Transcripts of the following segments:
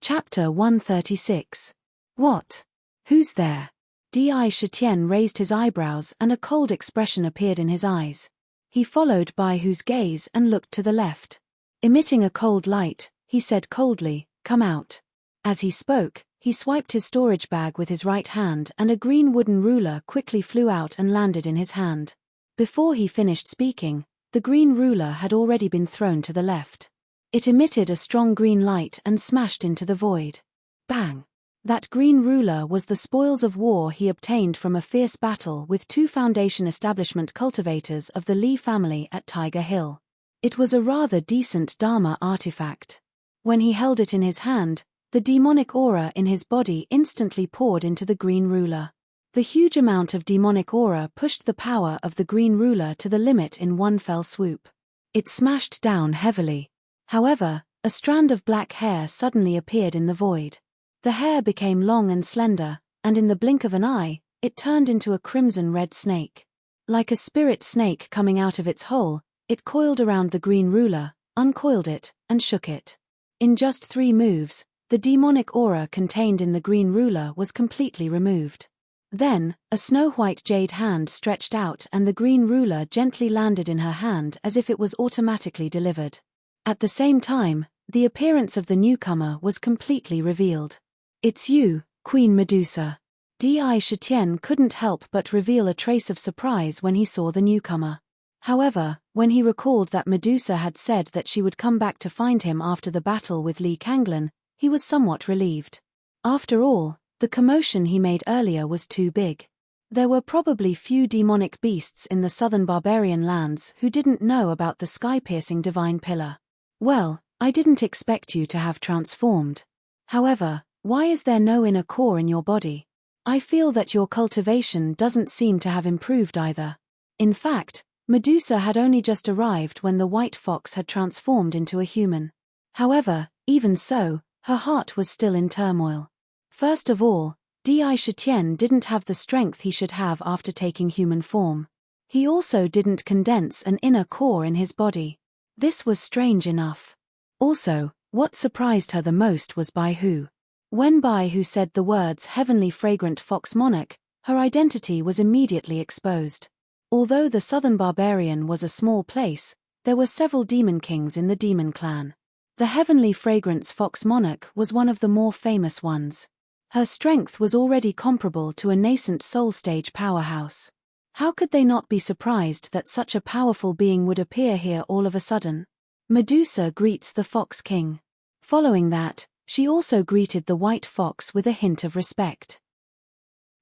Chapter 136. What? Who's there? Di Shitian raised his eyebrows and a cold expression appeared in his eyes. He followed Bai Hu's gaze and looked to the left. Emitting a cold light, he said coldly, "Come out." As he spoke, he swiped his storage bag with his right hand and a green wooden ruler quickly flew out and landed in his hand. Before he finished speaking, the green ruler had already been thrown to the left. It emitted a strong green light and smashed into the void. Bang! That green ruler was the spoils of war he obtained from a fierce battle with two Foundation establishment cultivators of the Li family at Tiger Hill. It was a rather decent Dharma artifact. When he held it in his hand, the demonic aura in his body instantly poured into the green ruler. The huge amount of demonic aura pushed the power of the green ruler to the limit in one fell swoop. It smashed down heavily. However, a strand of black hair suddenly appeared in the void. The hair became long and slender, and in the blink of an eye, it turned into a crimson-red snake. Like a spirit snake coming out of its hole, it coiled around the green ruler, uncoiled it, and shook it. In just 3 moves, the demonic aura contained in the green ruler was completely removed. Then, a snow-white jade hand stretched out and the green ruler gently landed in her hand as if it was automatically delivered. At the same time, the appearance of the newcomer was completely revealed. "It's you, Queen Medusa." Di Shitian couldn't help but reveal a trace of surprise when he saw the newcomer. However, when he recalled that Medusa had said that she would come back to find him after the battle with Li Kanglan, he was somewhat relieved. After all, the commotion he made earlier was too big. There were probably few demonic beasts in the southern barbarian lands who didn't know about the sky-piercing divine pillar. "Well, I didn't expect you to have transformed. However, why is there no inner core in your body? I feel that your cultivation doesn't seem to have improved either." In fact, Medusa had only just arrived when the white fox had transformed into a human. However, even so, her heart was still in turmoil. First of all, Di Shitian didn't have the strength he should have after taking human form. He also didn't condense an inner core in his body. This was strange enough. Also, what surprised her the most was Bai Hu. When Bai Hu said the words "heavenly fragrant fox monarch," her identity was immediately exposed. Although the southern barbarian was a small place, there were several demon kings in the demon clan. The heavenly fragrance fox monarch was one of the more famous ones. Her strength was already comparable to a nascent soul stage powerhouse. How could they not be surprised that such a powerful being would appear here all of a sudden? Medusa greets the Fox King. Following that, she also greeted the white fox with a hint of respect.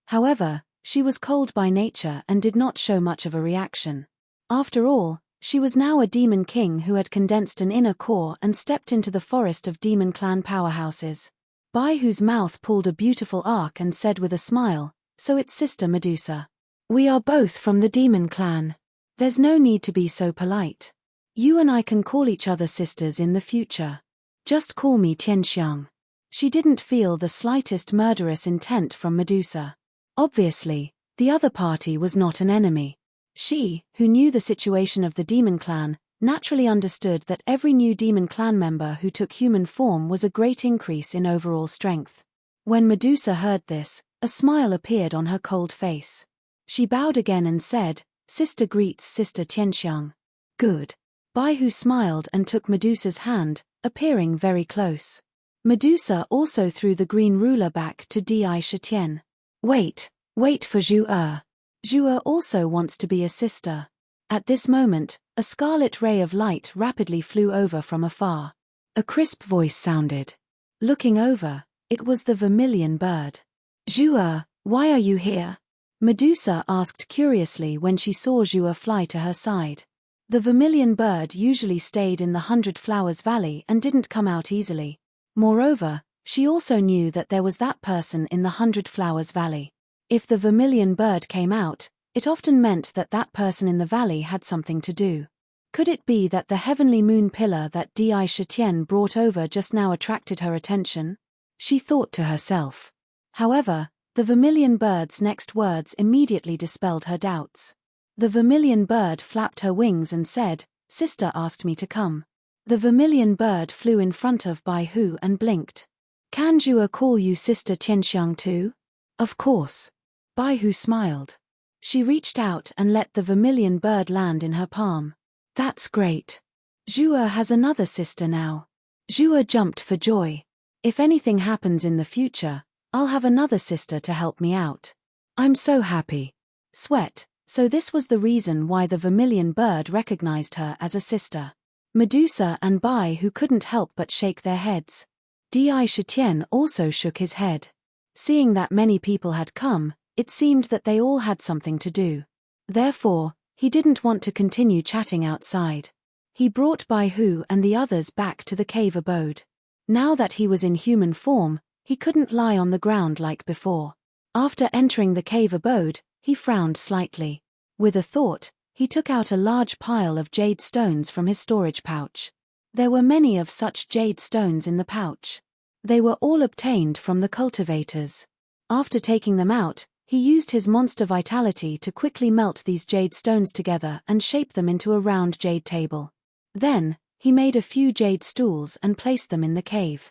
However, she was cold by nature and did not show much of a reaction. After all, she was now a demon king who had condensed an inner core and stepped into the forest of demon clan powerhouses. Bai Hu's mouth pulled a beautiful arc and said with a smile, "So it's Sister Medusa. We are both from the demon clan. There's no need to be so polite. You and I can call each other sisters in the future. Just call me Tianxiang." She didn't feel the slightest murderous intent from Medusa. Obviously, the other party was not an enemy. She, who knew the situation of the demon clan, naturally understood that every new demon clan member who took human form was a great increase in overall strength. When Medusa heard this, a smile appeared on her cold face. She bowed again and said, "Sister greets Sister Tianxiang." "Good." Bai Hu smiled and took Medusa's hand, appearing very close. Medusa also threw the green ruler back to Di Shitian. Wait for Zhu. Zhu also wants to be a sister." At this moment, a scarlet ray of light rapidly flew over from afar. A crisp voice sounded. Looking over, it was the vermilion bird. "Zhu, why are you here?" Medusa asked curiously when she saw Zhu fly to her side. The vermilion bird usually stayed in the 100 Flowers Valley and didn't come out easily. Moreover, she also knew that there was that person in the 100 Flowers Valley. If the vermilion bird came out, it often meant that that person in the valley had something to do. Could it be that the heavenly moon pillar that Di Shitian brought over just now attracted her attention? She thought to herself. However, the vermilion bird's next words immediately dispelled her doubts. The vermilion bird flapped her wings and said, "Sister asked me to come." The vermilion bird flew in front of Bai Hu and blinked. Can Zhua call you Sister Tianxiang too? Of course. Bai Hu smiled. She reached out and let the vermilion bird land in her palm. That's great. Zhua has another sister now. Zhua jumped for joy. If anything happens in the future, I'll have another sister to help me out. I'm so happy. Sweat. So this was the reason why the vermilion bird recognized her as a sister. Medusa and Bai Hu couldn't help but shake their heads. Di Shitian also shook his head. Seeing that many people had come, it seemed that they all had something to do. Therefore, he didn't want to continue chatting outside. He brought Bai Hu and the others back to the cave abode. Now that he was in human form, he couldn't lie on the ground like before. After entering the cave abode, he frowned slightly. With a thought, he took out a large pile of jade stones from his storage pouch. There were many of such jade stones in the pouch. They were all obtained from the cultivators. After taking them out, he used his monster vitality to quickly melt these jade stones together and shape them into a round jade table. Then, he made a few jade stools and placed them in the cave.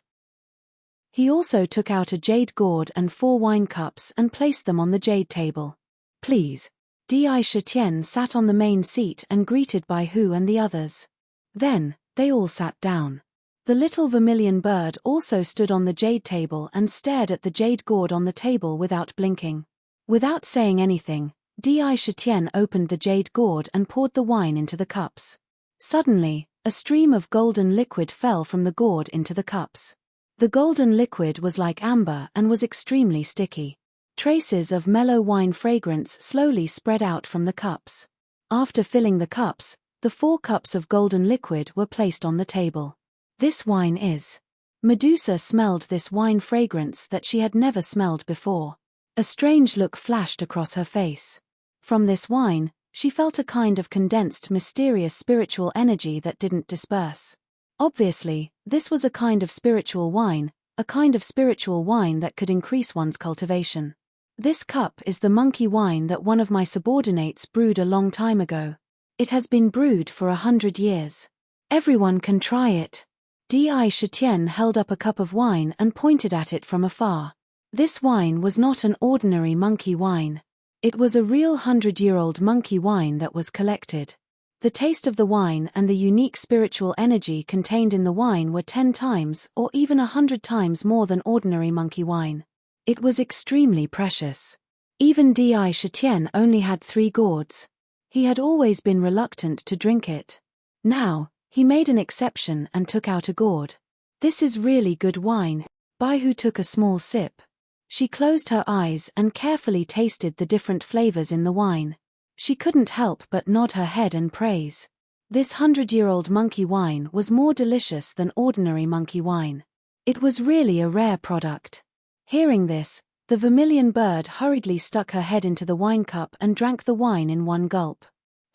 He also took out a jade gourd and 4 wine cups and placed them on the jade table. Please. Di Shitian sat on the main seat and greeted Bai Hu and the others. Then, they all sat down. The little vermilion bird also stood on the jade table and stared at the jade gourd on the table without blinking. Without saying anything, Di Shitian opened the jade gourd and poured the wine into the cups. Suddenly, a stream of golden liquid fell from the gourd into the cups. The golden liquid was like amber and was extremely sticky. Traces of mellow wine fragrance slowly spread out from the cups. After filling the cups, the 4 cups of golden liquid were placed on the table. This wine is. Medusa smelled this wine fragrance that she had never smelled before. A strange look flashed across her face. From this wine, she felt a kind of condensed, mysterious spiritual energy that didn't disperse. Obviously, this was a kind of spiritual wine that could increase one's cultivation. This cup is the monkey wine that one of my subordinates brewed a long time ago. It has been brewed for 100 years. Everyone can try it. Di Shitian held up a cup of wine and pointed at it from afar. This wine was not an ordinary monkey wine. It was a real 100-year-old monkey wine that was collected. The taste of the wine and the unique spiritual energy contained in the wine were 10 times or even 100 times more than ordinary monkey wine. It was extremely precious. Even Di Shitian only had 3 gourds. He had always been reluctant to drink it. Now, he made an exception and took out a gourd. This is really good wine. Bai Hu took a small sip. She closed her eyes and carefully tasted the different flavors in the wine. She couldn't help but nod her head and praise. This 100-year-old monkey wine was more delicious than ordinary monkey wine. It was really a rare product. Hearing this, the vermilion bird hurriedly stuck her head into the wine cup and drank the wine in one gulp.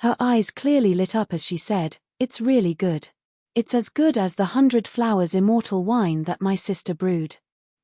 Her eyes clearly lit up as she said, "It's really good. It's as good as the 100 Flowers immortal wine that my sister brewed.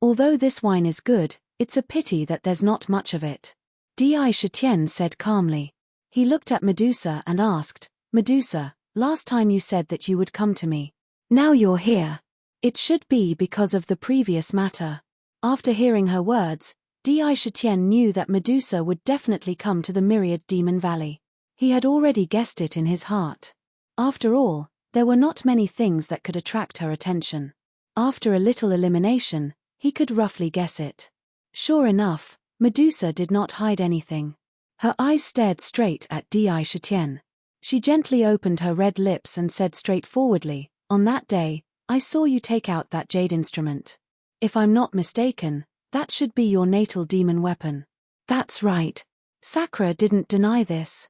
Although this wine is good, it's a pity that there's not much of it." Di Shitian said calmly. He looked at Medusa and asked, "Medusa, last time you said that you would come to me. Now you're here. It should be because of the previous matter." After hearing her words, Di Shitian knew that Medusa would definitely come to the Myriad Demon Valley. He had already guessed it in his heart. After all, there were not many things that could attract her attention. After a little elimination, he could roughly guess it. Sure enough, Medusa did not hide anything. Her eyes stared straight at Di Shitian. She gently opened her red lips and said straightforwardly, "On that day, I saw you take out that jade instrument. If I'm not mistaken, that should be your natal demon weapon." "That's right." Sakura didn't deny this.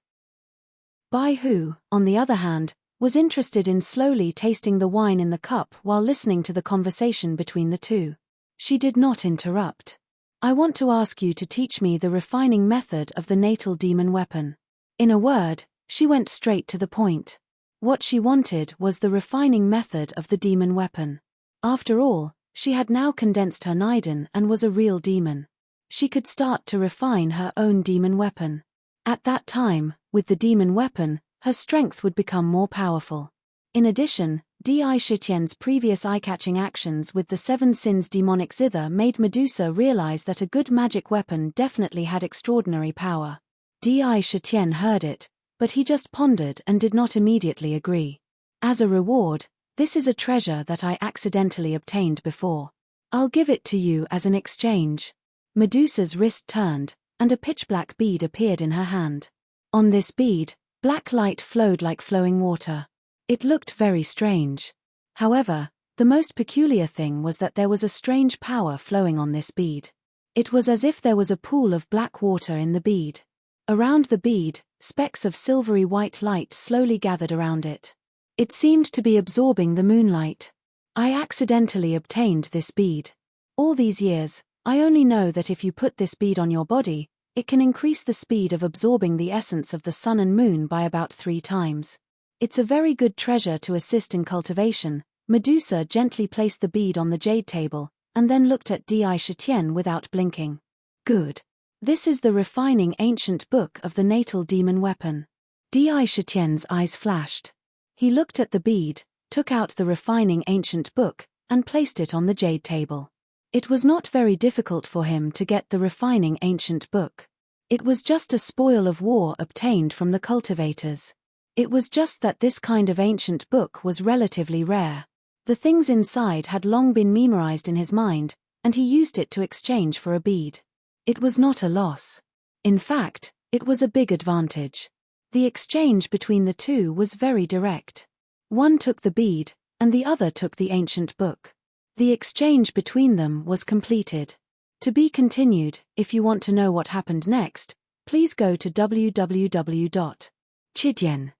Bai Hu, on the other hand, was interested in slowly tasting the wine in the cup while listening to the conversation between the two. She did not interrupt. "I want to ask you to teach me the refining method of the natal demon weapon." In a word, she went straight to the point. What she wanted was the refining method of the demon weapon. After all, she had now condensed her Niden and was a real demon. She could start to refine her own demon weapon. At that time, with the demon weapon, her strength would become more powerful. In addition, Di Shitien's previous eye-catching actions with the 7 sins demonic zither made Medusa realize that a good magic weapon definitely had extraordinary power. Di Shitien heard it, but he just pondered and did not immediately agree. As a reward, this is a treasure that I accidentally obtained before. I'll give it to you as an exchange. Medusa's wrist turned, and a pitch-black bead appeared in her hand. On this bead, black light flowed like flowing water. It looked very strange. However, the most peculiar thing was that there was a strange power flowing on this bead. It was as if there was a pool of black water in the bead. Around the bead, specks of silvery white light slowly gathered around it. It seemed to be absorbing the moonlight. I accidentally obtained this bead. All these years, I only know that if you put this bead on your body, it can increase the speed of absorbing the essence of the sun and moon by about 3 times. It's a very good treasure to assist in cultivation. Medusa gently placed the bead on the jade table, and then looked at Di Shitien without blinking. Good. This is the refining ancient book of the natal demon weapon. Di Shitien's eyes flashed. He looked at the bead, took out the refining ancient book, and placed it on the jade table. It was not very difficult for him to get the refining ancient book. It was just a spoil of war obtained from the cultivators. It was just that this kind of ancient book was relatively rare. The things inside had long been memorized in his mind, and he used it to exchange for a bead. It was not a loss. In fact, it was a big advantage. The exchange between the two was very direct. One took the bead, and the other took the ancient book. The exchange between them was completed. To be continued. If you want to know what happened next, please go to www.chidien.com.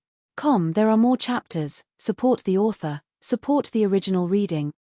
There are more chapters. Support the author, support the original reading.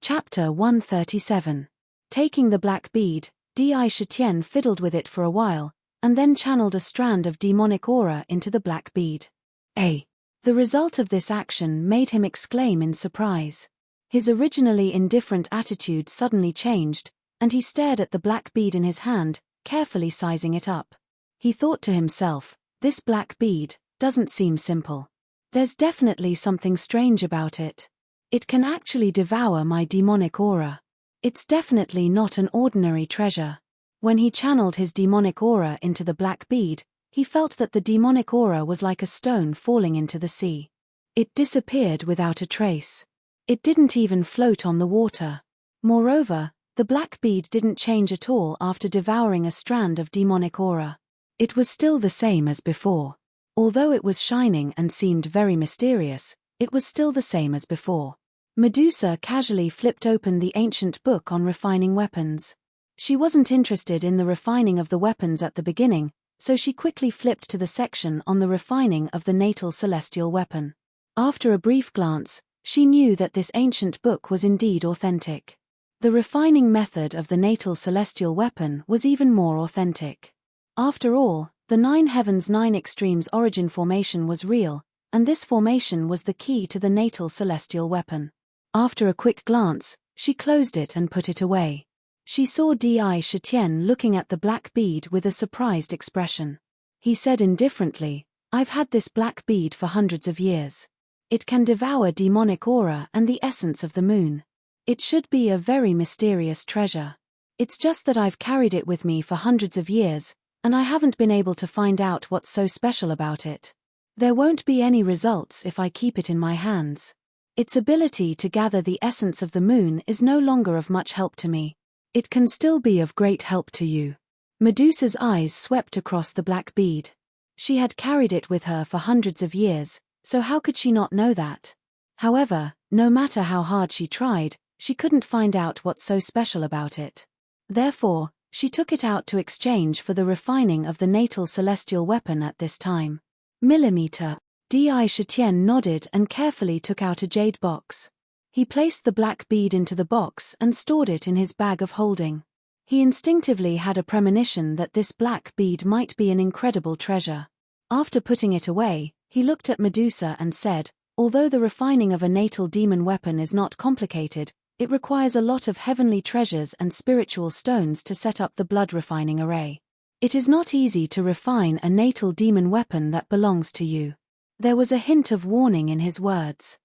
Chapter 137. Taking the black bead, Di Shitien fiddled with it for a while, and then channeled a strand of demonic aura into the black bead. The result of this action made him exclaim in surprise. His originally indifferent attitude suddenly changed, and he stared at the black bead in his hand, carefully sizing it up. He thought to himself, this black bead doesn't seem simple. There's definitely something strange about it. It can actually devour my demonic aura. It's definitely not an ordinary treasure. When he channeled his demonic aura into the black bead, he felt that the demonic aura was like a stone falling into the sea. It disappeared without a trace. It didn't even float on the water. Moreover, the black bead didn't change at all after devouring a strand of demonic aura. It was still the same as before. Although it was shining and seemed very mysterious, it was still the same as before. Medusa casually flipped open the ancient book on refining weapons. She wasn't interested in the refining of the weapons at the beginning, so she quickly flipped to the section on the refining of the natal celestial weapon. After a brief glance, she knew that this ancient book was indeed authentic. The refining method of the natal celestial weapon was even more authentic. After all, the 9 Heavens 9 Extremes origin formation was real, and this formation was the key to the natal celestial weapon. After a quick glance, she closed it and put it away. She saw Di Shitien looking at the black bead with a surprised expression. He said indifferently, I've had this black bead for hundreds of years. It can devour demonic aura and the essence of the moon. It should be a very mysterious treasure. It's just that I've carried it with me for hundreds of years, and I haven't been able to find out what's so special about it. There won't be any results if I keep it in my hands. Its ability to gather the essence of the moon is no longer of much help to me. It can still be of great help to you. Medusa's eyes swept across the black bead. She had carried it with her for hundreds of years, so how could she not know that? However, no matter how hard she tried, she couldn't find out what's so special about it. Therefore, she took it out to exchange for the refining of the natal celestial weapon at this time. Millimeter. Di Shitien nodded and carefully took out a jade box. He placed the black bead into the box and stored it in his bag of holding. He instinctively had a premonition that this black bead might be an incredible treasure. After putting it away, he looked at Medusa and said, although the refining of a natal demon weapon is not complicated, it requires a lot of heavenly treasures and spiritual stones to set up the blood refining array. It is not easy to refine a natal demon weapon that belongs to you. There was a hint of warning in his words.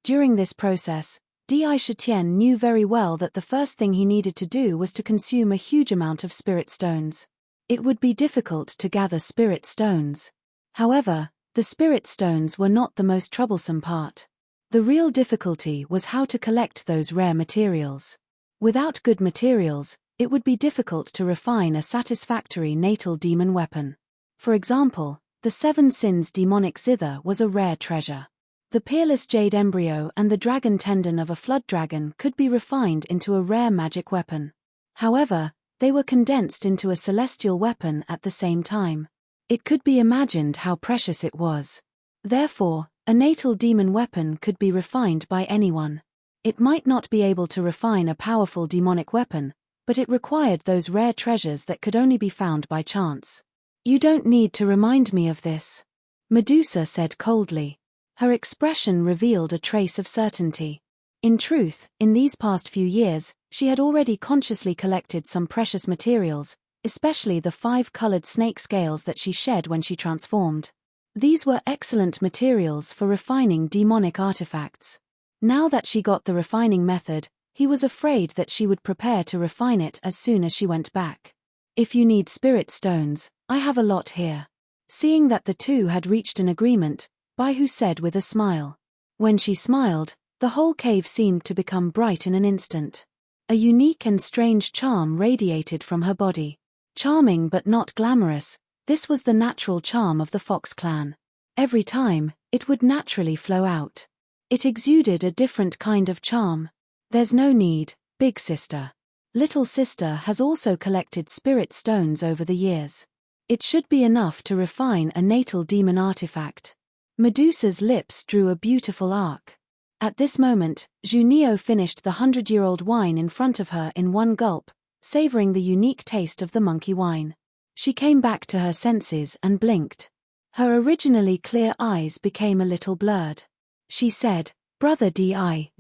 During this process, Di Shitian knew very well that the first thing he needed to do was to consume a huge amount of spirit stones. It would be difficult to gather spirit stones. However, the spirit stones were not the most troublesome part. The real difficulty was how to collect those rare materials. Without good materials, it would be difficult to refine a satisfactory natal demon weapon. For example, the Seven Sins demonic zither was a rare treasure. The peerless jade embryo and the dragon tendon of a flood dragon could be refined into a rare magic weapon. However, they were condensed into a celestial weapon at the same time. It could be imagined how precious it was. Therefore, a natal demon weapon could be refined by anyone. It might not be able to refine a powerful demonic weapon, but it required those rare treasures that could only be found by chance. "You don't need to remind me of this," Medusa said coldly. Her expression revealed a trace of certainty. In truth, in these past few years, she had already consciously collected some precious materials, especially the 5-colored snake scales that she shed when she transformed. These were excellent materials for refining demonic artifacts. Now that she got the refining method, he was afraid that she would prepare to refine it as soon as she went back. "If you need spirit stones, I have a lot here." Seeing that the two had reached an agreement, Baihu said with a smile. When she smiled, the whole cave seemed to become bright in an instant. A unique and strange charm radiated from her body. Charming but not glamorous, this was the natural charm of the Fox clan. Every time, it would naturally flow out. It exuded a different kind of charm. "There's no need, big sister. Little sister has also collected spirit stones over the years. It should be enough to refine a natal demon artifact." Medusa's lips drew a beautiful arc. At this moment, Junio finished the 100-year-old wine in front of her in one gulp, savoring the unique taste of the monkey wine. She came back to her senses and blinked. Her originally clear eyes became a little blurred. She said, "Brother Di,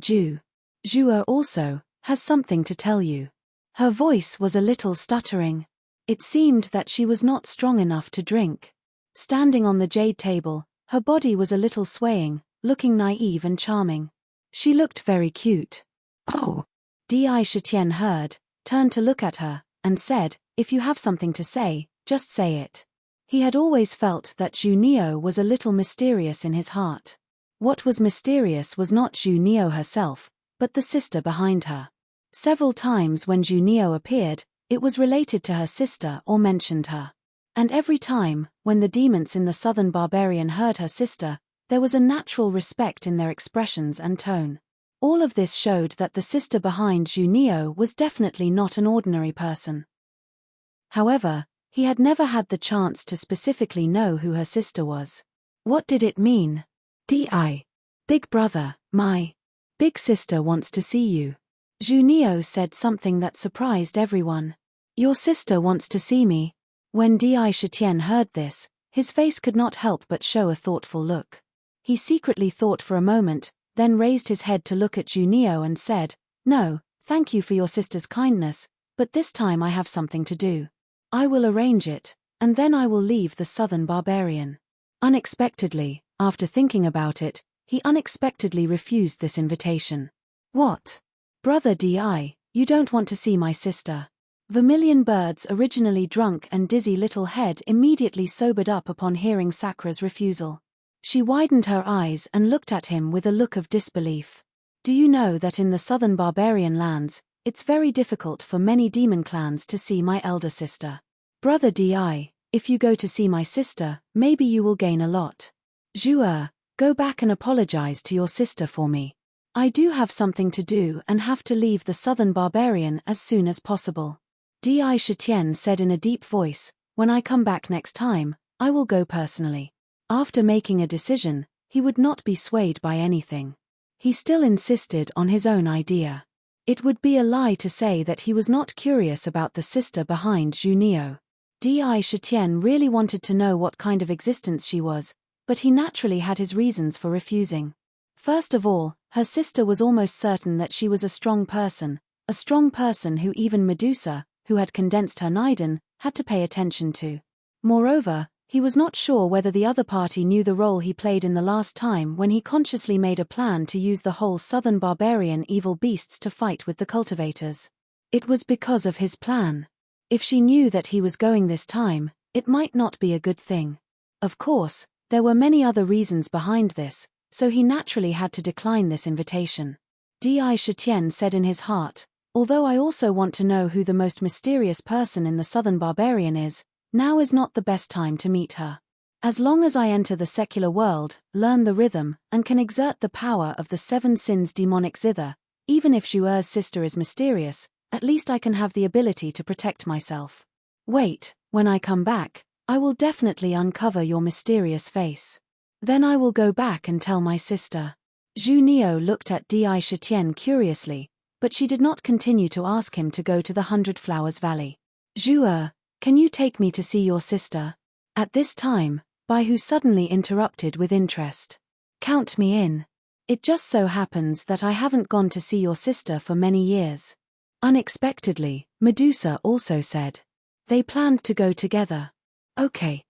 Zhuo also has something to tell you." Her voice was a little stuttering. It seemed that she was not strong enough to drink. Standing on the jade table, her body was a little swaying, looking naive and charming. She looked very cute. "Oh!" Di Shitian heard, turned to look at her, and said, "If you have something to say, just say it." He had always felt that Junio was a little mysterious in his heart. What was mysterious was not Junio herself, but the sister behind her. Several times when Junio appeared, it was related to her sister or mentioned her. And every time, when the demons in the southern barbarian heard her sister, there was a natural respect in their expressions and tone. All of this showed that the sister behind Junio was definitely not an ordinary person. However, he had never had the chance to specifically know who her sister was. What did it mean? "Di, big brother, my big sister wants to see you." Junio said something that surprised everyone. "Your sister wants to see me?" When Di Shitian heard this, his face could not help but show a thoughtful look. He secretly thought for a moment, then raised his head to look at Junio and said, "No, thank you for your sister's kindness, but this time I have something to do. I will arrange it, and then I will leave the southern barbarian." Unexpectedly, after thinking about it, he unexpectedly refused this invitation. "What? Brother Di, you don't want to see my sister?" Vermilion Bird's originally drunk and dizzy little head immediately sobered up upon hearing Sakra's refusal. She widened her eyes and looked at him with a look of disbelief. "Do you know that in the southern barbarian lands, it's very difficult for many demon clans to see my elder sister? Brother Di, if you go to see my sister, maybe you will gain a lot. Zhuo, go back and apologize to your sister for me. I do have something to do and have to leave the southern barbarian as soon as possible." Di Shitian said in a deep voice, "When I come back next time, I will go personally." After making a decision, he would not be swayed by anything. He still insisted on his own idea. It would be a lie to say that he was not curious about the sister behind Junio. Di Shitian really wanted to know what kind of existence she was, but he naturally had his reasons for refusing. First of all, her sister was almost certain that she was a strong person who even Medusa, who had condensed her Niden, had to pay attention to. Moreover, He was not sure whether the other party knew the role he played in the last time when he consciously made a plan to use the whole southern barbarian evil beasts to fight with the cultivators. It was because of his plan. If she knew that he was going this time, it might not be a good thing. Of course, there were many other reasons behind this, so he naturally had to decline this invitation. Di Shitian said in his heart, although I also want to know who the most mysterious person in the southern barbarian is, now is not the best time to meet her. As long as I enter the secular world, learn the rhythm, and can exert the power of the 7 sins demonic zither, even if Zhuer's sister is mysterious, at least I can have the ability to protect myself. Wait, when I come back, I will definitely uncover your mysterious face. Then I will go back and tell my sister. Zhu Neo looked at Di Shitian curiously, but she did not continue to ask him to go to the 100 Flowers Valley. Zhuer, can you take me to see your sister? At this time, Baihu suddenly interrupted with interest. Count me in. It just so happens that I haven't gone to see your sister for many years. Unexpectedly, Medusa also said. They planned to go together. Okay.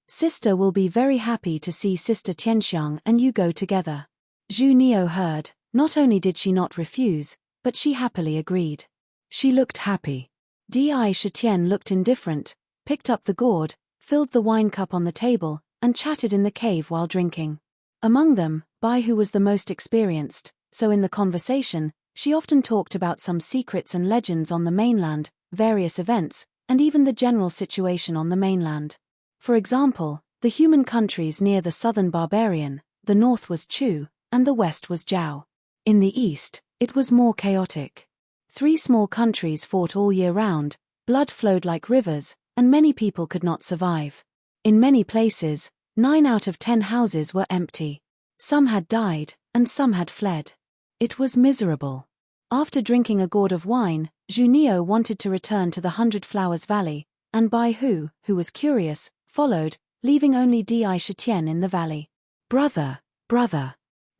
Sister will be very happy to see Sister Tianxiang and you go together. Zhu Neo heard, not only did she not refuse, but she happily agreed. She looked happy. Di Shitian looked indifferent, picked up the gourd, filled the wine cup on the table, and chatted in the cave while drinking. Among them, Baihu was the most experienced, so in the conversation, she often talked about some secrets and legends on the mainland, various events, and even the general situation on the mainland. For example, the human countries near the southern barbarian, the north was Chu, and the west was Zhao. In the east, it was more chaotic. 3 small countries fought all year round, blood flowed like rivers, and many people could not survive. In many places, 9 out of 10 houses were empty. Some had died, and some had fled. It was miserable. After drinking a gourd of wine, Zhu Neo wanted to return to the 100 Flowers Valley, and Baihu, who was curious, followed, leaving only Di Shitian in the valley. Brother.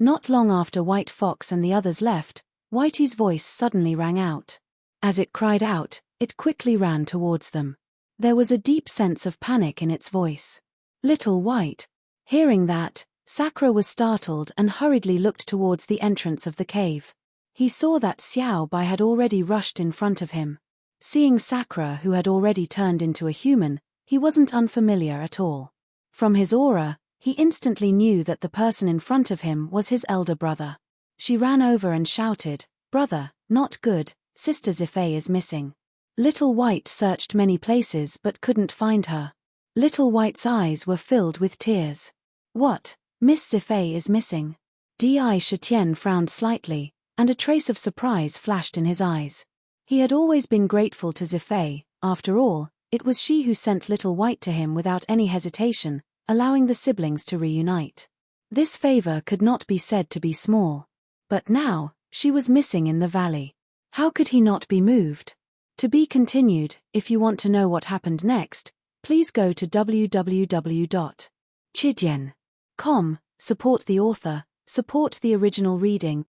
Not long after White Fox and the others left, Whitey's voice suddenly rang out. As it cried out, it quickly ran towards them. There was a deep sense of panic in its voice. Little White. Hearing that, Sakura was startled and hurriedly looked towards the entrance of the cave. He saw that Xiao Bai had already rushed in front of him. Seeing Sakura, who had already turned into a human, he wasn't unfamiliar at all. From his aura, he instantly knew that the person in front of him was his elder brother. She ran over and shouted, "Brother, not good, Sister Zifei is missing." Little White searched many places but couldn't find her. Little White's eyes were filled with tears. What? Miss Zifei is missing? Di Shitian frowned slightly, and a trace of surprise flashed in his eyes. He had always been grateful to Zifei. After all, it was she who sent Little White to him without any hesitation, allowing the siblings to reunite. This favor could not be said to be small. But now, she was missing in the valley. How could he not be moved? To be continued. If you want to know what happened next, please go to www.chidian.com, support the author, support the original reading.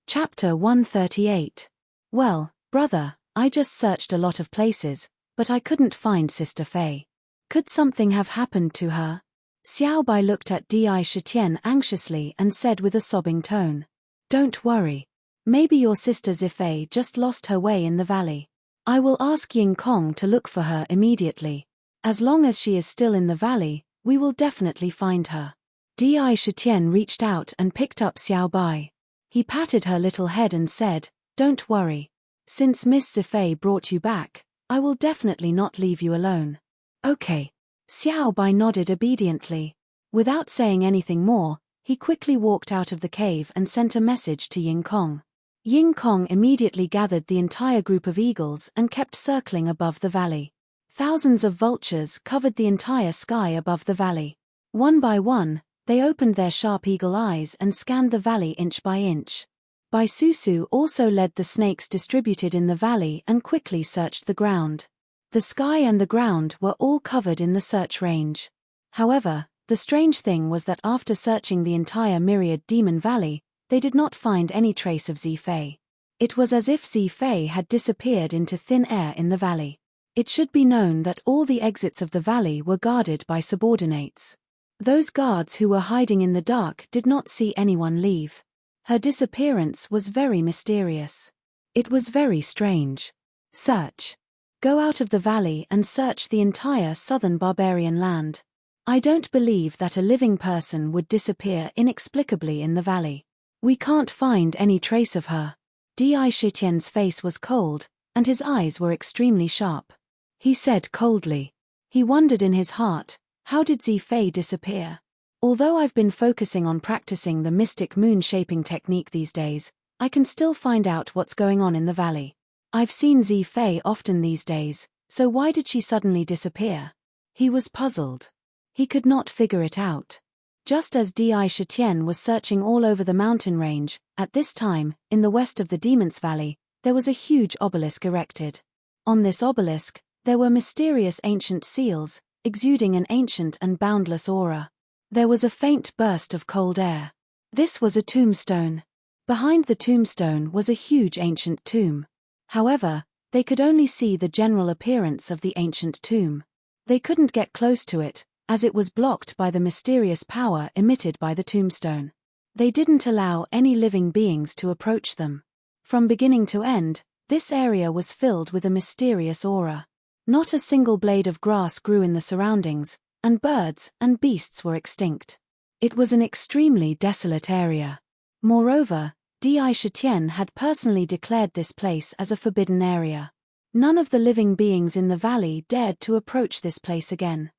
Chapter 138. Well, brother, I just searched a lot of places, but I couldn't find Sister Fei. Could something have happened to her? Xiao Bai looked at Di Shitian anxiously and said with a sobbing tone. Don't worry. Maybe your sister Zifei just lost her way in the valley. I will ask Ying Kong to look for her immediately. As long as she is still in the valley, we will definitely find her. Di Shitian reached out and picked up Xiao Bai. He patted her little head and said, Don't worry. Since Miss Zifei brought you back, I will definitely not leave you alone. Okay. Xiao Bai nodded obediently. Without saying anything more, he quickly walked out of the cave and sent a message to Ying Kong. Ying Kong immediately gathered the entire group of eagles and kept circling above the valley. Thousands of vultures covered the entire sky above the valley. One by one, they opened their sharp eagle eyes and scanned the valley inch by inch. Bai Susu also led the snakes distributed in the valley and quickly searched the ground. The sky and the ground were all covered in the search range. However, the strange thing was that after searching the entire myriad demon valley, they did not find any trace of Zifei. It was as if Zifei had disappeared into thin air in the valley. It should be known that all the exits of the valley were guarded by subordinates. Those guards who were hiding in the dark did not see anyone leave. Her disappearance was very mysterious. It was very strange. Search. Go out of the valley and search the entire southern barbarian land. I don't believe that a living person would disappear inexplicably in the valley. We can't find any trace of her. Di Shitien's face was cold, and his eyes were extremely sharp. He said coldly. He wondered in his heart, how did Zifei disappear? Although I've been focusing on practicing the mystic moon shaping technique these days, I can still find out what's going on in the valley. I've seen Zifei often these days, so why did she suddenly disappear? He was puzzled. He could not figure it out. Just as Di Shitian was searching all over the mountain range, at this time, in the west of the Demon's Valley, there was a huge obelisk erected. On this obelisk, there were mysterious ancient seals, exuding an ancient and boundless aura. There was a faint burst of cold air. This was a tombstone. Behind the tombstone was a huge ancient tomb. However, they could only see the general appearance of the ancient tomb. They couldn't get close to it, as it was blocked by the mysterious power emitted by the tombstone. They didn't allow any living beings to approach them. From beginning to end, this area was filled with a mysterious aura. Not a single blade of grass grew in the surroundings, and birds and beasts were extinct. It was an extremely desolate area. Moreover, Di Shitian had personally declared this place as a forbidden area. None of the living beings in the valley dared to approach this place again.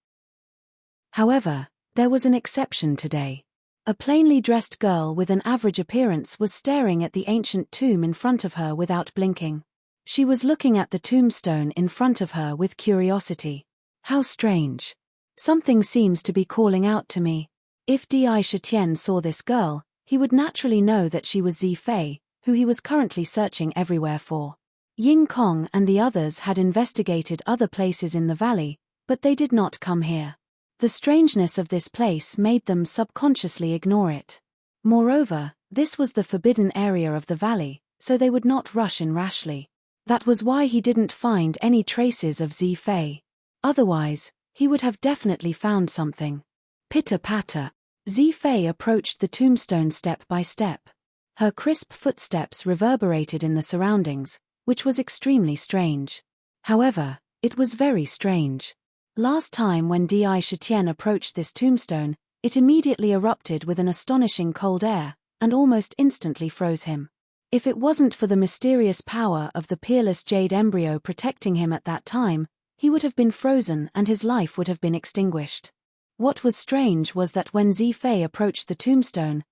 However, there was an exception today. A plainly dressed girl with an average appearance was staring at the ancient tomb in front of her without blinking. She was looking at the tombstone in front of her with curiosity. How strange. Something seems to be calling out to me. If Di Shitian saw this girl, he would naturally know that she was Zifei, who he was currently searching everywhere for. Ying Kong and the others had investigated other places in the valley, but they did not come here. The strangeness of this place made them subconsciously ignore it. Moreover, this was the forbidden area of the valley, so they would not rush in rashly. That was why he didn't find any traces of Zifei. Otherwise, he would have definitely found something. Pitter-patter. Zifei approached the tombstone step by step. Her crisp footsteps reverberated in the surroundings, which was extremely strange. However, it was very strange. Last time when Di Shitian approached this tombstone, it immediately erupted with an astonishing cold air, and almost instantly froze him. If it wasn't for the mysterious power of the peerless jade embryo protecting him at that time, he would have been frozen and his life would have been extinguished. What was strange was that when Zifei approached the tombstone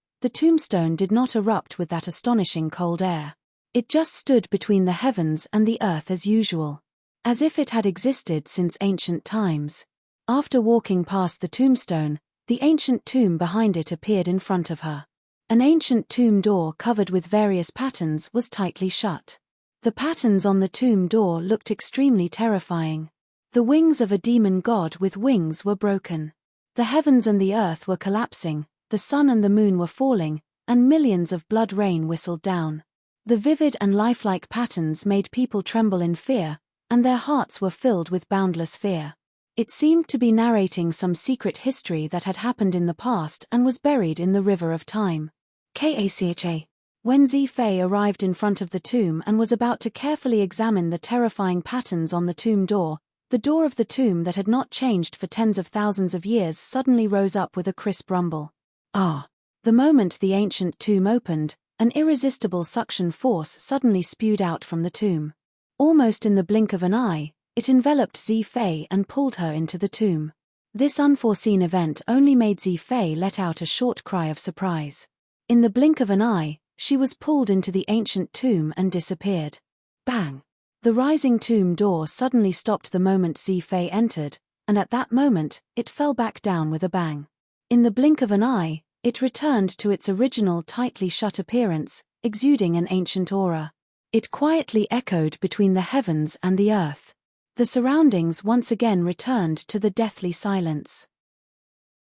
did not erupt with that astonishing cold air. It just stood between the heavens and the earth as usual. As if it had existed since ancient times. After walking past the tombstone, the ancient tomb behind it appeared in front of her. An ancient tomb door covered with various patterns was tightly shut. The patterns on the tomb door looked extremely terrifying. The wings of a demon god with wings were broken. The heavens and the earth were collapsing, the sun and the moon were falling, and millions of blood rain whistled down. The vivid and lifelike patterns made people tremble in fear, and their hearts were filled with boundless fear. It seemed to be narrating some secret history that had happened in the past and was buried in the river of time. Kacha. When Zifei arrived in front of the tomb and was about to carefully examine the terrifying patterns on the tomb door, the door of the tomb that had not changed for tens of thousands of years suddenly rose up with a crisp rumble. Ah! The moment the ancient tomb opened, an irresistible suction force suddenly spewed out from the tomb. Almost in the blink of an eye, it enveloped Zifei and pulled her into the tomb. This unforeseen event only made Zifei let out a short cry of surprise. In the blink of an eye, she was pulled into the ancient tomb and disappeared. Bang! The rising tomb door suddenly stopped the moment Zifei entered, and at that moment, it fell back down with a bang. In the blink of an eye, it returned to its original tightly shut appearance, exuding an ancient aura. It quietly echoed between the heavens and the earth. The surroundings once again returned to the deathly silence.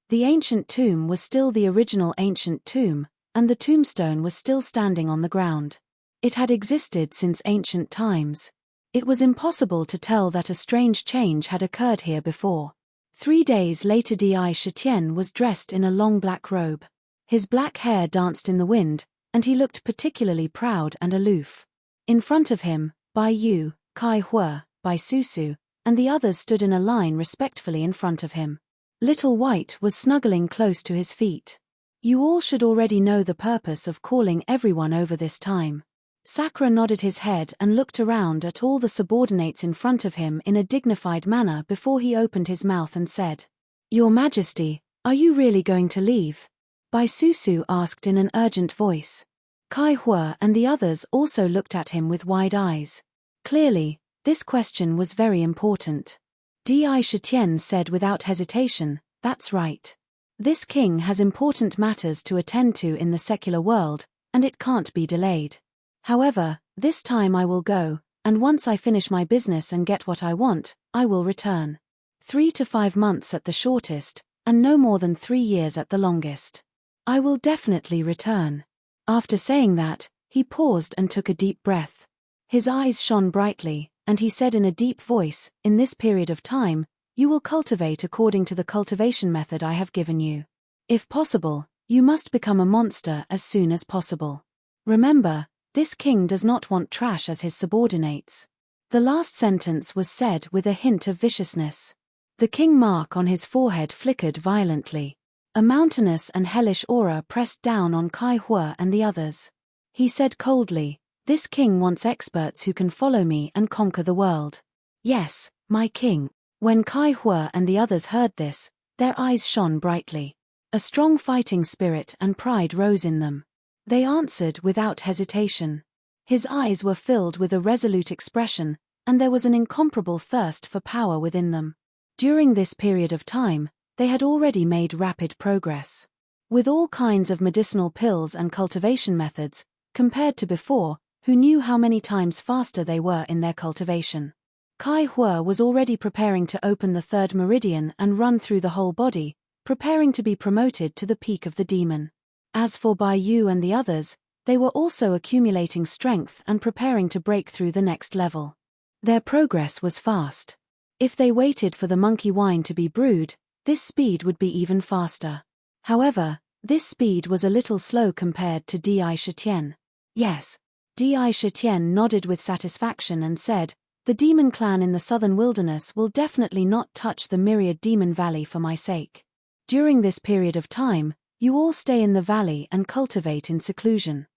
The ancient tomb was still the original ancient tomb, and the tombstone was still standing on the ground. It had existed since ancient times. It was impossible to tell that a strange change had occurred here before. 3 days later, Di Shitian was dressed in a long black robe. His black hair danced in the wind, and he looked particularly proud and aloof. In front of him, Bai Yu, Kai Hua, Bai Susu, and the others stood in a line respectfully in front of him. Little White was snuggling close to his feet. You all should already know the purpose of calling everyone over this time. Sakura nodded his head and looked around at all the subordinates in front of him in a dignified manner before he opened his mouth and said, "Your Majesty, are you really going to leave?" Bai Susu asked in an urgent voice. Kai Hua and the others also looked at him with wide eyes. Clearly, this question was very important. Di Shitian said without hesitation, "That's right. This king has important matters to attend to in the secular world, and it can't be delayed. However, this time I will go, and once I finish my business and get what I want, I will return. 3 to 5 months at the shortest, and no more than 3 years at the longest. I will definitely return." After saying that, he paused and took a deep breath. His eyes shone brightly, and he said in a deep voice, "In this period of time, you will cultivate according to the cultivation method I have given you. If possible, you must become a monster as soon as possible. Remember, this king does not want trash as his subordinates." The last sentence was said with a hint of viciousness. The king mark on his forehead flickered violently. A mountainous and hellish aura pressed down on Kai Hua and the others. He said coldly, "This king wants experts who can follow me and conquer the world. Yes, my king." When Kai Hua and the others heard this, their eyes shone brightly. A strong fighting spirit and pride rose in them. They answered without hesitation. His eyes were filled with a resolute expression, and there was an incomparable thirst for power within them. During this period of time, they had already made rapid progress. With all kinds of medicinal pills and cultivation methods, compared to before, who knew how many times faster they were in their cultivation. Kai Hua was already preparing to open the 3rd meridian and run through the whole body, preparing to be promoted to the peak of the demon. As for Bai Yu and the others, they were also accumulating strength and preparing to break through the next level. Their progress was fast. If they waited for the monkey wine to be brewed, this speed would be even faster. However, this speed was a little slow compared to Di Shitian. Yes. Di Shitian nodded with satisfaction and said, "The demon clan in the southern wilderness will definitely not touch the myriad demon valley for my sake. During this period of time, you all stay in the valley and cultivate in seclusion.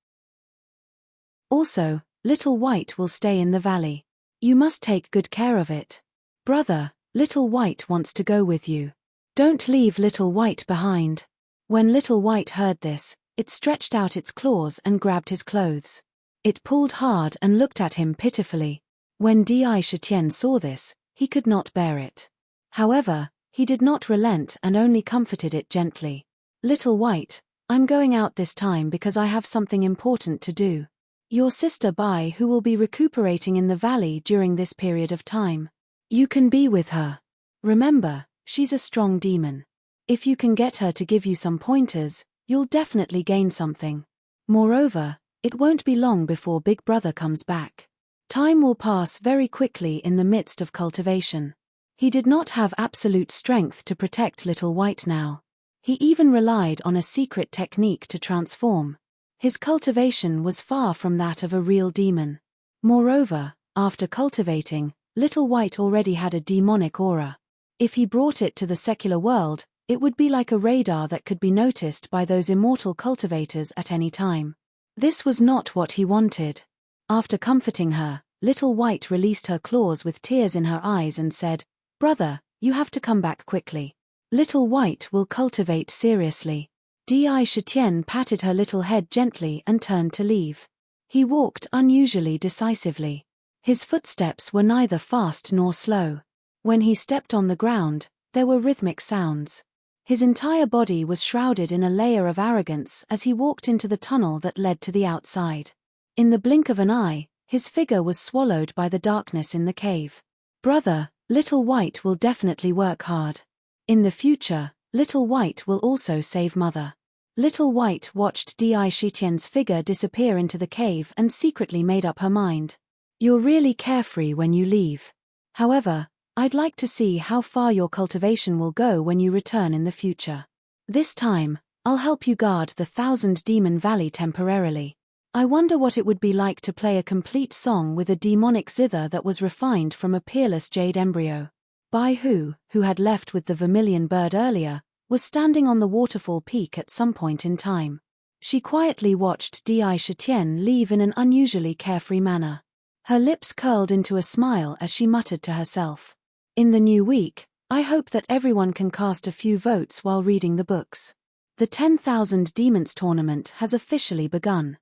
Also, Little White will stay in the valley. You must take good care of it. Brother, Little White wants to go with you. Don't leave Little White behind." When Little White heard this, it stretched out its claws and grabbed his clothes. It pulled hard and looked at him pitifully. When Di Shitian saw this, he could not bear it. However, he did not relent and only comforted it gently. "Little White, I'm going out this time because I have something important to do. Your sister Bai who will be recuperating in the valley during this period of time. You can be with her. Remember, she's a strong demon. If you can get her to give you some pointers, you'll definitely gain something. Moreover, it won't be long before Big Brother comes back. Time will pass very quickly in the midst of cultivation." He did not have absolute strength to protect Little White now. He even relied on a secret technique to transform. His cultivation was far from that of a real demon. Moreover, after cultivating, Little White already had a demonic aura. If he brought it to the secular world, it would be like a radar that could be noticed by those immortal cultivators at any time. This was not what he wanted. After comforting her, Little White released her claws with tears in her eyes and said, "Brother, you have to come back quickly. Little White will cultivate seriously." Di Shitian patted her little head gently and turned to leave. He walked unusually decisively. His footsteps were neither fast nor slow. When he stepped on the ground, there were rhythmic sounds. His entire body was shrouded in a layer of arrogance as he walked into the tunnel that led to the outside. In the blink of an eye, his figure was swallowed by the darkness in the cave. "Brother, Little White will definitely work hard. In the future, Little White will also save Mother." Little White watched Di Shitian's figure disappear into the cave and secretly made up her mind. You're really carefree when you leave. However, I'd like to see how far your cultivation will go when you return in the future. This time, I'll help you guard the 1000-demon valley temporarily. I wonder what it would be like to play a complete song with a demonic zither that was refined from a peerless jade embryo. Bai Hu, who had left with the vermilion bird earlier, was standing on the waterfall peak at some point in time. She quietly watched Di Shitian leave in an unusually carefree manner. Her lips curled into a smile as she muttered to herself. In the new week, I hope that everyone can cast a few votes while reading the books. The 10,000 Demons tournament has officially begun.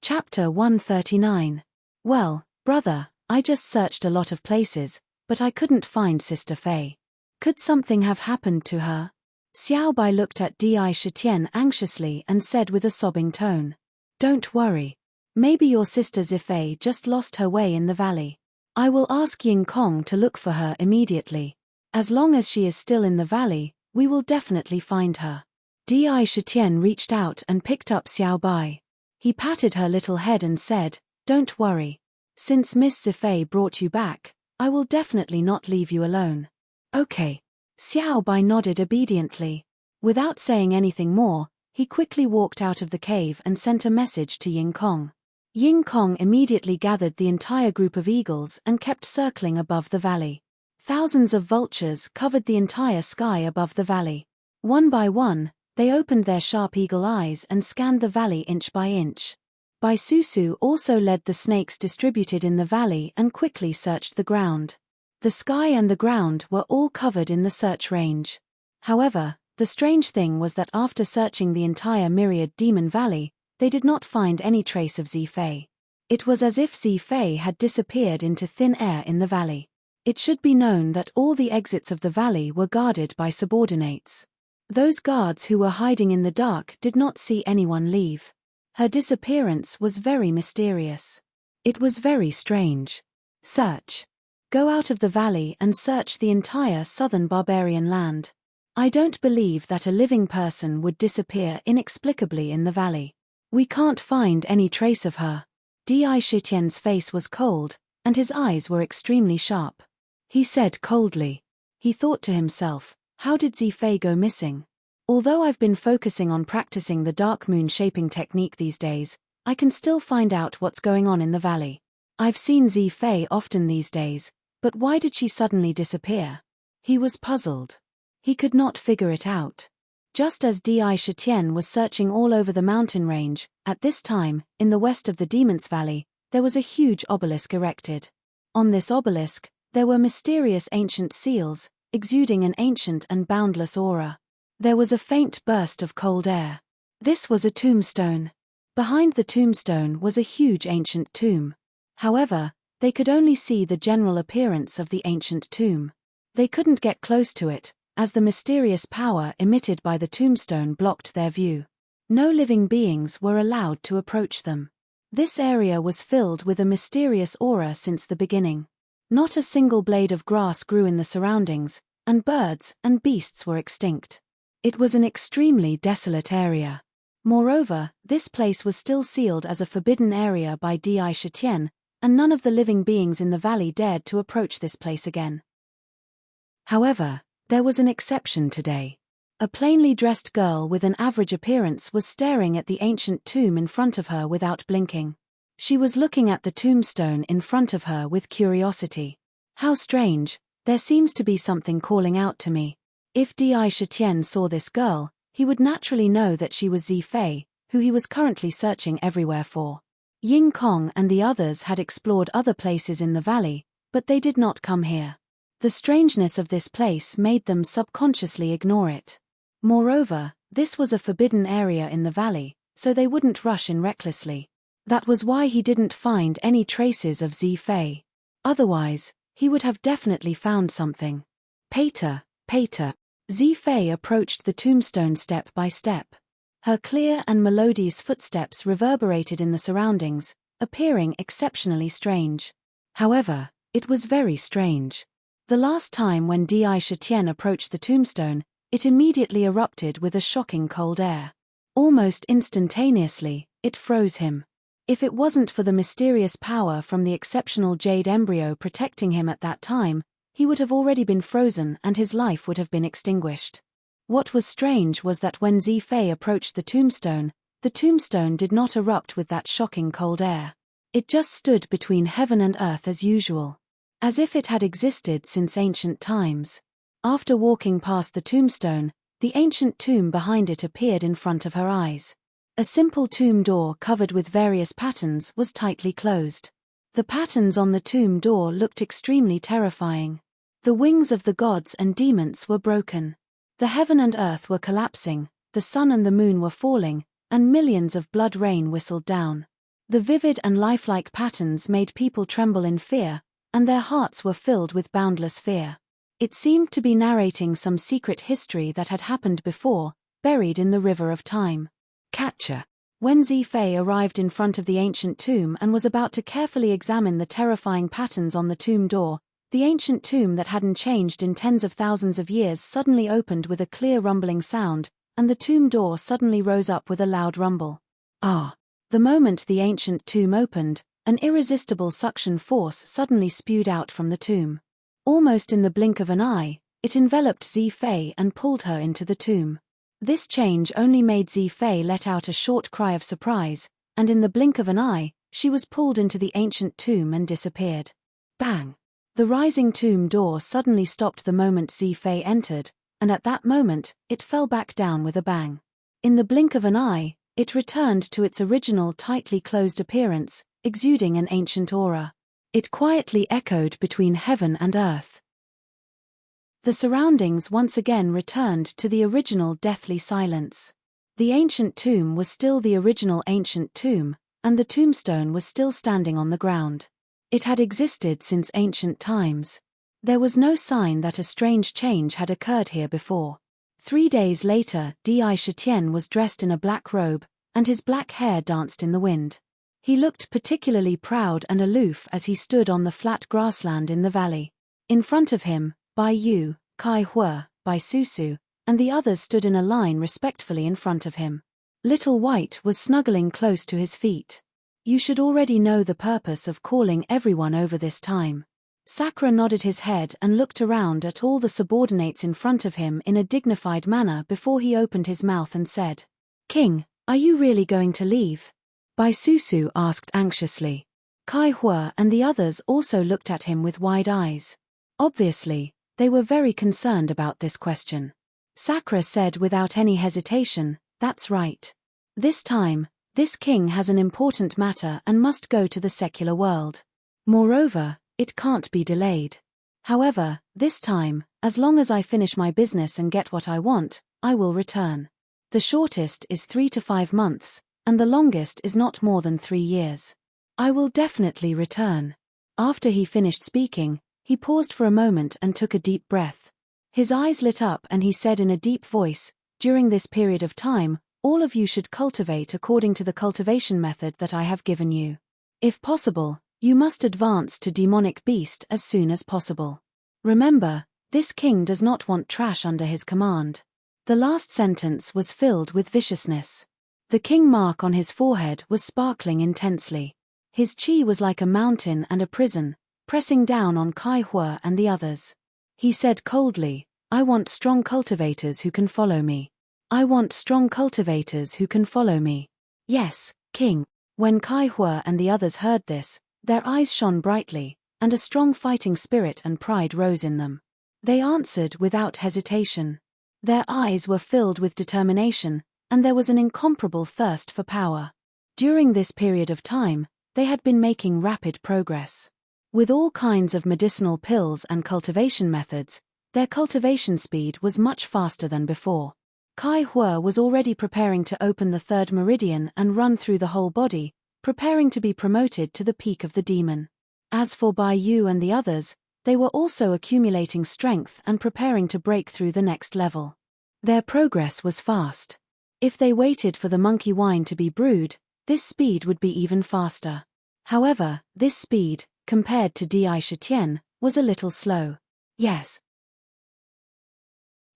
Chapter 139. Well, brother, I just searched a lot of places, but I couldn't find Sister Fei. Could something have happened to her? Xiao Bai looked at Di Shitian anxiously and said with a sobbing tone. Don't worry. Maybe your sister Zifei just lost her way in the valley. I will ask Ying Kong to look for her immediately. As long as she is still in the valley, we will definitely find her. Di Shitian reached out and picked up Xiao Bai. He patted her little head and said, Don't worry. Since Miss Zifei brought you back, I will definitely not leave you alone. Okay. Xiao Bai nodded obediently. Without saying anything more, he quickly walked out of the cave and sent a message to Ying Kong. Ying Kong immediately gathered the entire group of eagles and kept circling above the valley. Thousands of vultures covered the entire sky above the valley. One by one, they opened their sharp eagle eyes and scanned the valley inch by inch. Bai Susu also led the snakes distributed in the valley and quickly searched the ground. The sky and the ground were all covered in the search range. However, the strange thing was that after searching the entire myriad demon valley, they did not find any trace of Zifei. It was as if Zifei had disappeared into thin air in the valley. It should be known that all the exits of the valley were guarded by subordinates. Those guards who were hiding in the dark did not see anyone leave. Her disappearance was very mysterious. It was very strange. Search. Go out of the valley and search the entire southern barbarian land. I don't believe that a living person would disappear inexplicably in the valley. We can't find any trace of her. Di Shitian's face was cold, and his eyes were extremely sharp. He said coldly. He thought to himself, how did Zifei go missing? Although I've been focusing on practicing the dark moon shaping technique these days, I can still find out what's going on in the valley. I've seen Zifei often these days, but why did she suddenly disappear? He was puzzled. He could not figure it out. Just as Di Shitian was searching all over the mountain range, at this time, in the west of the Demon's Valley, there was a huge obelisk erected. On this obelisk, there were mysterious ancient seals, exuding an ancient and boundless aura. There was a faint burst of cold air. This was a tombstone. Behind the tombstone was a huge ancient tomb. However, they could only see the general appearance of the ancient tomb. They couldn't get close to it, as the mysterious power emitted by the tombstone blocked their view. No living beings were allowed to approach them. This area was filled with a mysterious aura since the beginning. Not a single blade of grass grew in the surroundings, and birds and beasts were extinct. It was an extremely desolate area. Moreover, this place was still sealed as a forbidden area by Di Shitian, and none of the living beings in the valley dared to approach this place again. However, there was an exception today. A plainly dressed girl with an average appearance was staring at the ancient tomb in front of her without blinking. She was looking at the tombstone in front of her with curiosity. How strange, there seems to be something calling out to me. If Di Shitian saw this girl, he would naturally know that she was Zifei, who he was currently searching everywhere for. Ying Kong and the others had explored other places in the valley, but they did not come here. The strangeness of this place made them subconsciously ignore it. Moreover, this was a forbidden area in the valley, so they wouldn't rush in recklessly. That was why he didn't find any traces of Zifei. Otherwise, he would have definitely found something. Pater, pater. Zifei approached the tombstone step by step. Her clear and melodious footsteps reverberated in the surroundings, appearing exceptionally strange. However, it was very strange. The last time when Di Shitian approached the tombstone, it immediately erupted with a shocking cold air. Almost instantaneously, it froze him. If it wasn't for the mysterious power from the exceptional jade embryo protecting him at that time, he would have already been frozen and his life would have been extinguished. What was strange was that when Defy approached the tombstone did not erupt with that shocking cold air. It just stood between heaven and earth as usual, as if it had existed since ancient times. After walking past the tombstone, the ancient tomb behind it appeared in front of her eyes. A simple tomb door covered with various patterns was tightly closed. The patterns on the tomb door looked extremely terrifying. The wings of the gods and demons were broken. The heaven and earth were collapsing, the sun and the moon were falling, and millions of blood rain whistled down. The vivid and lifelike patterns made people tremble in fear, and their hearts were filled with boundless fear. It seemed to be narrating some secret history that had happened before, buried in the river of time. Catcher. When Defy arrived in front of the ancient tomb and was about to carefully examine the terrifying patterns on the tomb door, the ancient tomb that hadn't changed in tens of thousands of years suddenly opened with a clear rumbling sound, and the tomb door suddenly rose up with a loud rumble. Ah! The moment the ancient tomb opened, an irresistible suction force suddenly spewed out from the tomb. Almost in the blink of an eye, it enveloped Defy and pulled her into the tomb. This change only made Defy let out a short cry of surprise, and in the blink of an eye, she was pulled into the ancient tomb and disappeared. Bang! The rising tomb door suddenly stopped the moment Defy entered, and at that moment, it fell back down with a bang. In the blink of an eye, it returned to its original tightly closed appearance, exuding an ancient aura. It quietly echoed between heaven and earth. The surroundings once again returned to the original deathly silence. The ancient tomb was still the original ancient tomb, and the tombstone was still standing on the ground. It had existed since ancient times. There was no sign that a strange change had occurred here before. 3 days later, Defy was dressed in a black robe, and his black hair danced in the wind. He looked particularly proud and aloof as he stood on the flat grassland in the valley. In front of him, Bai Yu, Kai Hua, Bai Susu, and the others stood in a line respectfully in front of him. Little White was snuggling close to his feet. You should already know the purpose of calling everyone over this time. Sakura nodded his head and looked around at all the subordinates in front of him in a dignified manner before he opened his mouth and said, "King, are you really going to leave?" Bai Susu asked anxiously. Kai Hua and the others also looked at him with wide eyes. Obviously, they were very concerned about this question. Sakura said without any hesitation, "That's right. This time, this king has an important matter and must go to the secular world. Moreover, it can't be delayed. However, this time, as long as I finish my business and get what I want, I will return. The shortest is 3 to 5 months, and the longest is not more than 3 years. I will definitely return." After he finished speaking, he paused for a moment and took a deep breath. His eyes lit up and he said in a deep voice, "During this period of time, all of you should cultivate according to the cultivation method that I have given you. If possible, you must advance to demonic beast as soon as possible. Remember, this king does not want trash under his command." The last sentence was filled with viciousness. The king mark on his forehead was sparkling intensely. His chi was like a mountain and a prison, pressing down on Kai Hua and the others. He said coldly, "I want strong cultivators who can follow me. I want strong cultivators who can follow me." "Yes, king." When Kai Hua and the others heard this, their eyes shone brightly, and a strong fighting spirit and pride rose in them. They answered without hesitation. Their eyes were filled with determination, and there was an incomparable thirst for power. During this period of time, they had been making rapid progress. With all kinds of medicinal pills and cultivation methods, their cultivation speed was much faster than before. Kai Hua was already preparing to open the 3rd meridian and run through the whole body, preparing to be promoted to the peak of the demon. As for Bai Yu and the others, they were also accumulating strength and preparing to break through the next level. Their progress was fast. If they waited for the monkey wine to be brewed, this speed would be even faster. However, this speed, compared to Defy, was a little slow. "Yes."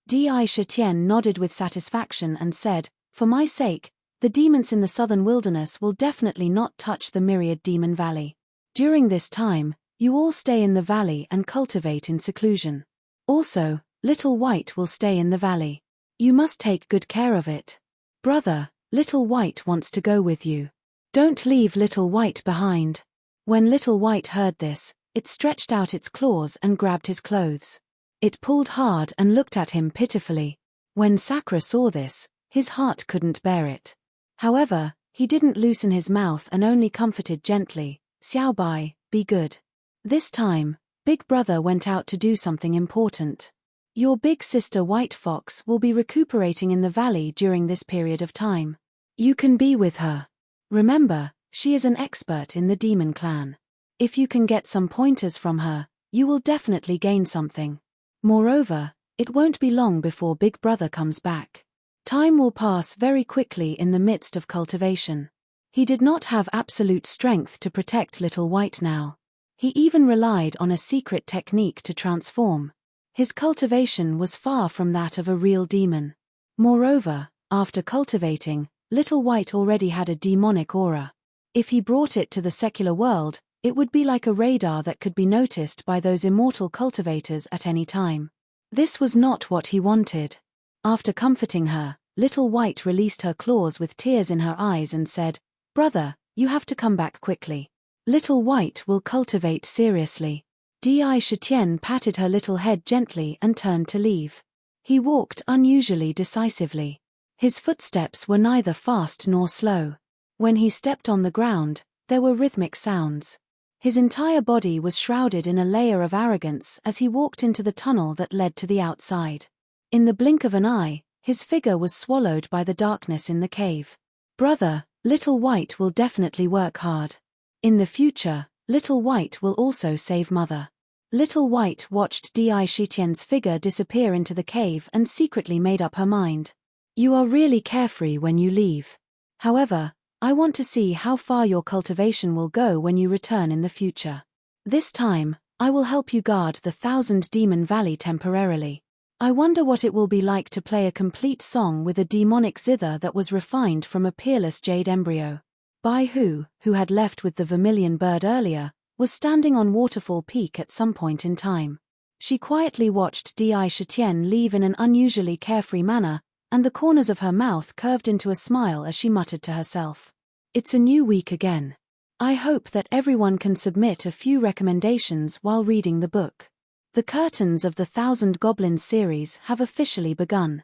Defy nodded with satisfaction and said, "For my sake, The demons in the southern wilderness will definitely not touch the myriad demon valley. During this time, you all stay in the valley and cultivate in seclusion. Also, Little White will stay in the valley. You must take good care of it. Brother, Little White wants to go with you. Don't leave Little White behind. When Little White heard this, it stretched out its claws and grabbed his clothes. It pulled hard and looked at him pitifully. When Sakura saw this, his heart couldn't bear it. However, he didn't loosen his mouth and only comforted gently, Xiaobai, be good. This time, Big Brother went out to do something important. Your big sister White Fox will be recuperating in the valley during this period of time. You can be with her. Remember, she is an expert in the demon clan. If you can get some pointers from her, you will definitely gain something. Moreover, it won't be long before Big Brother comes back. Time will pass very quickly in the midst of cultivation. He did not have absolute strength to protect Little White now. He even relied on a secret technique to transform. His cultivation was far from that of a real demon. Moreover, after cultivating, Little White already had a demonic aura. If he brought it to the secular world, it would be like a radar that could be noticed by those immortal cultivators at any time. This was not what he wanted. After comforting her, Little White released her claws with tears in her eyes and said, "Brother, you have to come back quickly. Little White will cultivate seriously." Di Shitian patted her little head gently and turned to leave. He walked unusually decisively. His footsteps were neither fast nor slow. When he stepped on the ground, there were rhythmic sounds. His entire body was shrouded in a layer of arrogance as he walked into the tunnel that led to the outside. In the blink of an eye, his figure was swallowed by the darkness in the cave. Brother, Little White will definitely work hard. In the future, Little White will also save Mother. Little White watched Di Shitian's figure disappear into the cave and secretly made up her mind. You are really carefree when you leave. However, I want to see how far your cultivation will go when you return in the future. This time, I will help you guard the 1000 Demon Valley temporarily. I wonder what it will be like to play a complete song with a demonic zither that was refined from a peerless jade embryo. Bai Hu, who had left with the vermilion bird earlier, was standing on Waterfall Peak at some point in time. She quietly watched Di Shitian leave in an unusually carefree manner, and the corners of her mouth curved into a smile as she muttered to herself. It's a new week again. I hope that everyone can submit a few recommendations while reading the book. The curtains of the 1000 Goblins series have officially begun.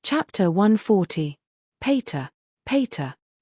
Chapter 140. Pater.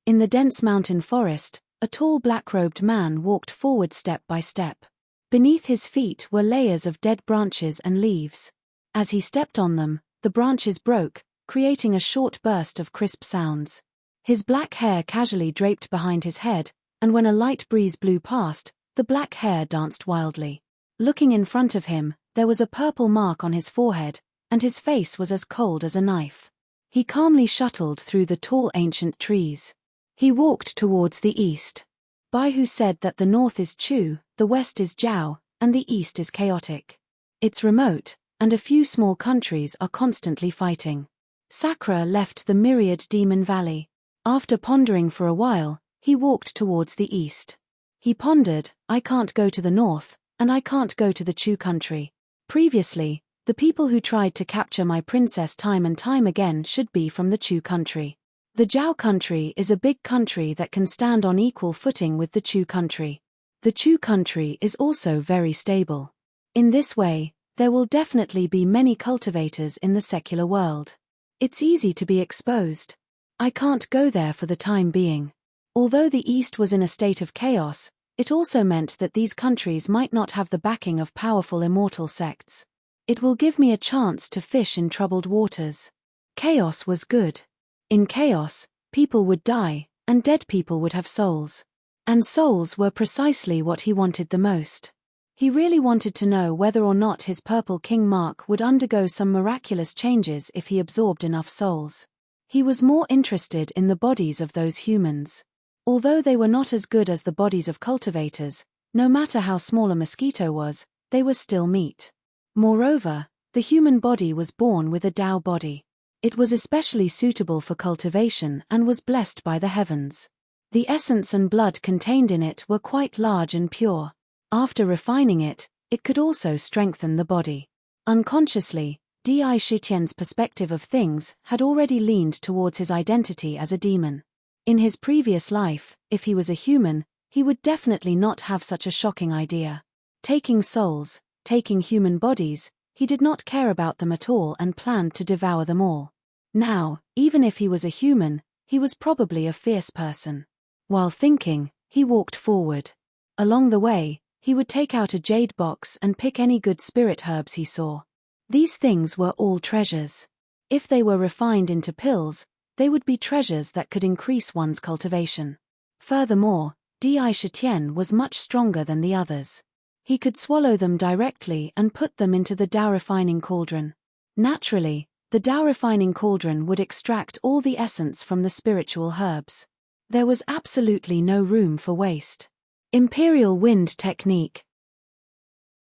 In the dense mountain forest, a tall black-robed man walked forward step by step. Beneath his feet were layers of dead branches and leaves. As he stepped on them, the branches broke, creating a short burst of crisp sounds. His black hair casually draped behind his head, and when a light breeze blew past, the black hair danced wildly. Looking in front of him, there was a purple mark on his forehead, and his face was as cold as a knife. He calmly shuttled through the tall ancient trees. He walked towards the east. Bai Hu said that the north is Chu, the west is Jiao, and the east is chaotic. It's remote, and a few small countries are constantly fighting. Sakura left the myriad demon valley. After pondering for a while, he walked towards the east. He pondered, I can't go to the north, and I can't go to the Chu country. Previously, the people who tried to capture my princess time and time again should be from the Chu country. The Jiao country is a big country that can stand on equal footing with the Chu country. The Chu country is also very stable. In this way, there will definitely be many cultivators in the secular world. It's easy to be exposed. I can't go there for the time being. Although the East was in a state of chaos, it also meant that these countries might not have the backing of powerful immortal sects. It will give me a chance to fish in troubled waters. Chaos was good. In chaos, people would die, and dead people would have souls. And souls were precisely what he wanted the most. He really wanted to know whether or not his Purple King mark would undergo some miraculous changes if he absorbed enough souls. He was more interested in the bodies of those humans. Although they were not as good as the bodies of cultivators, no matter how small a mosquito was, they were still meat. Moreover, the human body was born with a Tao body. It was especially suitable for cultivation and was blessed by the heavens. The essence and blood contained in it were quite large and pure. After refining it, it could also strengthen the body. Unconsciously, Di Shitian's perspective of things had already leaned towards his identity as a demon. In his previous life, if he was a human, he would definitely not have such a shocking idea. Taking souls, taking human bodies, he did not care about them at all and planned to devour them all. Now, even if he was a human, he was probably a fierce person. While thinking, he walked forward. Along the way, he would take out a jade box and pick any good spirit herbs he saw. These things were all treasures. If they were refined into pills, they would be treasures that could increase one's cultivation. Furthermore, Di Shitian was much stronger than the others. He could swallow them directly and put them into the Dao refining cauldron. Naturally, the Dao refining cauldron would extract all the essence from the spiritual herbs. There was absolutely no room for waste. Imperial Wind Technique.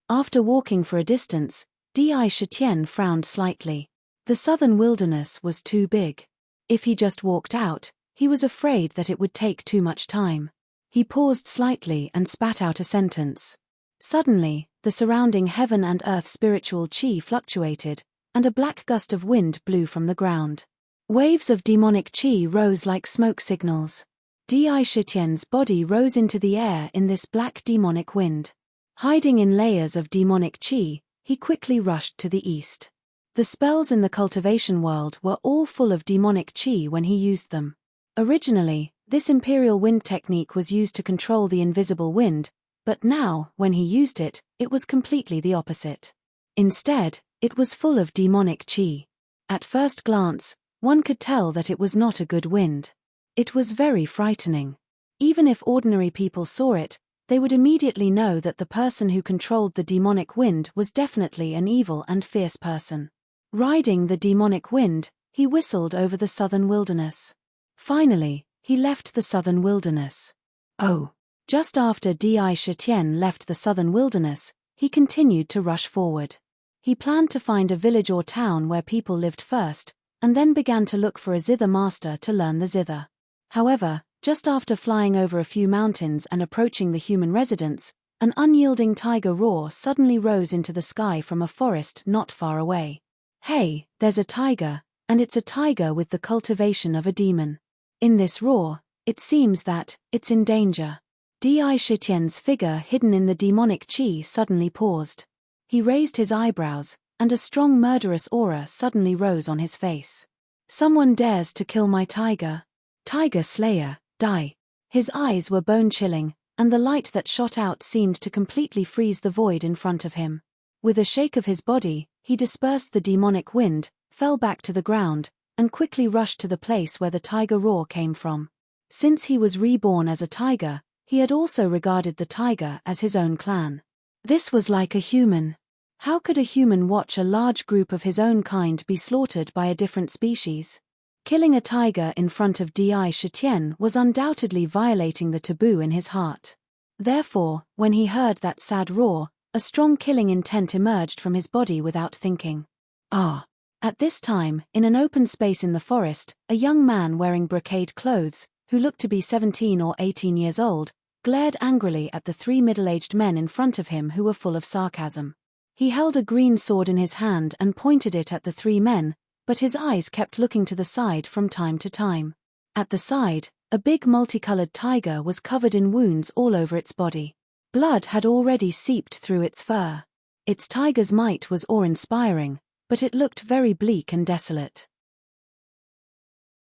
After walking for a distance, Di Shitian frowned slightly. The southern wilderness was too big. If he just walked out, he was afraid that it would take too much time. He paused slightly and spat out a sentence. Suddenly, the surrounding heaven and earth spiritual chi fluctuated, and a black gust of wind blew from the ground. Waves of demonic chi rose like smoke signals. Di Shitian's body rose into the air in this black demonic wind. Hiding in layers of demonic chi, he quickly rushed to the east. The spells in the cultivation world were all full of demonic chi when he used them. Originally, this imperial wind technique was used to control the invisible wind, but now, when he used it, it was completely the opposite. Instead, it was full of demonic chi. At first glance, one could tell that it was not a good wind. It was very frightening. Even if ordinary people saw it, they would immediately know that the person who controlled the demonic wind was definitely an evil and fierce person. Riding the demonic wind, he whistled over the southern wilderness. Finally, he left the southern wilderness. Oh! Just after Di Shitian left the southern wilderness, he continued to rush forward. He planned to find a village or town where people lived first, and then began to look for a zither master to learn the zither. However, just after flying over a few mountains and approaching the human residence, an unyielding tiger roar suddenly rose into the sky from a forest not far away. Hey, there's a tiger, and it's a tiger with the cultivation of a demon. In this roar, it seems that it's in danger. Di Shitian's figure hidden in the demonic chi suddenly paused. He raised his eyebrows, and a strong murderous aura suddenly rose on his face. Someone dares to kill my tiger. Tiger Slayer, die. His eyes were bone-chilling, and the light that shot out seemed to completely freeze the void in front of him. With a shake of his body, he dispersed the demonic wind, fell back to the ground, and quickly rushed to the place where the tiger roar came from. Since he was reborn as a tiger, he had also regarded the tiger as his own clan. This was like a human. How could a human watch a large group of his own kind be slaughtered by a different species? Killing a tiger in front of Di Shitian was undoubtedly violating the taboo in his heart. Therefore, when he heard that sad roar, a strong killing intent emerged from his body without thinking. Ah! At this time, in an open space in the forest, a young man wearing brocade clothes, who looked to be 17 or 18 years old, glared angrily at the three middle-aged men in front of him who were full of sarcasm. He held a green sword in his hand and pointed it at the three men, but his eyes kept looking to the side from time to time. At the side, a big multicolored tiger was covered in wounds all over its body. Blood had already seeped through its fur. Its tiger's might was awe-inspiring, but it looked very bleak and desolate.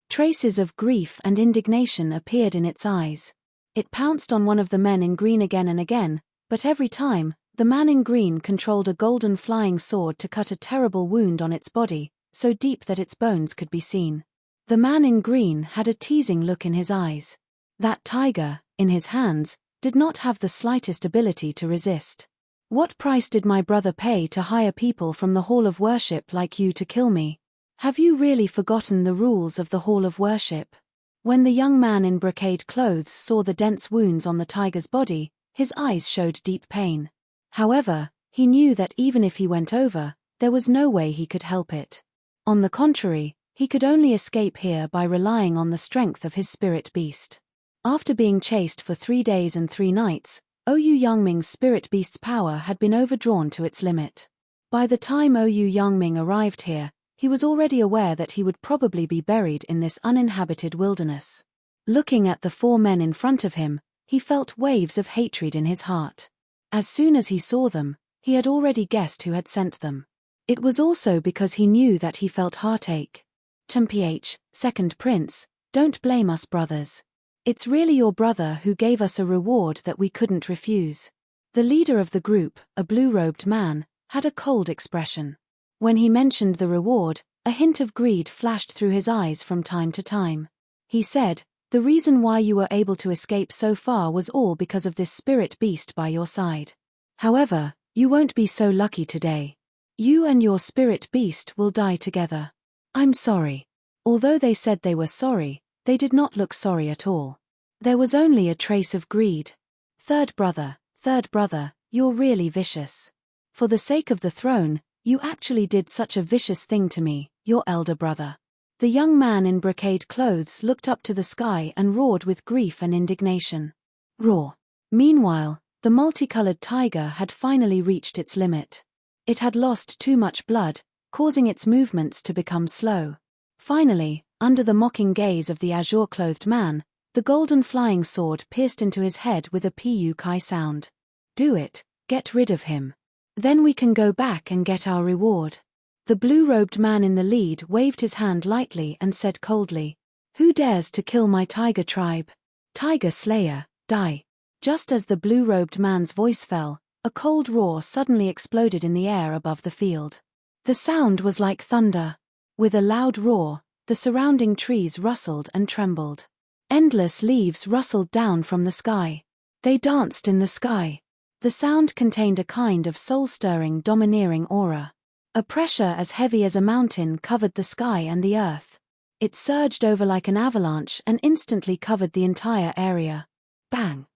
Traces of grief and indignation appeared in its eyes. It pounced on one of the men in green again and again, but every time, the man in green controlled a golden flying sword to cut a terrible wound on its body, so deep that its bones could be seen. The man in green had a teasing look in his eyes. That tiger, in his hands, did not have the slightest ability to resist. What price did my brother pay to hire people from the Hall of Worship like you to kill me? Have you really forgotten the rules of the Hall of Worship? When the young man in brocade clothes saw the dense wounds on the tiger's body, his eyes showed deep pain. However, he knew that even if he went over, there was no way he could help it. On the contrary, He could only escape here by relying on the strength of his spirit beast. After being chased for 3 days and 3 nights, Ouyou Yangming's spirit beast's power had been overdrawn to its limit. By the time Ouyou Yangming arrived here, he was already aware that he would probably be buried in this uninhabited wilderness. Looking at the 4 men in front of him, he felt waves of hatred in his heart. As soon as he saw them, he had already guessed who had sent them. It was also because he knew that he felt heartache. Mph, second prince, don't blame us brothers. It's really your brother who gave us a reward that we couldn't refuse. The leader of the group, a blue-robed man, had a cold expression. When he mentioned the reward, a hint of greed flashed through his eyes from time to time. He said, "The reason why you were able to escape so far was all because of this spirit beast by your side. However, you won't be so lucky today. You and your spirit beast will die together. I'm sorry." Although they said they were sorry, they did not look sorry at all. There was only a trace of greed. Third brother, you're really vicious. For the sake of the throne, you actually did such a vicious thing to me, your elder brother. The young man in brocade clothes looked up to the sky and roared with grief and indignation. Roar. Meanwhile, the multicolored tiger had finally reached its limit. It had lost too much blood, causing its movements to become slow. Finally, under the mocking gaze of the azure-clothed man, the golden flying sword pierced into his head with a pu-kai sound. Do it, get rid of him. Then we can go back and get our reward. The blue-robed man in the lead waved his hand lightly and said coldly, "Who dares to kill my tiger tribe? Tiger Slayer, die." Just as the blue-robed man's voice fell, a cold roar suddenly exploded in the air above the field. The sound was like thunder. With a loud roar, the surrounding trees rustled and trembled. Endless leaves rustled down from the sky. They danced in the sky. The sound contained a kind of soul-stirring, domineering aura. A pressure as heavy as a mountain covered the sky and the earth. It surged over like an avalanche and instantly covered the entire area. Bang!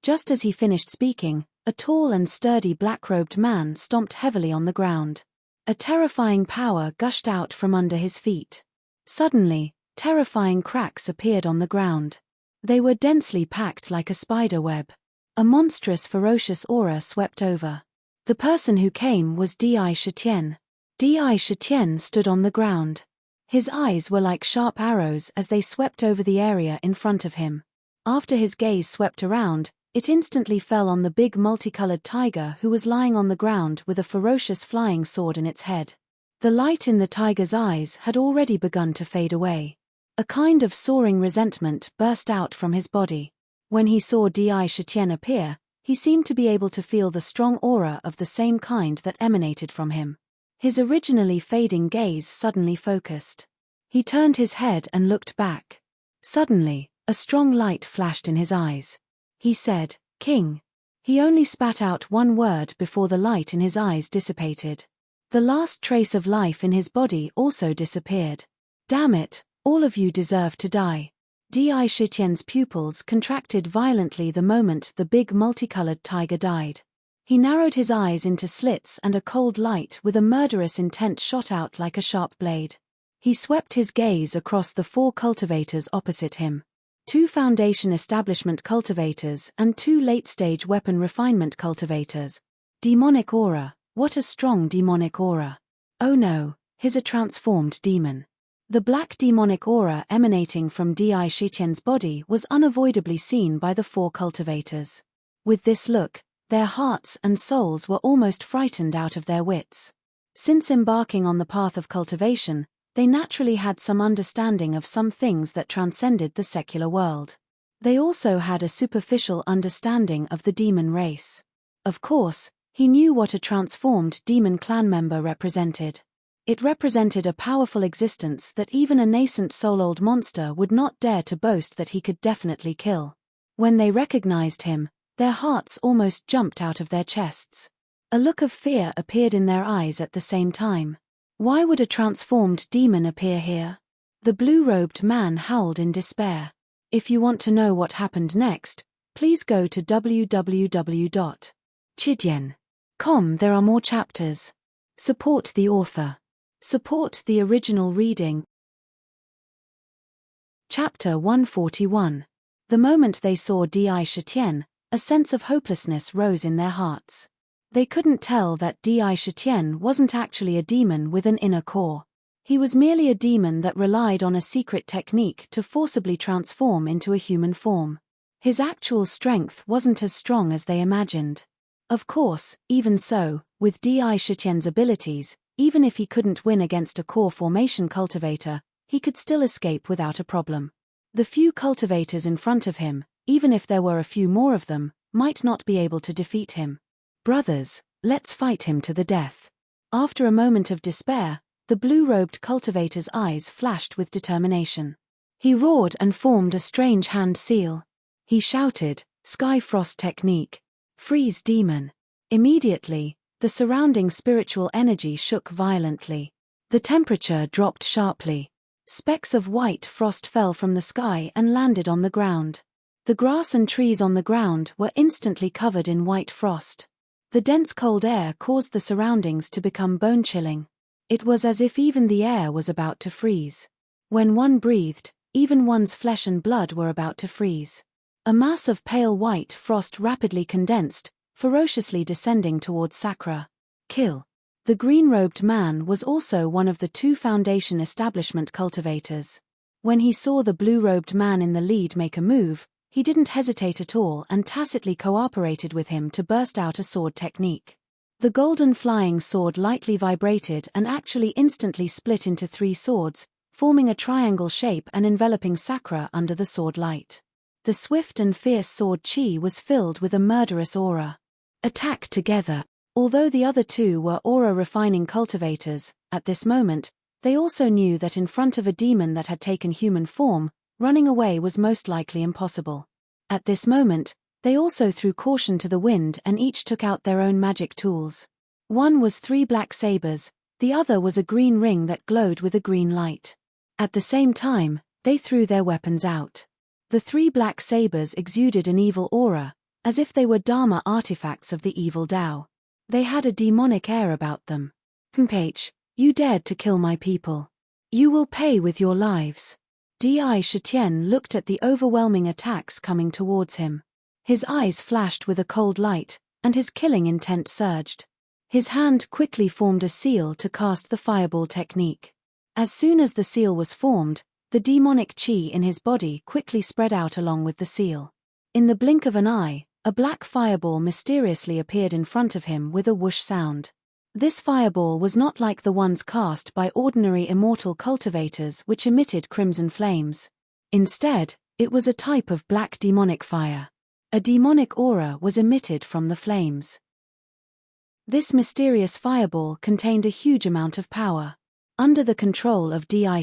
Just as he finished speaking, a tall and sturdy black-robed man stomped heavily on the ground. A terrifying power gushed out from under his feet. Suddenly, terrifying cracks appeared on the ground. They were densely packed like a spider web. A monstrous, ferocious aura swept over. The person who came was Di Shitian. Di Shitian stood on the ground. His eyes were like sharp arrows as they swept over the area in front of him. After his gaze swept around, it instantly fell on the big multicolored tiger who was lying on the ground with a ferocious flying sword in its head. The light in the tiger's eyes had already begun to fade away. A kind of soaring resentment burst out from his body. When he saw Di Shitian appear, he seemed to be able to feel the strong aura of the same kind that emanated from him. His originally fading gaze suddenly focused. He turned his head and looked back. Suddenly, a strong light flashed in his eyes. He said, "King." He only spat out one word before the light in his eyes dissipated. The last trace of life in his body also disappeared. Damn it, all of you deserve to die. Di Shitian's pupils contracted violently the moment the big multicolored tiger died. He narrowed his eyes into slits and a cold light with a murderous intent shot out like a sharp blade. He swept his gaze across the 4 cultivators opposite him. 2 foundation establishment cultivators and 2 late-stage weapon refinement cultivators. Demonic aura, what a strong demonic aura. Oh no, he's a transformed demon. The black demonic aura emanating from Di Shitian's body was unavoidably seen by the 4 cultivators. With this look, their hearts and souls were almost frightened out of their wits. Since embarking on the path of cultivation, they naturally had some understanding of some things that transcended the secular world. They also had a superficial understanding of the demon race. Of course, he knew what a transformed demon clan member represented. It represented a powerful existence that even a nascent soul-old monster would not dare to boast that he could definitely kill. When they recognized him, their hearts almost jumped out of their chests. A look of fear appeared in their eyes at the same time. Why would a transformed demon appear here? The blue-robed man howled in despair. If you want to know what happened next, please go to www.chidian.com. There are more chapters. Support the author. Support the original reading. Chapter 141. The moment they saw Di a sense of hopelessness rose in their hearts. They couldn't tell that Di wasn't actually a demon with an inner core. He was merely a demon that relied on a secret technique to forcibly transform into a human form. His actual strength wasn't as strong as they imagined. Of course, even so, with Di abilities, even if he couldn't win against a core formation cultivator, he could still escape without a problem. The few cultivators in front of him, even if there were a few more of them, might not be able to defeat him. Brothers, let's fight him to the death. After a moment of despair, the blue-robed cultivator's eyes flashed with determination. He roared and formed a strange hand seal. He shouted, "Sky Frost Technique. Freeze Demon." Immediately, the surrounding spiritual energy shook violently. The temperature dropped sharply. Specks of white frost fell from the sky and landed on the ground. The grass and trees on the ground were instantly covered in white frost. The dense cold air caused the surroundings to become bone-chilling. It was as if even the air was about to freeze. When one breathed, even one's flesh and blood were about to freeze. A mass of pale white frost rapidly condensed, ferociously descending towards Sakura. Kill. The green-robed man was also one of the two Foundation establishment cultivators. When he saw the blue-robed man in the lead make a move, he didn't hesitate at all and tacitly cooperated with him to burst out a sword technique. The golden flying sword lightly vibrated and actually instantly split into 3 swords, forming a triangle shape and enveloping Sakura under the sword light. The swift and fierce sword chi was filled with a murderous aura. Attack together. Although the other two were aura-refining cultivators, at this moment, they also knew that in front of a demon that had taken human form, running away was most likely impossible. At this moment, they also threw caution to the wind and each took out their own magic tools. One was 3 black sabers, the other was a green ring that glowed with a green light. At the same time, they threw their weapons out. The 3 black sabers exuded an evil aura, as if they were Dharma artifacts of the evil Tao. They had a demonic air about them. "Mph, you dared to kill my people. You will pay with your lives." Di looked at the overwhelming attacks coming towards him. His eyes flashed with a cold light, and his killing intent surged. His hand quickly formed a seal to cast the fireball technique. As soon as the seal was formed, the demonic chi in his body quickly spread out along with the seal. In the blink of an eye, a black fireball mysteriously appeared in front of him with a whoosh sound. This fireball was not like the ones cast by ordinary immortal cultivators which emitted crimson flames. Instead, it was a type of black demonic fire. A demonic aura was emitted from the flames. This mysterious fireball contained a huge amount of power. Under the control of Di,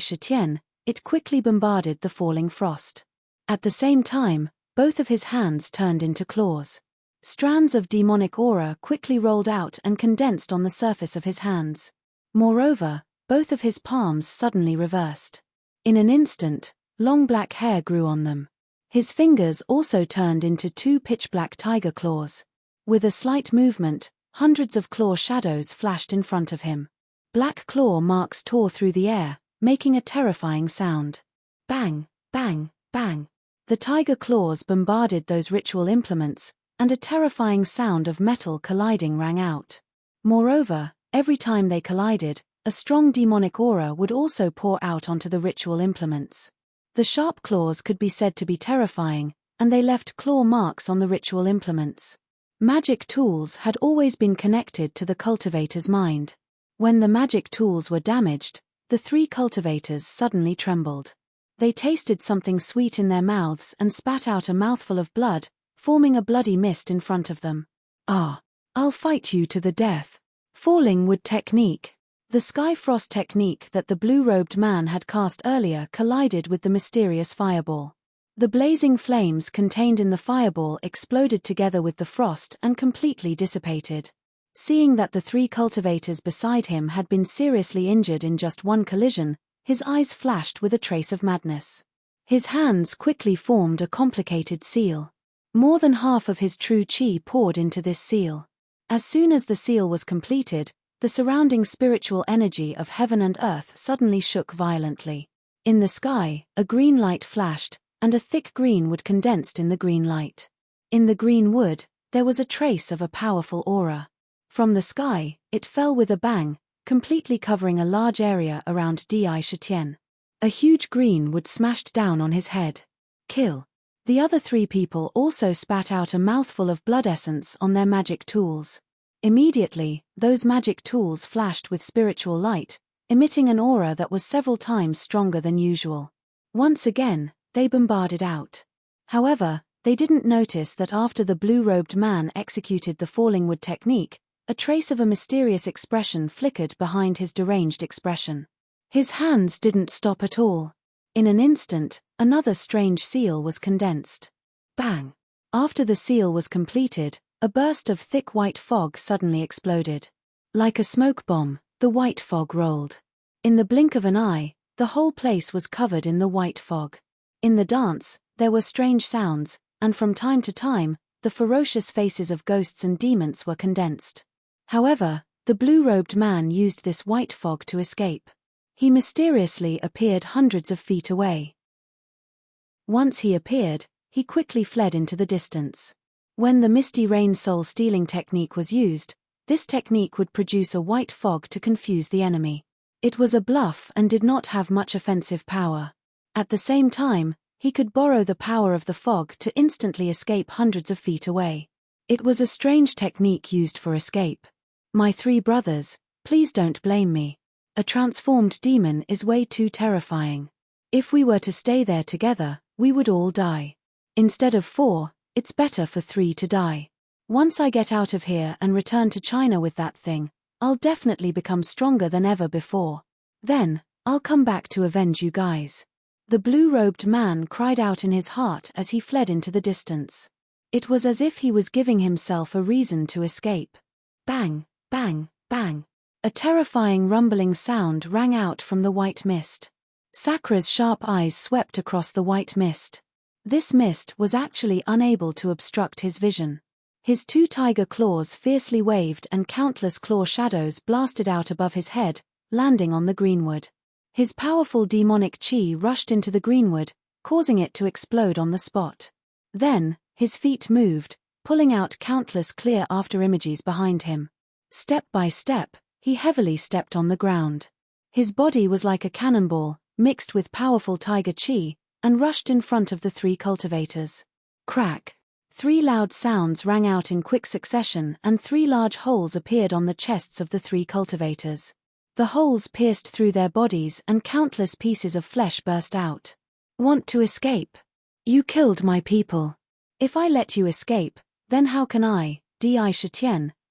it quickly bombarded the falling frost. At the same time, both of his hands turned into claws. Strands of demonic aura quickly rolled out and condensed on the surface of his hands. Moreover, both of his palms suddenly reversed. In an instant, long black hair grew on them. His fingers also turned into 2 pitch-black tiger claws. With a slight movement, hundreds of claw shadows flashed in front of him. Black claw marks tore through the air, making a terrifying sound. Bang, bang, bang. The tiger claws bombarded those ritual implements, and a terrifying sound of metal colliding rang out. Moreover, every time they collided, a strong demonic aura would also pour out onto the ritual implements. The sharp claws could be said to be terrifying, and they left claw marks on the ritual implements. Magic tools had always been connected to the cultivator's mind. When the magic tools were damaged, the 3 cultivators suddenly trembled. They tasted something sweet in their mouths and spat out a mouthful of blood, forming a bloody mist in front of them. "Ah, I'll fight you to the death." Falling wood technique. The sky frost technique that the blue-robed man had cast earlier collided with the mysterious fireball. The blazing flames contained in the fireball exploded together with the frost and completely dissipated. Seeing that the 3 cultivators beside him had been seriously injured in just one collision, his eyes flashed with a trace of madness. His hands quickly formed a complicated seal. More than half of his true chi poured into this seal. As soon as the seal was completed, the surrounding spiritual energy of heaven and earth suddenly shook violently. In the sky, a green light flashed, and a thick green wood condensed in the green light. In the green wood, there was a trace of a powerful aura. From the sky, it fell with a bang, completely covering a large area around Di. A huge green wood smashed down on his head. Kill. The other three people also spat out a mouthful of blood essence on their magic tools. Immediately, those magic tools flashed with spiritual light, emitting an aura that was several times stronger than usual. Once again, they bombarded out. However, they didn't notice that after the blue-robed man executed the falling wood technique, a trace of a mysterious expression flickered behind his deranged expression. His hands didn't stop at all. In an instant, another strange seal was condensed. Bang! After the seal was completed, a burst of thick white fog suddenly exploded. Like a smoke bomb, the white fog rolled. In the blink of an eye, the whole place was covered in the white fog. In the dance, there were strange sounds, and from time to time, the ferocious faces of ghosts and demons were condensed. However, the blue-robed man used this white fog to escape. He mysteriously appeared hundreds of feet away. Once he appeared, he quickly fled into the distance. When the misty rain soul-stealing technique was used, this technique would produce a white fog to confuse the enemy. It was a bluff and did not have much offensive power. At the same time, he could borrow the power of the fog to instantly escape hundreds of feet away. It was a strange technique used for escape. My three brothers, please don't blame me. A transformed demon is way too terrifying. If we were to stay there together, we would all die. Instead of 4, it's better for 3 to die. Once I get out of here and return to China with that thing, I'll definitely become stronger than ever before. Then, I'll come back to avenge you guys. The blue-robed man cried out in his heart as he fled into the distance. It was as if he was giving himself a reason to escape. Bang, bang, bang. A terrifying rumbling sound rang out from the white mist. Sakra's sharp eyes swept across the white mist. This mist was actually unable to obstruct his vision. His 2 tiger claws fiercely waved and countless claw shadows blasted out above his head, landing on the greenwood. His powerful demonic chi rushed into the greenwood, causing it to explode on the spot. Then, his feet moved, pulling out countless clear afterimages behind him. Step by step, he heavily stepped on the ground. His body was like a cannonball, mixed with powerful tiger chi, and rushed in front of the 3 cultivators. Crack! 3 loud sounds rang out in quick succession and 3 large holes appeared on the chests of the 3 cultivators. The holes pierced through their bodies and countless pieces of flesh burst out. Want to escape? You killed my people. If I let you escape, then how can I, Di,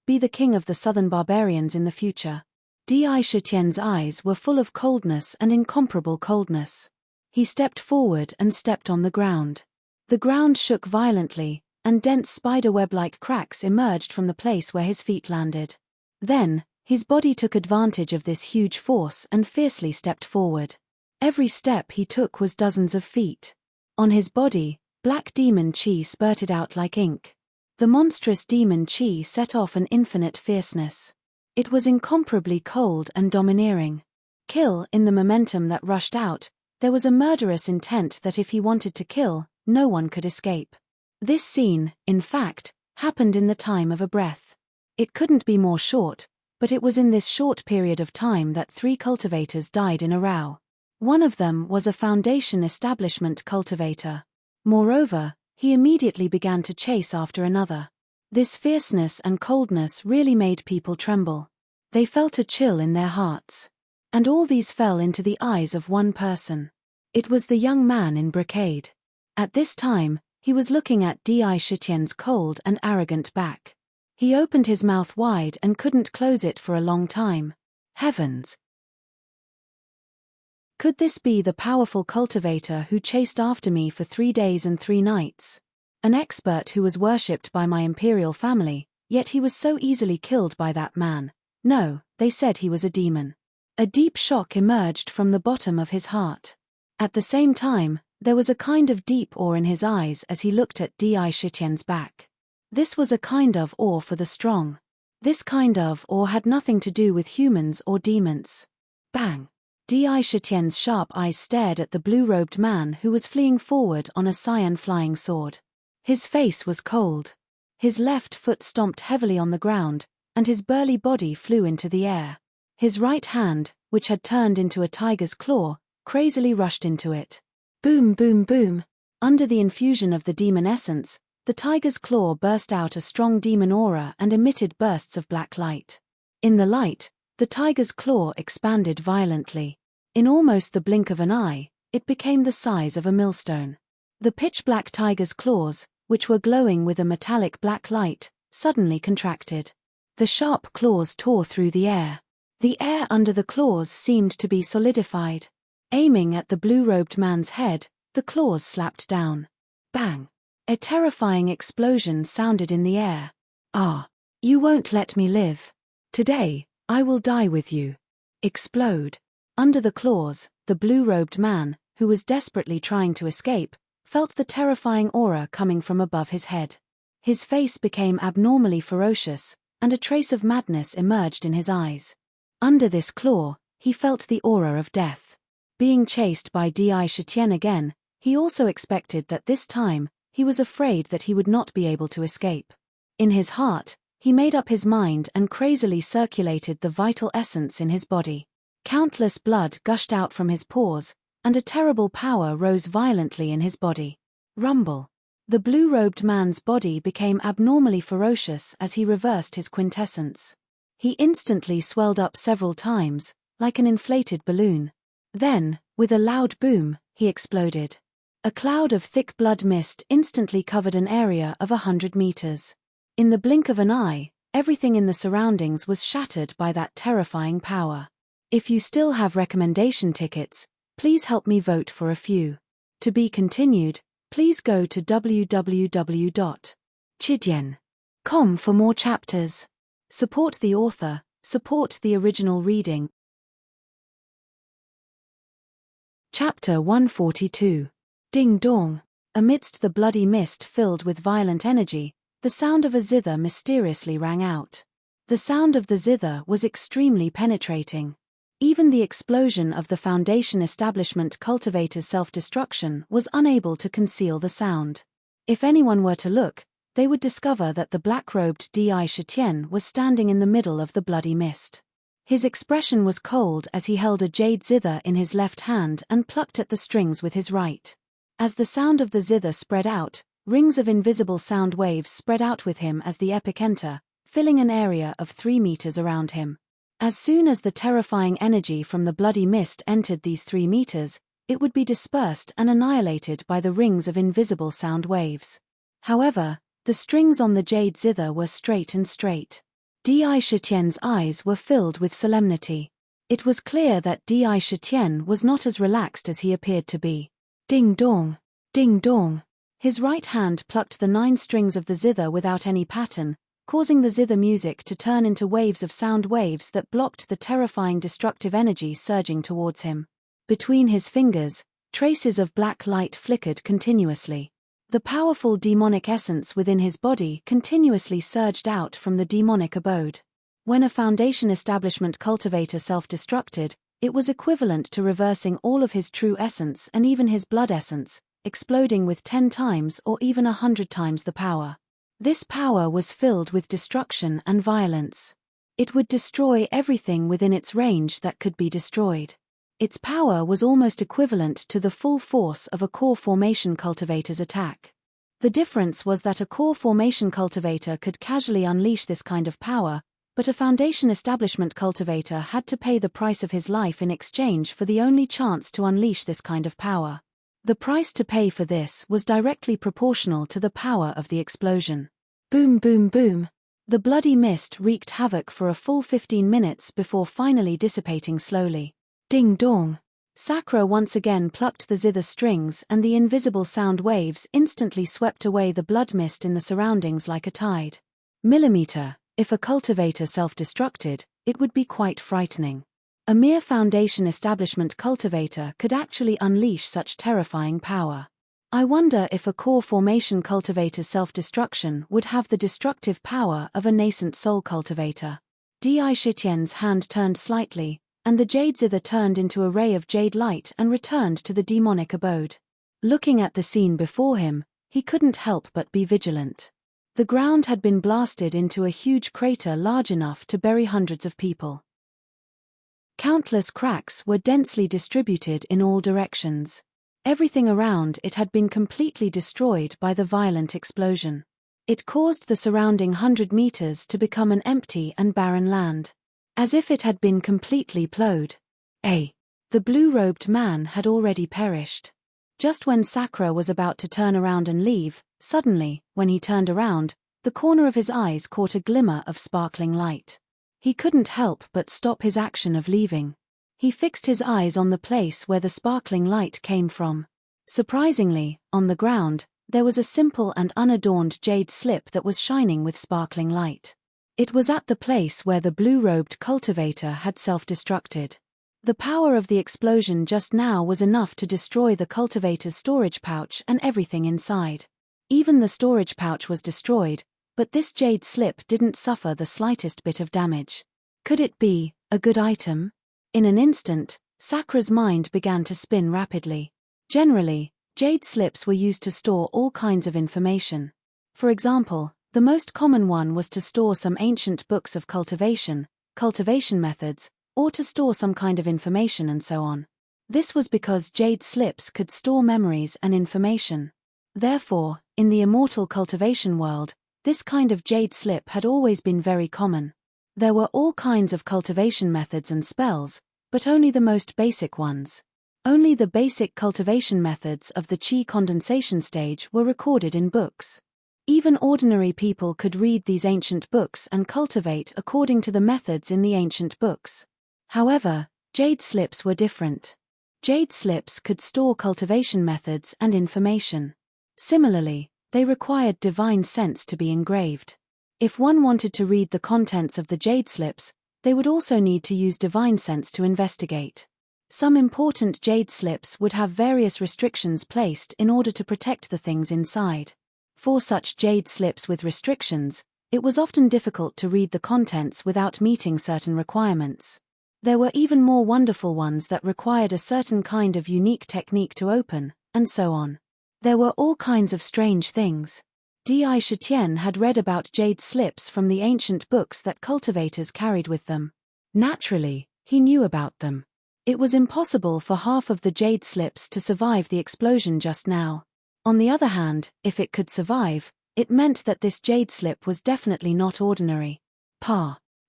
be the king of the southern barbarians in the future? Di-Shitien's eyes were full of coldness and incomparable coldness. He stepped forward and stepped on the ground. The ground shook violently, and dense spiderweb-like cracks emerged from the place where his feet landed. Then, his body took advantage of this huge force and fiercely stepped forward. Every step he took was dozens of feet. On his body, black demon chi spurted out like ink. The monstrous demon chi set off an infinite fierceness. It was incomparably cold and domineering. Kill in the momentum that rushed out, there was a murderous intent that if he wanted to kill, no one could escape. This scene, in fact, happened in the time of a breath. It couldn't be more short, but it was in this short period of time that 3 cultivators died in a row. One of them was a Foundation establishment cultivator. Moreover, he immediately began to chase after another. This fierceness and coldness really made people tremble. They felt a chill in their hearts. And all these fell into the eyes of one person. It was the young man in brocade. At this time, he was looking at Di-Shitien's cold and arrogant back. He opened his mouth wide and couldn't close it for a long time. Heavens! Could this be the powerful cultivator who chased after me for 3 days and 3 nights? An expert who was worshipped by my imperial family, yet he was so easily killed by that man. No, they said he was a demon. A deep shock emerged from the bottom of his heart. At the same time, there was a kind of deep awe in his eyes as he looked at Di-Shitien's back. This was a kind of awe for the strong. This kind of or had nothing to do with humans or demons. Bang! Di Shitian's sharp eyes stared at the blue-robed man who was fleeing forward on a cyan flying sword. His face was cold. His left foot stomped heavily on the ground, and his burly body flew into the air. His right hand, which had turned into a tiger's claw, crazily rushed into it. Boom, boom, boom. Under the infusion of the demon essence, the tiger's claw burst out a strong demon aura and emitted bursts of black light. In the light, the tiger's claw expanded violently. In almost the blink of an eye, it became the size of a millstone. The pitch-black tiger's claws, which were glowing with a metallic black light, suddenly contracted. The sharp claws tore through the air. The air under the claws seemed to be solidified. Aiming at the blue-robed man's head, the claws slapped down. Bang! A terrifying explosion sounded in the air. Ah! You won't let me live. Today, I will die with you. Explode. Under the claws, the blue-robed man, who was desperately trying to escape, felt the terrifying aura coming from above his head. His face became abnormally ferocious, and a trace of madness emerged in his eyes. Under this claw, he felt the aura of death. Being chased by Di Shitian again, he also expected that this time, he was afraid that he would not be able to escape. In his heart, he made up his mind and crazily circulated the vital essence in his body. Countless blood gushed out from his pores, and a terrible power rose violently in his body. Rumble. The blue-robed man's body became abnormally ferocious as he reversed his quintessence. He instantly swelled up several times, like an inflated balloon. Then, with a loud boom, he exploded. A cloud of thick blood mist instantly covered an area of 100 meters. In the blink of an eye, everything in the surroundings was shattered by that terrifying power. If you still have recommendation tickets, please help me vote for a few. To be continued, please go to www.chidian.com for more chapters. Support the author, support the original reading. Chapter 142. Ding dong. Amidst the bloody mist filled with violent energy, the sound of a zither mysteriously rang out. The sound of the zither was extremely penetrating. Even the explosion of the Foundation establishment cultivator's self-destruction was unable to conceal the sound. If anyone were to look, they would discover that the black-robed Di Shitian was standing in the middle of the bloody mist. His expression was cold as he held a jade zither in his left hand and plucked at the strings with his right. As the sound of the zither spread out, rings of invisible sound waves spread out with him as the epic enter, filling an area of 3 meters around him. As soon as the terrifying energy from the bloody mist entered these 3 meters, it would be dispersed and annihilated by the rings of invisible sound waves. However, the strings on the jade zither were straight and straight. Di Shitian's eyes were filled with solemnity. It was clear that Di Shitian was not as relaxed as he appeared to be. Ding dong, ding dong. His right hand plucked the 9 strings of the zither without any pattern, causing the zither music to turn into waves of sound waves that blocked the terrifying destructive energy surging towards him. Between his fingers, traces of black light flickered continuously. The powerful demonic essence within his body continuously surged out from the demonic abode. When a Foundation establishment cultivator self-destructed, it was equivalent to reversing all of his true essence and even his blood essence, exploding with 10 times or even 100 times the power. This power was filled with destruction and violence. It would destroy everything within its range that could be destroyed. Its power was almost equivalent to the full force of a core formation cultivator's attack. The difference was that a core formation cultivator could casually unleash this kind of power, but a Foundation establishment cultivator had to pay the price of his life in exchange for the only chance to unleash this kind of power. The price to pay for this was directly proportional to the power of the explosion. Boom, boom, boom. The bloody mist wreaked havoc for a full 15 minutes before finally dissipating slowly. Ding dong. Sakura once again plucked the zither strings and the invisible sound waves instantly swept away the blood mist in the surroundings like a tide. Millimeter. If a cultivator self-destructed, it would be quite frightening. A mere Foundation establishment cultivator could actually unleash such terrifying power. I wonder if a core formation cultivator's self-destruction would have the destructive power of a nascent soul cultivator. Di Shitian's hand turned slightly, and the jade zither turned into a ray of jade light and returned to the demonic abode. Looking at the scene before him, he couldn't help but be vigilant. The ground had been blasted into a huge crater large enough to bury hundreds of people. Countless cracks were densely distributed in all directions. Everything around it had been completely destroyed by the violent explosion. It caused the surrounding 100 meters to become an empty and barren land. As if it had been completely plowed. The blue-robed man had already perished. Just when Sakura was about to turn around and leave, suddenly, when he turned around, the corner of his eyes caught a glimmer of sparkling light. He couldn't help but stop his action of leaving. He fixed his eyes on the place where the sparkling light came from. Surprisingly, on the ground, there was a simple and unadorned jade slip that was shining with sparkling light. It was at the place where the blue-robed cultivator had self-destructed. The power of the explosion just now was enough to destroy the cultivator's storage pouch and everything inside. Even the storage pouch was destroyed, but this jade slip didn't suffer the slightest bit of damage. Could it be a good item? In an instant, Sakura's mind began to spin rapidly. Generally, jade slips were used to store all kinds of information. For example, the most common one was to store some ancient books of cultivation methods, or to store some kind of information and so on. This was because jade slips could store memories and information. Therefore, in the immortal cultivation world, this kind of jade slip had always been very common. There were all kinds of cultivation methods and spells, but only the most basic ones. Only the basic cultivation methods of the qi condensation stage were recorded in books. Even ordinary people could read these ancient books and cultivate according to the methods in the ancient books. However, jade slips were different. Jade slips could store cultivation methods and information. Similarly, they required divine sense to be engraved. If one wanted to read the contents of the jade slips, they would also need to use divine sense to investigate. Some important jade slips would have various restrictions placed in order to protect the things inside. For such jade slips with restrictions, it was often difficult to read the contents without meeting certain requirements. There were even more wonderful ones that required a certain kind of unique technique to open, and so on. There were all kinds of strange things. Di Shitian had read about jade slips from the ancient books that cultivators carried with them. Naturally, he knew about them. It was impossible for half of the jade slips to survive the explosion just now. On the other hand, if it could survive, it meant that this jade slip was definitely not ordinary.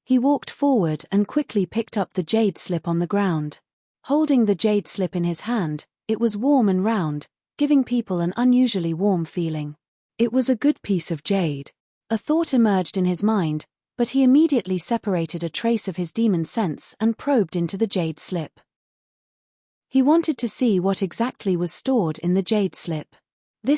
He walked forward and quickly picked up the jade slip on the ground. Holding the jade slip in his hand, it was warm and round, giving people an unusually warm feeling. It was a good piece of jade. A thought emerged in his mind, but he immediately separated a trace of his demon sense and probed into the jade slip. He wanted to see what exactly was stored in the jade slip. Di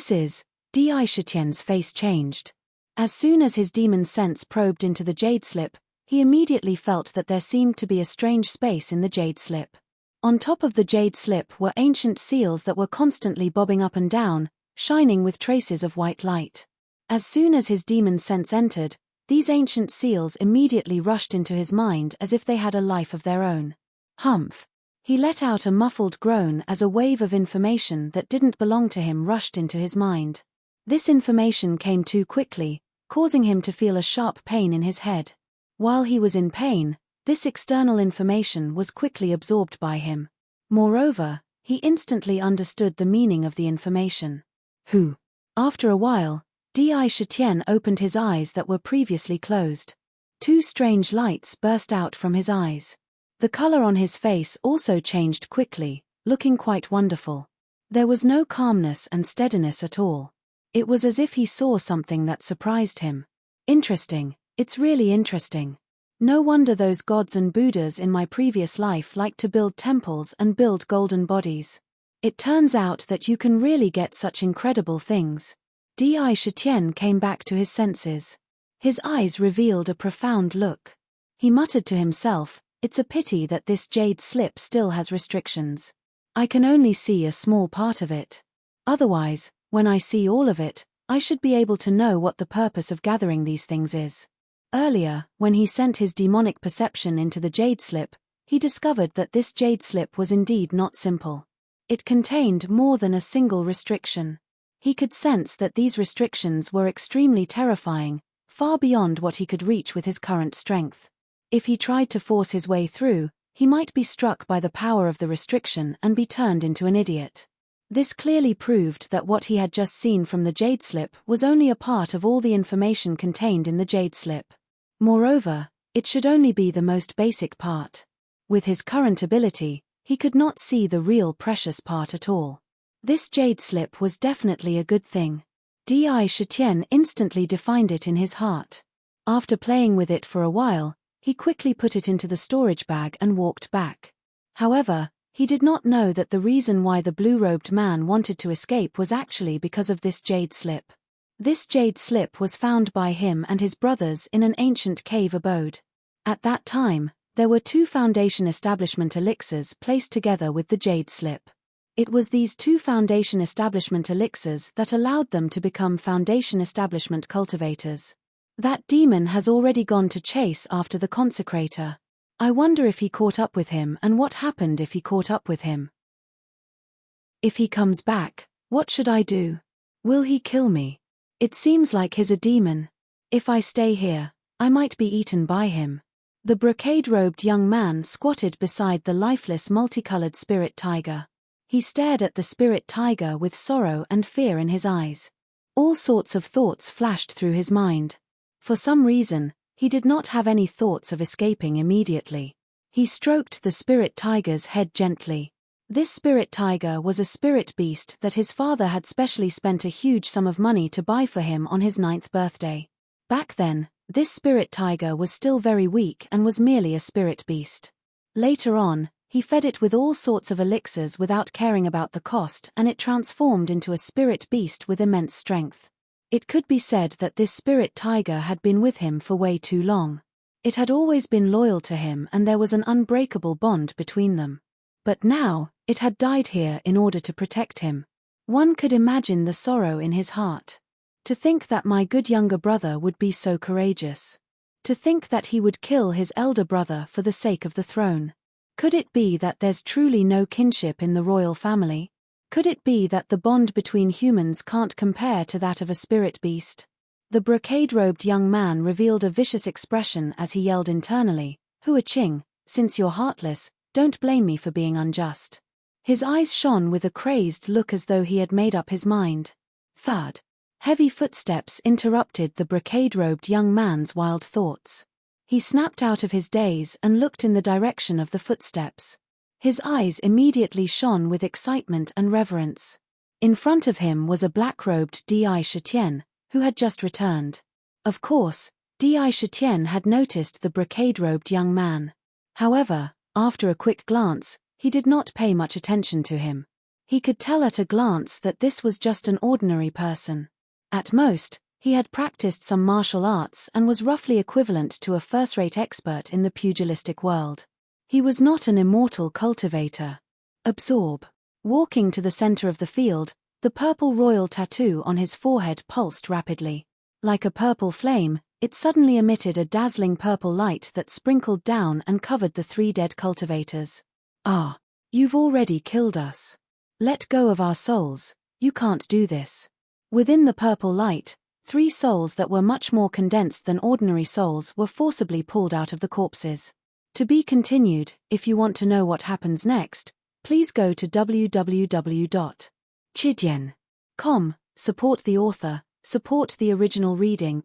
Shitian's face changed. As soon as his demon sense probed into the jade slip, he immediately felt that there seemed to be a strange space in the jade slip. On top of the jade slip were ancient seals that were constantly bobbing up and down, shining with traces of white light. As soon as his demon sense entered, these ancient seals immediately rushed into his mind as if they had a life of their own. Humph! He let out a muffled groan as a wave of information that didn't belong to him rushed into his mind. This information came too quickly, causing him to feel a sharp pain in his head. While he was in pain, this external information was quickly absorbed by him. Moreover, he instantly understood the meaning of the information. After a while, Di Shitian opened his eyes that were previously closed. Two strange lights burst out from his eyes. The color on his face also changed quickly, looking quite wonderful. There was no calmness and steadiness at all. It was as if he saw something that surprised him. Interesting, it's really interesting. No wonder those gods and Buddhas in my previous life liked to build temples and build golden bodies. It turns out that you can really get such incredible things. Di Shitian came back to his senses. His eyes revealed a profound look. He muttered to himself, "It's a pity that this jade slip still has restrictions. I can only see a small part of it. Otherwise, when I see all of it, I should be able to know what the purpose of gathering these things is. Earlier, when he sent his demonic perception into the jade slip, he discovered that this jade slip was indeed not simple. It contained more than a single restriction. He could sense that these restrictions were extremely terrifying, far beyond what he could reach with his current strength. If he tried to force his way through, he might be struck by the power of the restriction and be turned into an idiot. This clearly proved that what he had just seen from the jade slip was only a part of all the information contained in the jade slip. Moreover, it should only be the most basic part. With his current ability, he could not see the real precious part at all. This jade slip was definitely a good thing. Shitian instantly defined it in his heart. After playing with it for a while, he quickly put it into the storage bag and walked back. However, he did not know that the reason why the blue-robed man wanted to escape was actually because of this jade slip. This jade slip was found by him and his brothers in an ancient cave abode. At that time, there were 2 foundation establishment elixirs placed together with the jade slip. It was these 2 foundation establishment elixirs that allowed them to become foundation establishment cultivators. That demon has already gone to chase after the consecrator. I wonder if he caught up with him and what happened if he caught up with him. If he comes back, what should I do? Will he kill me? It seems like he's a demon. If I stay here, I might be eaten by him. The brocade-robed young man squatted beside the lifeless multicolored spirit tiger. He stared at the spirit tiger with sorrow and fear in his eyes. All sorts of thoughts flashed through his mind. For some reason, he did not have any thoughts of escaping immediately. He stroked the spirit tiger's head gently. This spirit tiger was a spirit beast that his father had specially spent a huge sum of money to buy for him on his 9th birthday. Back then, this spirit tiger was still very weak and was merely a spirit beast. Later on, he fed it with all sorts of elixirs without caring about the cost, and it transformed into a spirit beast with immense strength. It could be said that this spirit tiger had been with him for way too long. It had always been loyal to him and there was an unbreakable bond between them. But now, it had died here in order to protect him. One could imagine the sorrow in his heart. To think that my good younger brother would be so courageous. To think that he would kill his elder brother for the sake of the throne. Could it be that there's truly no kinship in the royal family? Could it be that the bond between humans can't compare to that of a spirit beast? The brocade-robed young man revealed a vicious expression as he yelled internally, "Hua Qing, since you're heartless, don't blame me for being unjust." His eyes shone with a crazed look as though he had made up his mind. Thud. Heavy footsteps interrupted the brocade-robed young man's wild thoughts. He snapped out of his daze and looked in the direction of the footsteps. His eyes immediately shone with excitement and reverence. In front of him was a black-robed Shitian, who had just returned. Of course, Shitian had noticed the brocade-robed young man. However, after a quick glance, he did not pay much attention to him. He could tell at a glance that this was just an ordinary person. At most, he had practiced some martial arts and was roughly equivalent to a first-rate expert in the pugilistic world. He was not an immortal cultivator. Absorb. Walking to the center of the field, the purple royal tattoo on his forehead pulsed rapidly. Like a purple flame, it suddenly emitted a dazzling purple light that sprinkled down and covered the 3 dead cultivators. "Ah, you've already killed us. Let go of our souls, you can't do this." Within the purple light, 3 souls that were much more condensed than ordinary souls were forcibly pulled out of the corpses. To be continued. If you want to know what happens next, please go to www.chidian.com, support the author, support the original reading.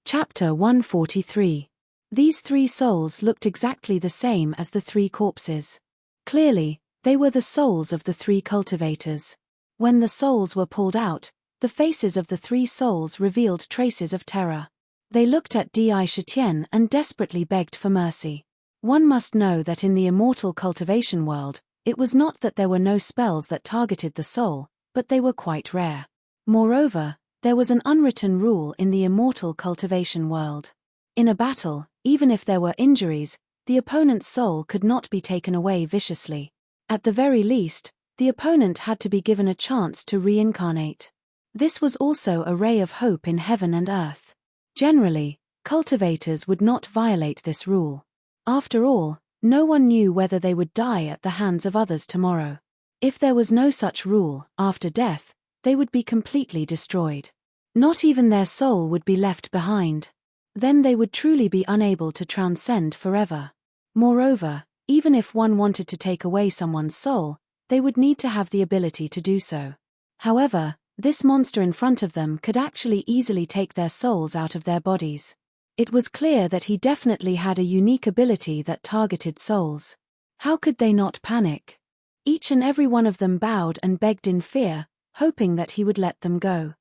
Chapter 143. These 3 souls looked exactly the same as the 3 corpses. Clearly, they were the souls of the 3 cultivators. When the souls were pulled out, the faces of the 3 souls revealed traces of terror. They looked at Shitian and desperately begged for mercy. One must know that in the immortal cultivation world, it was not that there were no spells that targeted the soul, but they were quite rare. Moreover, there was an unwritten rule in the immortal cultivation world. In a battle, even if there were injuries, the opponent's soul could not be taken away viciously. At the very least, The opponent had to be given a chance to reincarnate. This was also a ray of hope in heaven and earth. Generally, cultivators would not violate this rule. After all, no one knew whether they would die at the hands of others tomorrow. If there was no such rule, after death, they would be completely destroyed. Not even their soul would be left behind. Then they would truly be unable to transcend forever. Moreover, even if one wanted to take away someone's soul, they would need to have the ability to do so. However, this monster in front of them could actually easily take their souls out of their bodies. It was clear that he definitely had a unique ability that targeted souls. How could they not panic? Each and every one of them bowed and begged in fear, hoping that he would let them go.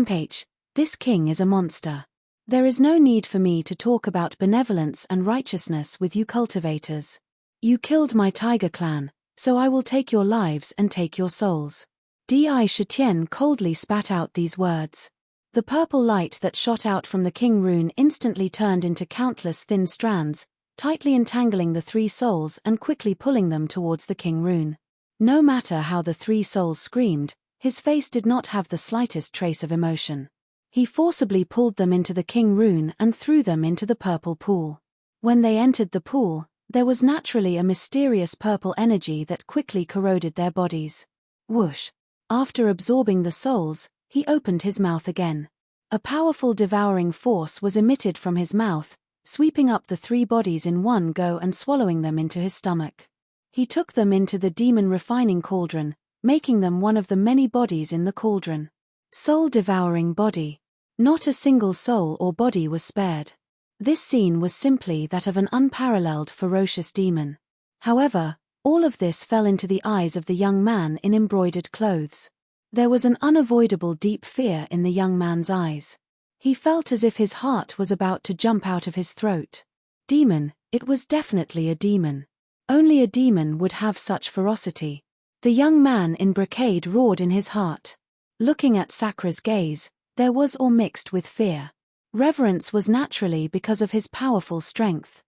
H. This king is a monster. There is no need for me to talk about benevolence and righteousness with you cultivators. You killed my tiger clan, so I will take your lives and take your souls. Di Shitian coldly spat out these words. The purple light that shot out from the king rune instantly turned into countless thin strands, tightly entangling the three souls and quickly pulling them towards the king rune. No matter how the three souls screamed, his face did not have the slightest trace of emotion. He forcibly pulled them into the king rune and threw them into the purple pool. When they entered the pool, there was naturally a mysterious purple energy that quickly corroded their bodies. Whoosh! After absorbing the souls, he opened his mouth again. A powerful devouring force was emitted from his mouth, sweeping up the three bodies in one go and swallowing them into his stomach. He took them into the demon refining cauldron, making them one of the many bodies in the cauldron. Soul-devouring body. Not a single soul or body was spared. This scene was simply that of an unparalleled ferocious demon. However, all of this fell into the eyes of the young man in embroidered clothes. There was an unavoidable deep fear in the young man's eyes. He felt as if his heart was about to jump out of his throat. Demon, it was definitely a demon. Only a demon would have such ferocity. The young man in brocade roared in his heart. Looking at Sakra's gaze, there was all mixed with fear. Reverence was naturally because of his powerful strength.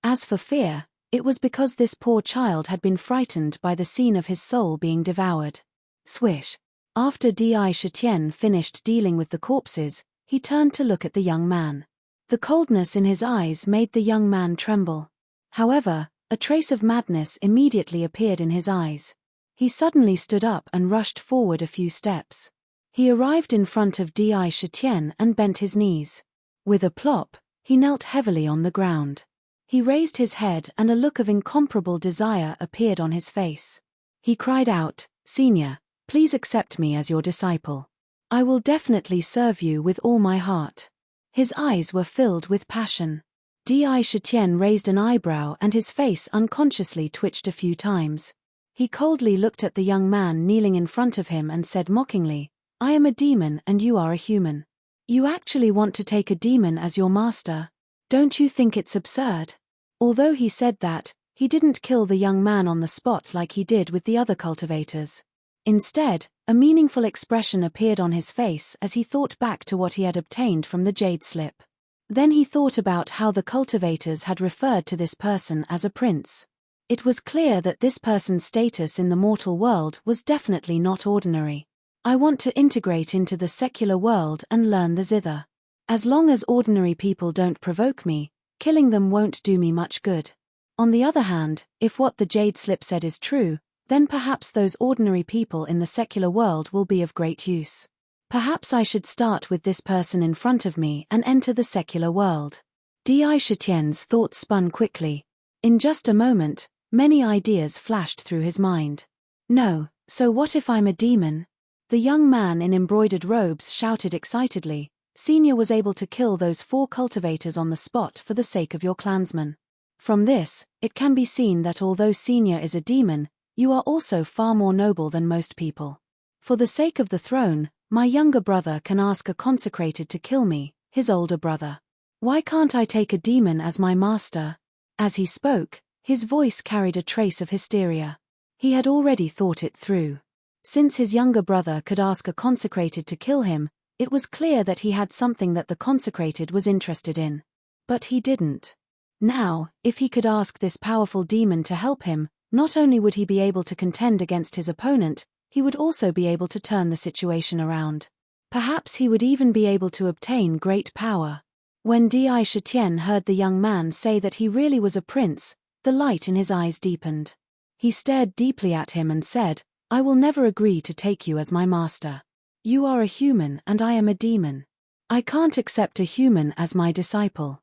As for fear, it was because this poor child had been frightened by the scene of his soul being devoured. Swish. After Di Shitian finished dealing with the corpses, he turned to look at the young man. The coldness in his eyes made the young man tremble. However, a trace of madness immediately appeared in his eyes. He suddenly stood up and rushed forward a few steps. He arrived in front of Di Shitian and bent his knees. With a plop, he knelt heavily on the ground. He raised his head and a look of incomparable desire appeared on his face. He cried out, "Senior, please accept me as your disciple. I will definitely serve you with all my heart." His eyes were filled with passion. Di Shitian raised an eyebrow and his face unconsciously twitched a few times. He coldly looked at the young man kneeling in front of him and said mockingly, "I am a demon and you are a human. You actually want to take a demon as your master? Don't you think it's absurd?" Although he said that, he didn't kill the young man on the spot like he did with the other cultivators. Instead, a meaningful expression appeared on his face as he thought back to what he had obtained from the jade slip. Then he thought about how the cultivators had referred to this person as a prince. It was clear that this person's status in the mortal world was definitely not ordinary. I want to integrate into the secular world and learn the zither. As long as ordinary people don't provoke me, killing them won't do me much good. On the other hand, if what the jade slip said is true, then perhaps those ordinary people in the secular world will be of great use. Perhaps I should start with this person in front of me and enter the secular world. Di Shitian's thoughts spun quickly. In just a moment, many ideas flashed through his mind. No, so what if I'm a demon? The young man in embroidered robes shouted excitedly, "Senior was able to kill those 4 cultivators on the spot for the sake of your clansmen. From this, it can be seen that although Senior is a demon, you are also far more noble than most people. For the sake of the throne, my younger brother can ask a consecrated to kill me, his older brother. Why can't I take a demon as my master?" As he spoke, his voice carried a trace of hysteria. He had already thought it through. Since his younger brother could ask a consecrated to kill him, it was clear that he had something that the consecrated was interested in. But he didn't. Now, if he could ask this powerful demon to help him, Not only would he be able to contend against his opponent, he would also be able to turn the situation around. Perhaps he would even be able to obtain great power. When Di Shitian heard the young man say that he really was a prince, the light in his eyes deepened. He stared deeply at him and said, "I will never agree to take you as my master. You are a human and I am a demon. I can't accept a human as my disciple."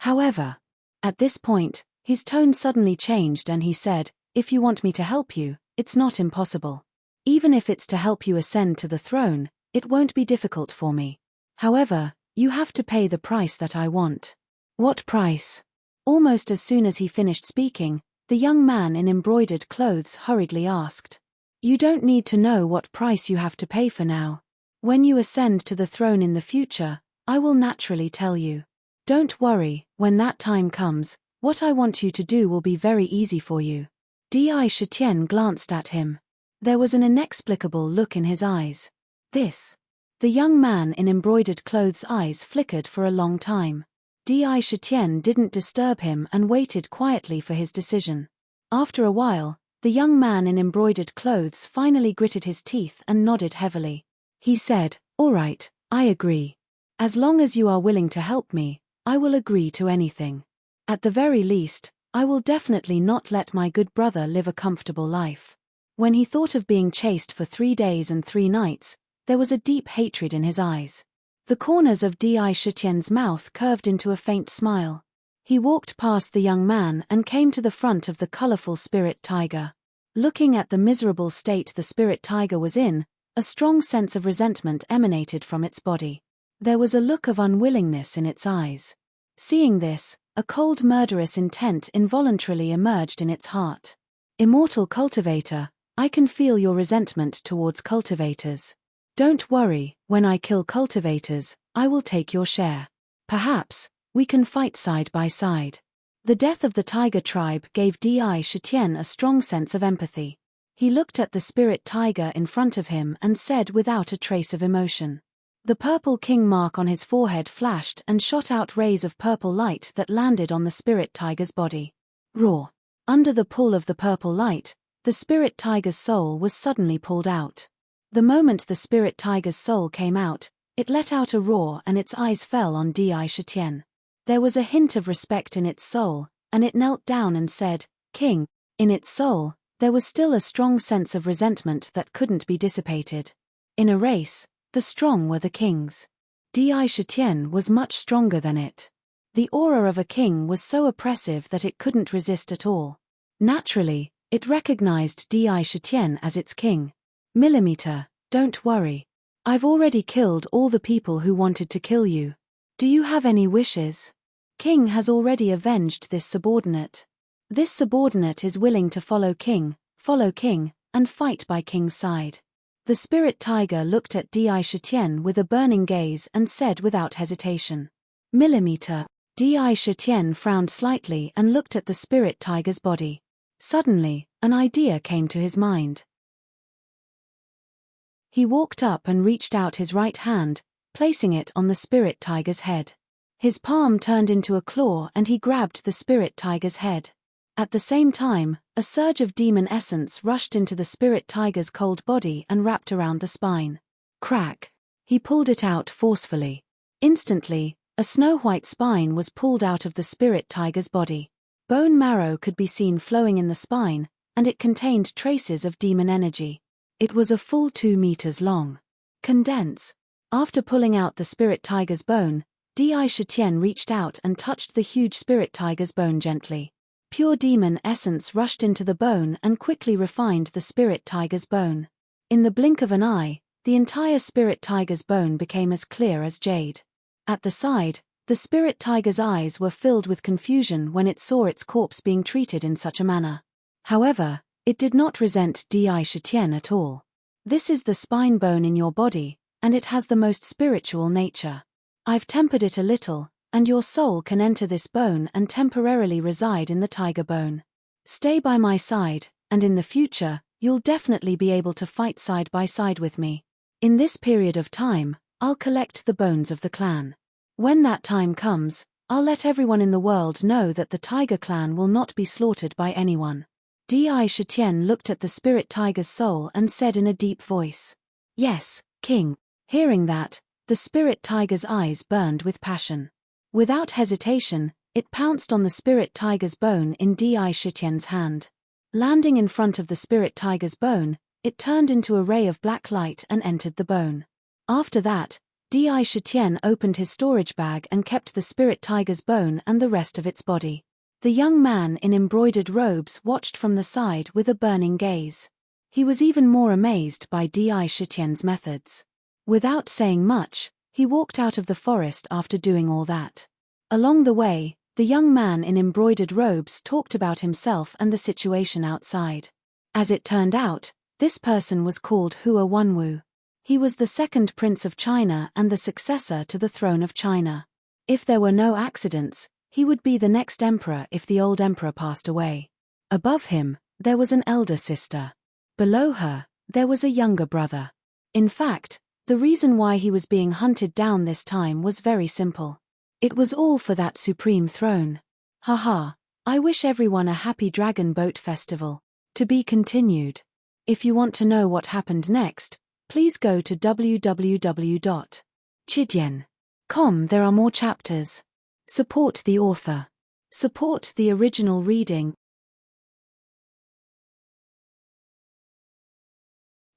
However, at this point, his tone suddenly changed and he said, "If you want me to help you, it's not impossible. Even if it's to help you ascend to the throne, it won't be difficult for me. However, you have to pay the price that I want." "What price?" Almost as soon as he finished speaking, the young man in embroidered clothes hurriedly asked. "You don't need to know what price you have to pay for now. When you ascend to the throne in the future, I will naturally tell you. Don't worry, when that time comes, what I want you to do will be very easy for you." Di Shitian glanced at him. There was an inexplicable look in his eyes. This. The young man in embroidered clothes' eyes flickered for a long time. Di Shitian didn't disturb him and waited quietly for his decision. After a while, the young man in embroidered clothes finally gritted his teeth and nodded heavily. He said, "All right, I agree. As long as you are willing to help me, I will agree to anything. At the very least, I will definitely not let my good brother live a comfortable life." When he thought of being chased for 3 days and 3 nights, there was a deep hatred in his eyes. The corners of Di Shitian's mouth curved into a faint smile. He walked past the young man and came to the front of the colorful spirit tiger. Looking at the miserable state the spirit tiger was in, a strong sense of resentment emanated from its body. There was a look of unwillingness in its eyes. Seeing this, a cold murderous intent involuntarily emerged in its heart. "Immortal cultivator, I can feel your resentment towards cultivators. Don't worry, when I kill cultivators, I will take your share. Perhaps, we can fight side by side." The death of the tiger tribe gave Di Shitian a strong sense of empathy. He looked at the spirit tiger in front of him and said without a trace of emotion. The purple king mark on his forehead flashed and shot out rays of purple light that landed on the spirit tiger's body. Roar. Under the pull of the purple light, the spirit tiger's soul was suddenly pulled out. The moment the spirit tiger's soul came out, it let out a roar and its eyes fell on Di Shitian. There was a hint of respect in its soul, and it knelt down and said, "King." In its soul, there was still a strong sense of resentment that couldn't be dissipated. In a race, the strong were the kings. Di Shitian was much stronger than it. The aura of a king was so oppressive that it couldn't resist at all. Naturally, it recognized Di Shitian as its king. "Millimeter, don't worry. I've already killed all the people who wanted to kill you. Do you have any wishes? King has already avenged this subordinate. This subordinate is willing to follow King, and fight by King's side." The spirit tiger looked at Di Shitian with a burning gaze and said without hesitation, "Millimeter." Di Shitian frowned slightly and looked at the spirit tiger's body. Suddenly, an idea came to his mind. He walked up and reached out his right hand, placing it on the spirit tiger's head. His palm turned into a claw and he grabbed the spirit tiger's head. At the same time, a surge of demon essence rushed into the spirit tiger's cold body and wrapped around the spine. Crack! He pulled it out forcefully. Instantly, a snow-white spine was pulled out of the spirit tiger's body. Bone marrow could be seen flowing in the spine, and it contained traces of demon energy. It was a full 2 meters long. Condense. After pulling out the spirit tiger's bone, Di Shitian reached out and touched the huge spirit tiger's bone gently. Pure demon essence rushed into the bone and quickly refined the spirit tiger's bone. In the blink of an eye, the entire spirit tiger's bone became as clear as jade. At the side, the spirit tiger's eyes were filled with confusion when it saw its corpse being treated in such a manner. However, it did not resent Di Shitian at all. "This is the spine bone in your body, and it has the most spiritual nature. I've tempered it a little, and your soul can enter this bone and temporarily reside in the tiger bone. Stay by my side, and in the future, you'll definitely be able to fight side by side with me. In this period of time, I'll collect the bones of the clan. When that time comes, I'll let everyone in the world know that the tiger clan will not be slaughtered by anyone. Di Shitian looked at the spirit tiger's soul and said in a deep voice, "Yes, king." Hearing that, the spirit tiger's eyes burned with passion. Without hesitation, it pounced on the spirit tiger's bone in Di Shitian's hand. Landing in front of the spirit tiger's bone, it turned into a ray of black light and entered the bone. After that, Di Shitian opened his storage bag and kept the spirit tiger's bone and the rest of its body. The young man in embroidered robes watched from the side with a burning gaze. He was even more amazed by Di Shitian's methods. Without saying much, he walked out of the forest after doing all that. Along the way, the young man in embroidered robes talked about himself and the situation outside. As it turned out, this person was called Hua Wanwu. He was the second prince of China and the successor to the throne of China. If there were no accidents, he would be the next emperor if the old emperor passed away. Above him, there was an elder sister. Below her, there was a younger brother. In fact, the reason why he was being hunted down this time was very simple. It was all for that supreme throne. Haha, I wish everyone a happy Dragon Boat Festival. To be continued. If you want to know what happened next, please go to www.chidian.com. There are more chapters. Support the author. Support the original reading.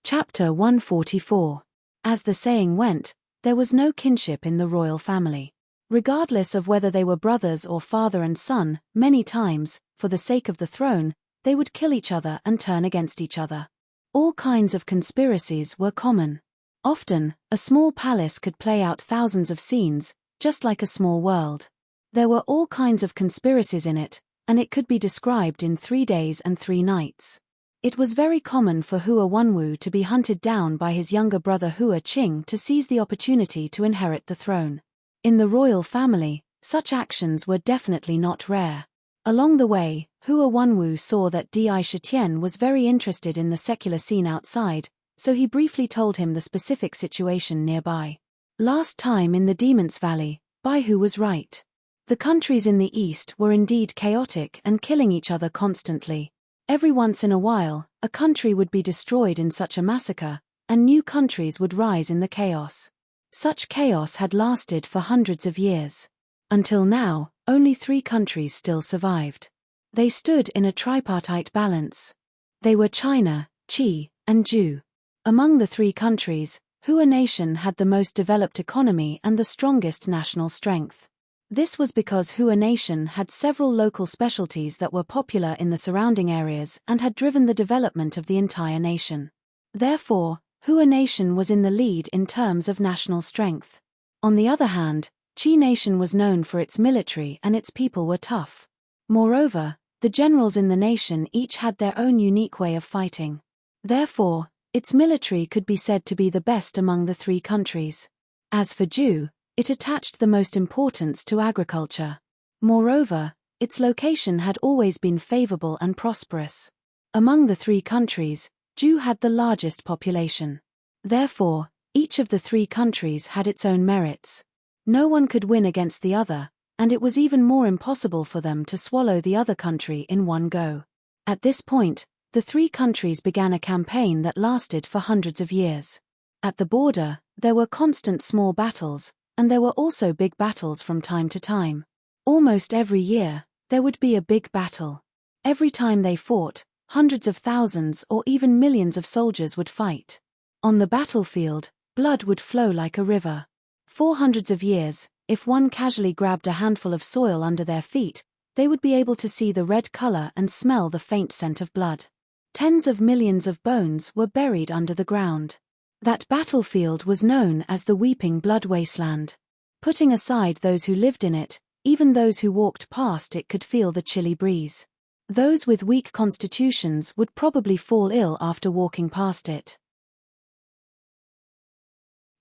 Chapter 144. As the saying went, there was no kinship in the royal family. Regardless of whether they were brothers or father and son, many times, for the sake of the throne, they would kill each other and turn against each other. All kinds of conspiracies were common. Often, a small palace could play out thousands of scenes, just like a small world. There were all kinds of conspiracies in it, and it could be described in 3 days and 3 nights. It was very common for Hua Wanwu to be hunted down by his younger brother Hua Qing to seize the opportunity to inherit the throne. In the royal family, such actions were definitely not rare. Along the way, Hua Wanwu saw that Di Shitian was very interested in the secular scene outside, so he briefly told him the specific situation nearby. Last time in the Demon's Valley, Baihu was right. The countries in the east were indeed chaotic and killing each other constantly. Every once in a while, a country would be destroyed in such a massacre, and new countries would rise in the chaos. Such chaos had lasted for hundreds of years. Until now, only 3 countries still survived. They stood in a tripartite balance. They were China, Qi, and Zhou. Among the 3 countries, Hua Nation had the most developed economy and the strongest national strength. This was because Hua Nation had several local specialties that were popular in the surrounding areas and had driven the development of the entire nation. Therefore, Hua Nation was in the lead in terms of national strength. On the other hand, Qi Nation was known for its military and its people were tough. Moreover, the generals in the nation each had their own unique way of fighting. Therefore, its military could be said to be the best among the 3 countries. As for Zhou, it attached the most importance to agriculture. Moreover, its location had always been favorable and prosperous. Among the 3 countries, Zhou had the largest population. Therefore, each of the 3 countries had its own merits. No one could win against the other, and it was even more impossible for them to swallow the other country in one go. At this point, the 3 countries began a campaign that lasted for hundreds of years. At the border, there were constant small battles, and there were also big battles from time to time. Almost every year, there would be a big battle. Every time they fought, hundreds of thousands or even millions of soldiers would fight. On the battlefield, blood would flow like a river. For hundreds of years, if one casually grabbed a handful of soil under their feet, they would be able to see the red color and smell the faint scent of blood. Tens of millions of bones were buried under the ground. That battlefield was known as the Weeping Blood Wasteland. Putting aside those who lived in it, even those who walked past it could feel the chilly breeze. Those with weak constitutions would probably fall ill after walking past it.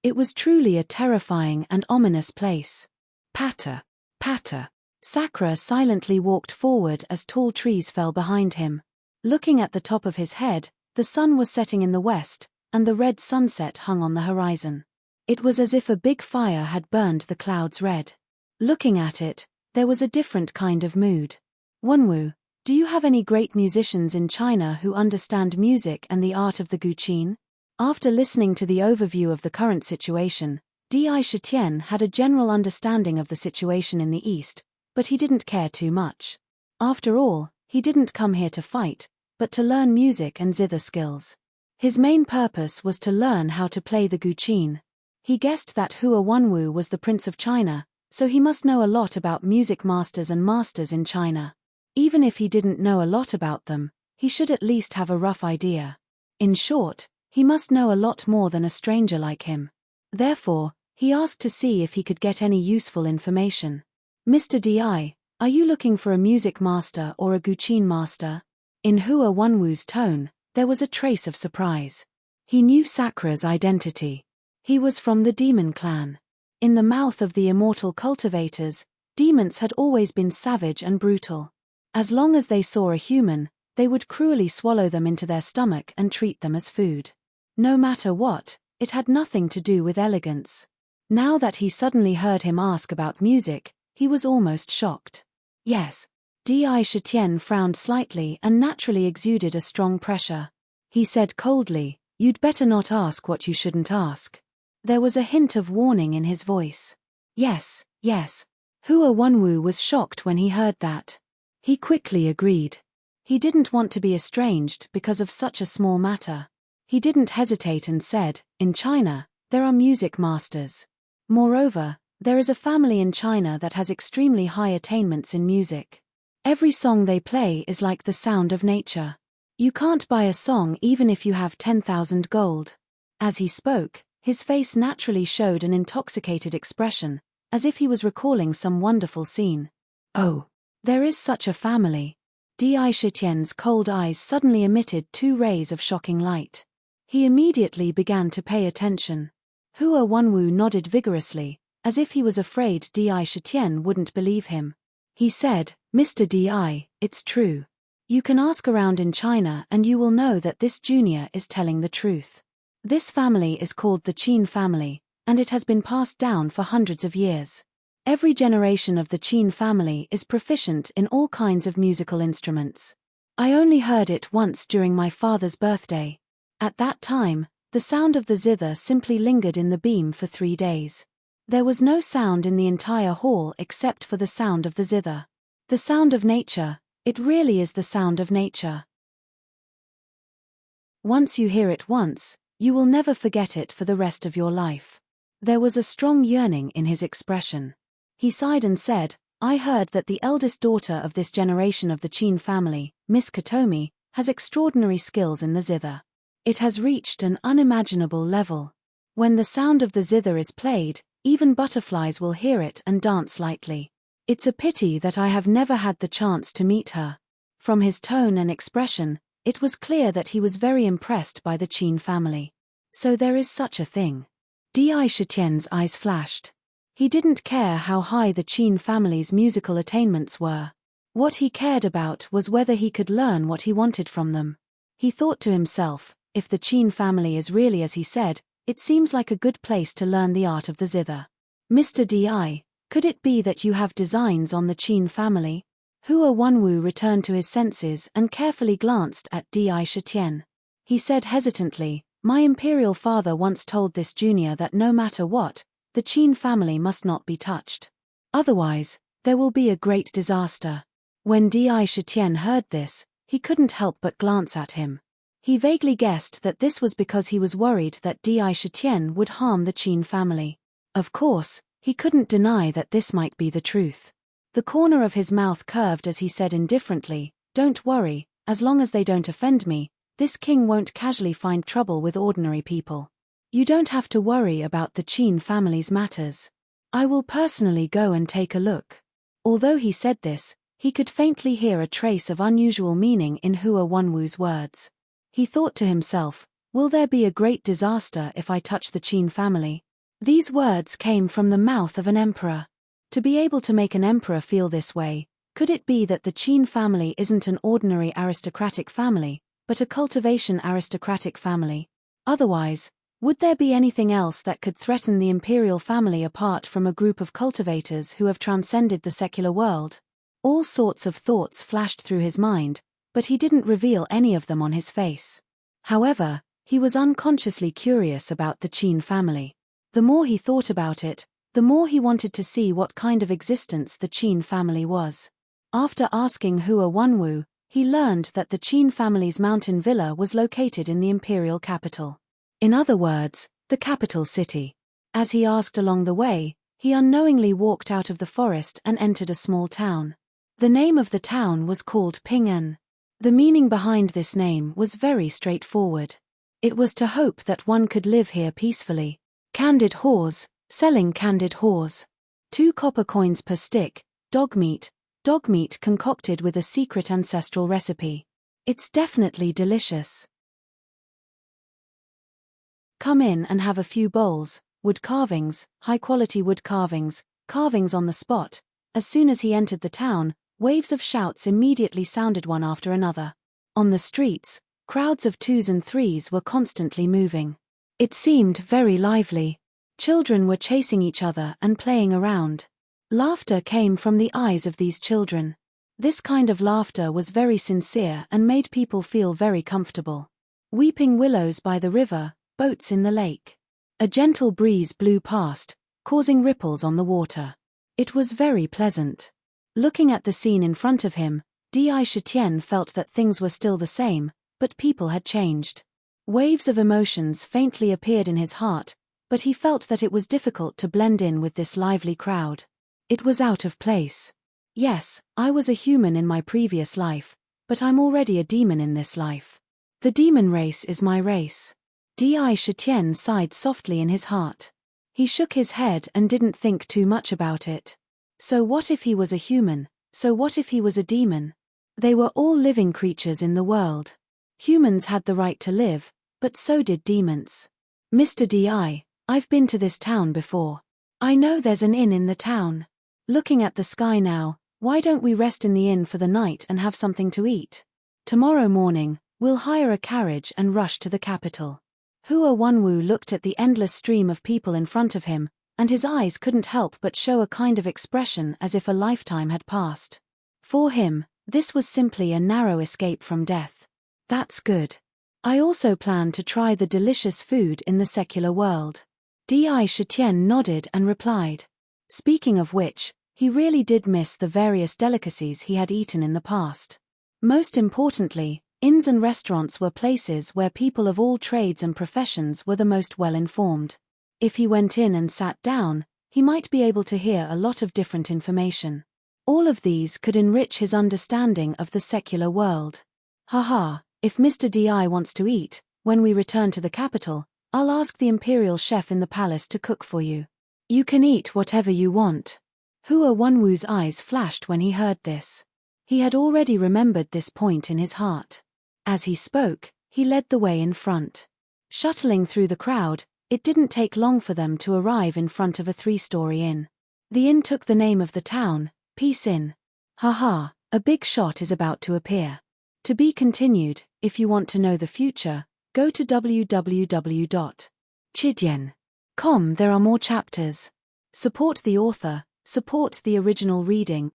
It was truly a terrifying and ominous place. Patter, patter. Sakura silently walked forward as tall trees fell behind him. Looking at the top of his head, the sun was setting in the west, and the red sunset hung on the horizon. It was as if a big fire had burned the clouds red. Looking at it, There was a different kind of mood. Wanwu, do you have any great musicians in China who understand music and the art of the guqin? After listening to the overview of the current situation, Di Shitian had a general understanding of the situation in the east, but he didn't care too much. After all, he didn't come here to fight, but to learn music and zither skills. His main purpose was to learn how to play the guqin. He guessed that Hua Wanwu was the Prince of China, so he must know a lot about music masters and masters in China. Even if he didn't know a lot about them, he should at least have a rough idea. In short, he must know a lot more than a stranger like him. Therefore, he asked to see if he could get any useful information. Mr. Di, are you looking for a music master or a guqin master? In Hua Wanwu's tone, there was a trace of surprise. He knew Sakra's identity. He was from the demon clan. In the mouth of the immortal cultivators, demons had always been savage and brutal. As long as they saw a human, they would cruelly swallow them into their stomach and treat them as food. No matter what, it had nothing to do with elegance. Now that he suddenly heard him ask about music, he was almost shocked. Yes. Di Shitian frowned slightly and naturally exuded a strong pressure. He said coldly, "You'd better not ask what you shouldn't ask." There was a hint of warning in his voice. Yes. Hua Wanwu was shocked when he heard that. He quickly agreed. He didn't want to be estranged because of such a small matter. He didn't hesitate and said, "In China, there are music masters. Moreover, there is a family in China that has extremely high attainments in music. Every song they play is like the sound of nature. You can't buy a song even if you have 10,000 gold." As he spoke, his face naturally showed an intoxicated expression, as if he was recalling some wonderful scene. "Oh, there is such a family." Di Shitian's cold eyes suddenly emitted 2 rays of shocking light. He immediately began to pay attention. Hua Wanwu nodded vigorously, as if he was afraid Di Shitian wouldn't believe him. He said, "Mr. Di, it's true. You can ask around in China and you will know that this junior is telling the truth. This family is called the Qin family, and it has been passed down for hundreds of years. Every generation of the Qin family is proficient in all kinds of musical instruments. I only heard it once during my father's birthday. At that time, the sound of the zither simply lingered in the beam for 3 days. There was no sound in the entire hall except for the sound of the zither. The sound of nature, it really is the sound of nature. Once you hear it once, you will never forget it for the rest of your life." There was a strong yearning in his expression. He sighed and said, "I heard that the eldest daughter of this generation of the Qin family, Miss Katomi, has extraordinary skills in the zither. It has reached an unimaginable level. When the sound of the zither is played, even butterflies will hear it and dance lightly. It's a pity that I have never had the chance to meet her." From his tone and expression, it was clear that he was very impressed by the Qin family. So there is such a thing. Di Shitian's eyes flashed. He didn't care how high the Qin family's musical attainments were. What he cared about was whether he could learn what he wanted from them. He thought to himself, if the Qin family is really as he said, it seems like a good place to learn the art of the zither. "Mr. Di, could it be that you have designs on the Qin family?" Hua Wanwu returned to his senses and carefully glanced at Di Shitian. He said hesitantly, "My imperial father once told this junior that no matter what, the Qin family must not be touched. Otherwise, there will be a great disaster." When Di Shitian heard this, he couldn't help but glance at him. He vaguely guessed that this was because he was worried that Di Shitian would harm the Qin family. Of course, he couldn't deny that this might be the truth. The corner of his mouth curved as he said indifferently, "Don't worry, as long as they don't offend me, this king won't casually find trouble with ordinary people. You don't have to worry about the Qin family's matters. I will personally go and take a look." Although he said this, he could faintly hear a trace of unusual meaning in Hua Wanwu's words. He thought to himself, "Will there be a great disaster if I touch the Qin family?" These words came from the mouth of an emperor. To be able to make an emperor feel this way, could it be that the Qin family isn't an ordinary aristocratic family, but a cultivation aristocratic family? Otherwise, Would there be anything else that could threaten the imperial family apart from a group of cultivators who have transcended the secular world? All sorts of thoughts flashed through his mind, but he didn't reveal any of them on his face. However, he was unconsciously curious about the Qin family. The more he thought about it, the more he wanted to see what kind of existence the Qin family was. After asking Hua Wanwu, he learned that the Qin family's mountain villa was located in the imperial capital. In other words, the capital city. As he asked along the way, he unknowingly walked out of the forest and entered a small town. The name of the town was called Ping'an. The meaning behind this name was very straightforward. It was to hope that one could live here peacefully. Candid haws, selling candid haws. 2 copper coins per stick, dog meat concocted with a secret ancestral recipe. It's definitely delicious. Come in and have a few bowls, wood carvings, high-quality wood carvings on the spot. As soon as he entered the town, waves of shouts immediately sounded one after another. On the streets, crowds of 2s and 3s were constantly moving. It seemed very lively. Children were chasing each other and playing around. Laughter came from the eyes of these children. This kind of laughter was very sincere and made people feel very comfortable. Weeping willows by the river, boats in the lake. A gentle breeze blew past, causing ripples on the water. It was very pleasant. Looking at the scene in front of him, Di Shitian felt that things were still the same, but people had changed. Waves of emotions faintly appeared in his heart, but he felt that it was difficult to blend in with this lively crowd. It was out of place. Yes, I was a human in my previous life, but I'm already a demon in this life. The demon race is my race. Di Shitian sighed softly in his heart. He shook his head and didn't think too much about it. So what if he was a human? So what if he was a demon? They were all living creatures in the world. Humans had the right to live, but so did demons. Mr. Di, I've been to this town before. I know there's an inn in the town. Looking at the sky now, why don't we rest in the inn for the night and have something to eat? Tomorrow morning, we'll hire a carriage and rush to the capital. Hua Wanwu looked at the endless stream of people in front of him, and his eyes couldn't help but show a kind of expression as if a lifetime had passed. For him, this was simply a narrow escape from death. That's good. I also plan to try the delicious food in the secular world. Di Shitian nodded and replied. Speaking of which, he really did miss the various delicacies he had eaten in the past. Most importantly, inns and restaurants were places where people of all trades and professions were the most well-informed. If he went in and sat down, he might be able to hear a lot of different information. All of these could enrich his understanding of the secular world. Haha, if Mr. Di wants to eat, when we return to the capital, I'll ask the imperial chef in the palace to cook for you. You can eat whatever you want. Hua Wanwu's eyes flashed when he heard this. He had already remembered this point in his heart. As he spoke, he led the way in front. Shuttling through the crowd, it didn't take long for them to arrive in front of a 3-story inn. The inn took the name of the town, Peace Inn. Haha, a big shot is about to appear. To be continued. If you want to know the future, go to www.chidian.com. There are more chapters. Support the author, support the original reading.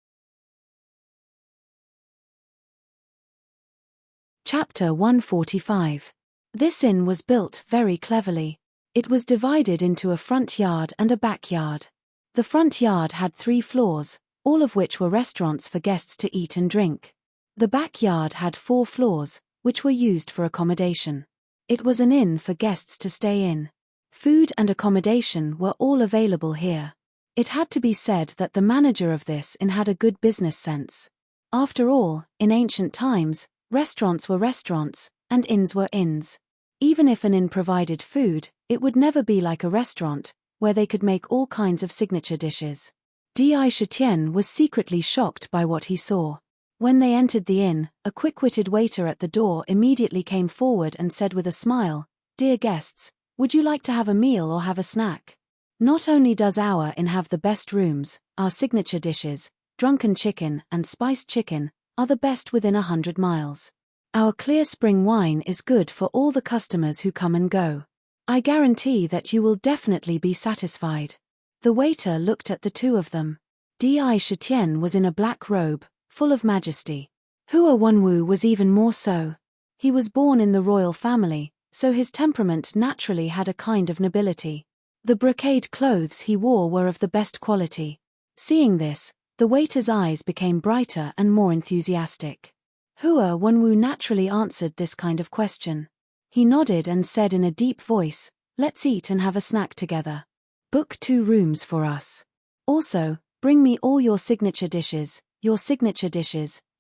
Chapter 145. This inn was built very cleverly. It was divided into a front yard and a backyard. The front yard had 3 floors, all of which were restaurants for guests to eat and drink. The backyard had 4 floors, which were used for accommodation. It was an inn for guests to stay in. Food and accommodation were all available here. It had to be said that the manager of this inn had a good business sense. After all, in ancient times, restaurants were restaurants, and inns were inns. Even if an inn provided food, it would never be like a restaurant, where they could make all kinds of signature dishes. Di Shitian was secretly shocked by what he saw. When they entered the inn, a quick-witted waiter at the door immediately came forward and said with a smile, "Dear guests, would you like to have a meal or have a snack? Not only does our inn have the best rooms, our signature dishes, drunken chicken and spiced chicken, are the best within 100 miles. Our clear spring wine is good for all the customers who come and go. I guarantee that you will definitely be satisfied. The waiter looked at the two of them. Di Shitian was in a black robe, full of majesty. Hua Wenwu was even more so. He was born in the royal family, so his temperament naturally had a kind of nobility. The brocade clothes he wore were of the best quality. Seeing this, the waiter's eyes became brighter and more enthusiastic. Hua Wenwu naturally answered this kind of question. He nodded and said in a deep voice, "Let's eat and have a snack together. Book 2 rooms for us. Also, bring me all your signature dishes,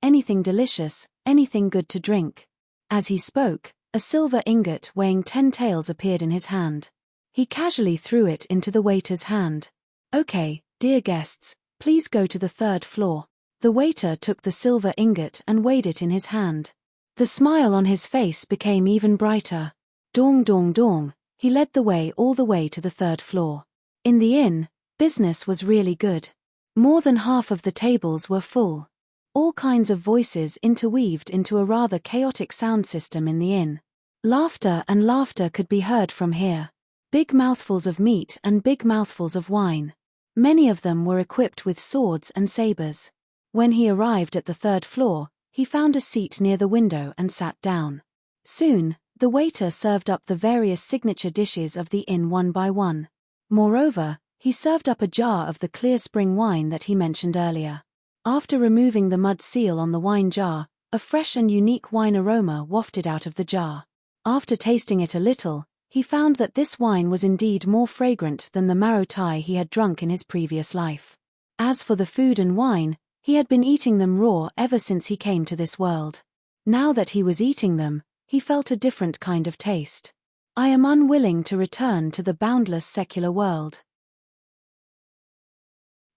anything delicious, anything good to drink." As he spoke, a silver ingot weighing 10 taels appeared in his hand. He casually threw it into the waiter's hand. "Okay, dear guests, please go to the 3rd floor. The waiter took the silver ingot and weighed it in his hand. The smile on his face became even brighter. Dong dong dong, he led the way all the way to the 3rd floor. In the inn, business was really good. More than half of the tables were full. All kinds of voices interweaved into a rather chaotic sound system in the inn. Laughter and laughter could be heard from here. Big mouthfuls of meat and big mouthfuls of wine. Many of them were equipped with swords and sabers. When he arrived at the 3rd floor, he found a seat near the window and sat down. Soon, the waiter served up the various signature dishes of the inn one by one. Moreover, he served up a jar of the clear spring wine that he mentioned earlier. After removing the mud seal on the wine jar, a fresh and unique wine aroma wafted out of the jar. After tasting it a little, he found that this wine was indeed more fragrant than the marotai he had drunk in his previous life. As for the food and wine, he had been eating them raw ever since he came to this world. Now that he was eating them, he felt a different kind of taste. I am unwilling to return to the boundless secular world.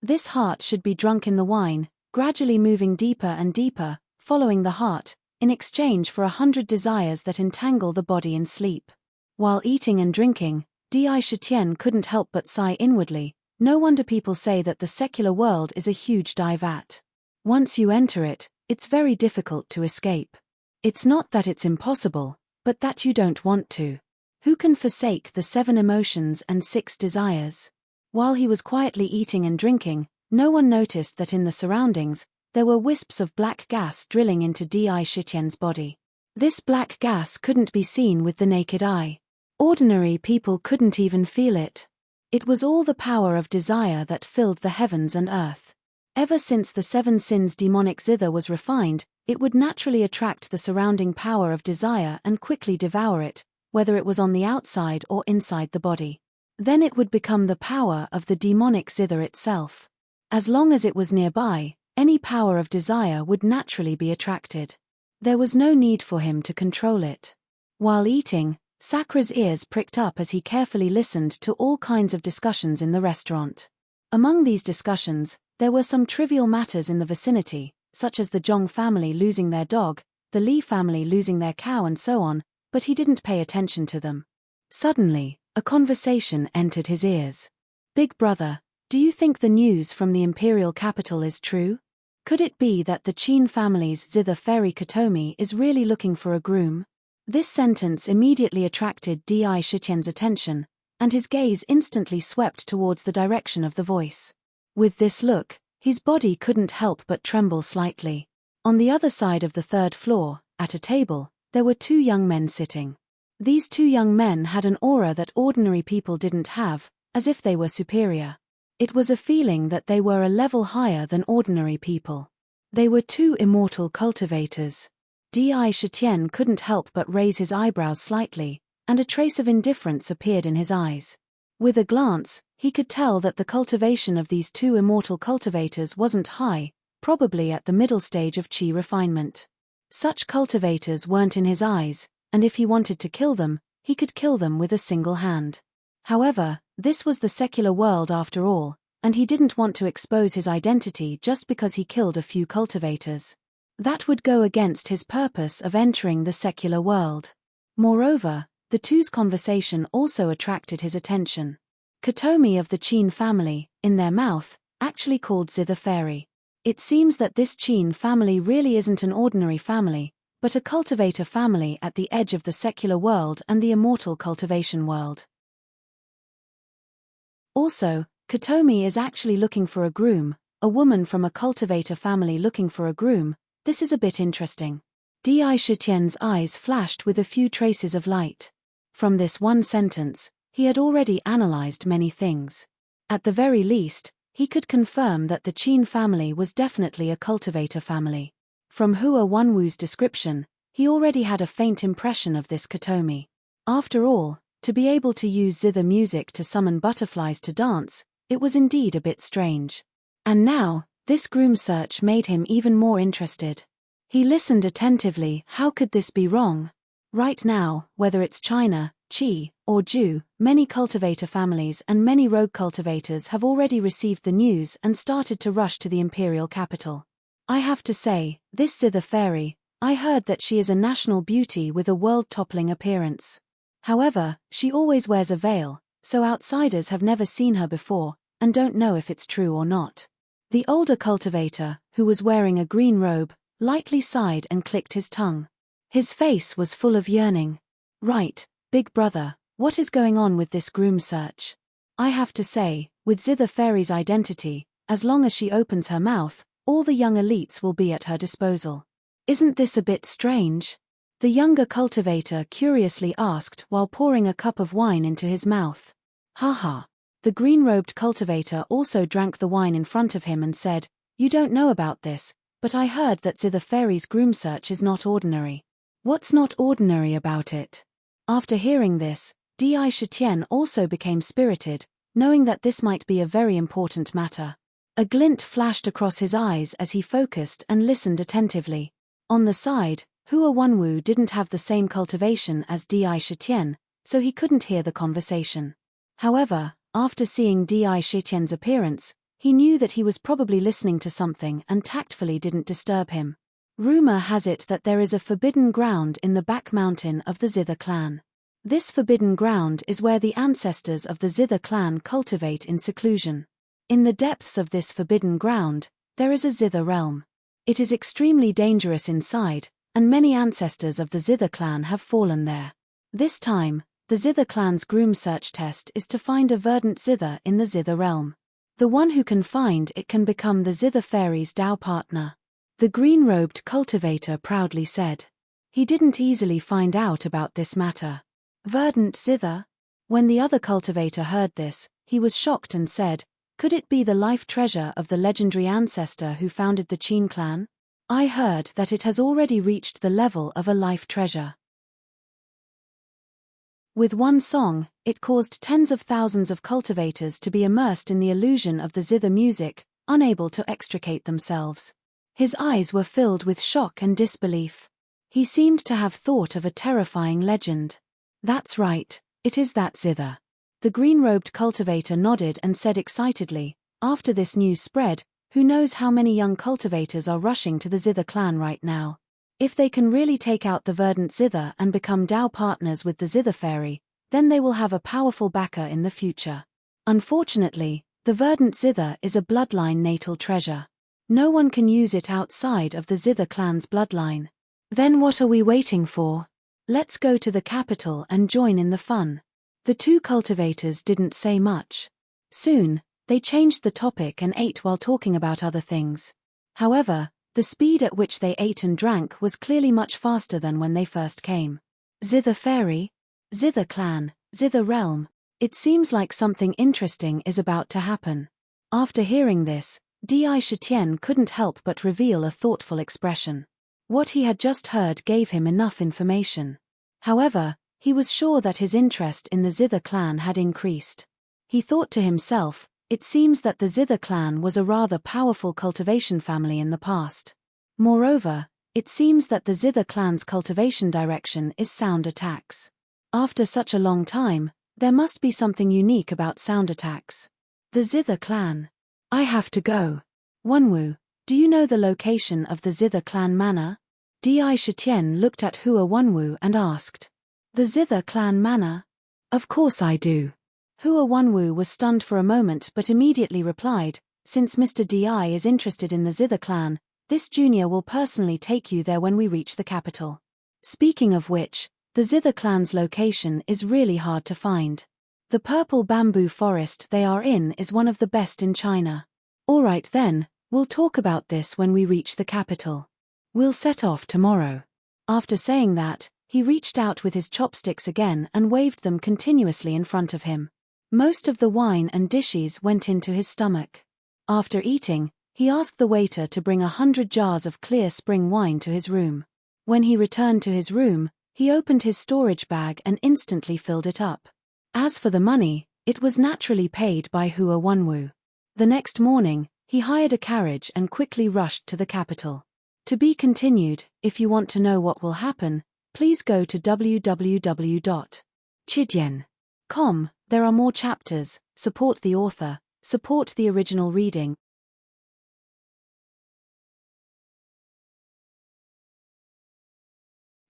This heart should be drunk in the wine, gradually moving deeper and deeper, following the heart, in exchange for 100 desires that entangle the body in sleep. While eating and drinking, Di Shitian couldn't help but sigh inwardly. No wonder people say that the secular world is a huge divat. Once you enter it, it's very difficult to escape. It's not that it's impossible, but that you don't want to. Who can forsake the 7 emotions and 6 desires? While he was quietly eating and drinking, no one noticed that in the surroundings, there were wisps of black gas drilling into Di Shitian's body. This black gas couldn't be seen with the naked eye. Ordinary people couldn't even feel it. It was all the power of desire that filled the heavens and earth. Ever since the 7 sins demonic zither was refined, it would naturally attract the surrounding power of desire and quickly devour it, whether it was on the outside or inside the body. Then it would become the power of the demonic zither itself. As long as it was nearby, any power of desire would naturally be attracted. There was no need for him to control it. While eating, Sakra's ears pricked up as he carefully listened to all kinds of discussions in the restaurant. Among these discussions, there were some trivial matters in the vicinity, such as the Zhong family losing their dog, the Li family losing their cow and so on, but he didn't pay attention to them. Suddenly, a conversation entered his ears. "Big brother, do you think the news from the imperial capital is true? Could it be that the Qin family's zither fairy Katomi is really looking for a groom?" This sentence immediately attracted Di Shitian's attention, and his gaze instantly swept towards the direction of the voice. With this look, his body couldn't help but tremble slightly. On the other side of the 3rd floor, at a table, there were 2 young men sitting. These 2 young men had an aura that ordinary people didn't have, as if they were superior. It was a feeling that they were a level higher than ordinary people. They were 2 immortal cultivators. Di Shitian couldn't help but raise his eyebrows slightly, and a trace of indifference appeared in his eyes. With a glance, he could tell that the cultivation of these 2 immortal cultivators wasn't high, probably at the middle stage of qi refinement. Such cultivators weren't in his eyes, and if he wanted to kill them, he could kill them with a single hand. However, this was the secular world after all, and he didn't want to expose his identity just because he killed a few cultivators. That would go against his purpose of entering the secular world. Moreover, the 2's conversation also attracted his attention. Katomi of the Qin family, in their mouth, actually called zither fairy. It seems that this Qin family really isn't an ordinary family, but a cultivator family at the edge of the secular world and the immortal cultivation world. Also, Kotomi is actually looking for a groom, a woman from a cultivator family looking for a groom. This is a bit interesting. Di Shitian's eyes flashed with a few traces of light. From this one sentence, he had already analyzed many things. At the very least, he could confirm that the Qin family was definitely a cultivator family. From Hua Wanwu's description, he already had a faint impression of this Kotomi. After all, to be able to use zither music to summon butterflies to dance, it was indeed a bit strange. And now, this groom search made him even more interested. He listened attentively. How could this be wrong? Right now, whether it's China, Qi, or Zhu, many cultivator families and many rogue cultivators have already received the news and started to rush to the imperial capital. I have to say, this zither fairy, I heard that she is a national beauty with a world-toppling appearance. However, she always wears a veil, so outsiders have never seen her before, and don't know if it's true or not. The older cultivator, who was wearing a green robe, lightly sighed and clicked his tongue. His face was full of yearning. Right, big brother, what is going on with this groom search? I have to say, with Zither Fairy's identity, as long as she opens her mouth, all the young elites will be at her disposal. Isn't this a bit strange? The younger cultivator curiously asked while pouring a cup of wine into his mouth. Haha. The green-robed cultivator also drank the wine in front of him and said, "You don't know about this, but I heard that Zither Fairy's groom search is not ordinary." What's not ordinary about it? After hearing this, Di Shitian also became spirited, knowing that this might be a very important matter. A glint flashed across his eyes as he focused and listened attentively. On the side, Hua Wanwu didn't have the same cultivation as Di Shitian, so he couldn't hear the conversation. However, after seeing Di Shitian's appearance, he knew that he was probably listening to something and tactfully didn't disturb him. Rumor has it that there is a forbidden ground in the back mountain of the Zither clan. This forbidden ground is where the ancestors of the Zither clan cultivate in seclusion. In the depths of this forbidden ground, there is a Zither realm. It is extremely dangerous inside, and many ancestors of the Zither clan have fallen there. This time, the Zither clan's groom search test is to find a verdant Zither in the Zither realm. The one who can find it can become the Zither Fairy's Tao partner. The green-robed cultivator proudly said. He didn't easily find out about this matter. Verdant Zither? When the other cultivator heard this, he was shocked and said, "Could it be the life treasure of the legendary ancestor who founded the Qin clan? I heard that it has already reached the level of a life treasure." With one song, it caused tens of thousands of cultivators to be immersed in the illusion of the Zither music, unable to extricate themselves. His eyes were filled with shock and disbelief. He seemed to have thought of a terrifying legend. That's right, it is that Zither. The green-robed cultivator nodded and said excitedly, "After this news spread, who knows how many young cultivators are rushing to the Zither clan right now. If they can really take out the verdant Zither and become Tao partners with the Zither Fairy, then they will have a powerful backer in the future. Unfortunately, the verdant Zither is a bloodline natal treasure. No one can use it outside of the Zither clan's bloodline. Then what are we waiting for? Let's go to the capital and join in the fun." The two cultivators didn't say much. Soon, they changed the topic and ate while talking about other things. However, the speed at which they ate and drank was clearly much faster than when they first came. Zither Fairy? Zither clan, Zither realm. It seems like something interesting is about to happen. After hearing this, Di Shitian couldn't help but reveal a thoughtful expression. What he had just heard gave him enough information. However, he was sure that his interest in the Zither clan had increased. He thought to himself, it seems that the Zither clan was a rather powerful cultivation family in the past. Moreover, it seems that the Zither clan's cultivation direction is sound attacks. After such a long time, there must be something unique about sound attacks. The Zither clan. I have to go. Wanwu, do you know the location of the Zither clan manor? Di Shitian looked at Hua Wanwu and asked. The Zither clan manor? Of course I do. Hua Wanwu was stunned for a moment but immediately replied, since Mr. Di is interested in the Zither clan, This junior will personally take you there when we reach the capital. Speaking of which, the Zither clan's location is really hard to find. The purple bamboo forest they are in is one of the best in China. Alright then, we'll talk about this when we reach the capital. We'll set off tomorrow. After saying that, he reached out with his chopsticks again and waved them continuously in front of him. Most of the wine and dishes went into his stomach. After eating, he asked the waiter to bring 100 jars of clear spring wine to his room. When he returned to his room, he opened his storage bag and instantly filled it up. As for the money, it was naturally paid by Hua Wunwu. The next morning, he hired a carriage and quickly rushed to the capital. To be continued. If you want to know what will happen, please go to www.chidian.com. There are more chapters. Support the author. Support the original reading.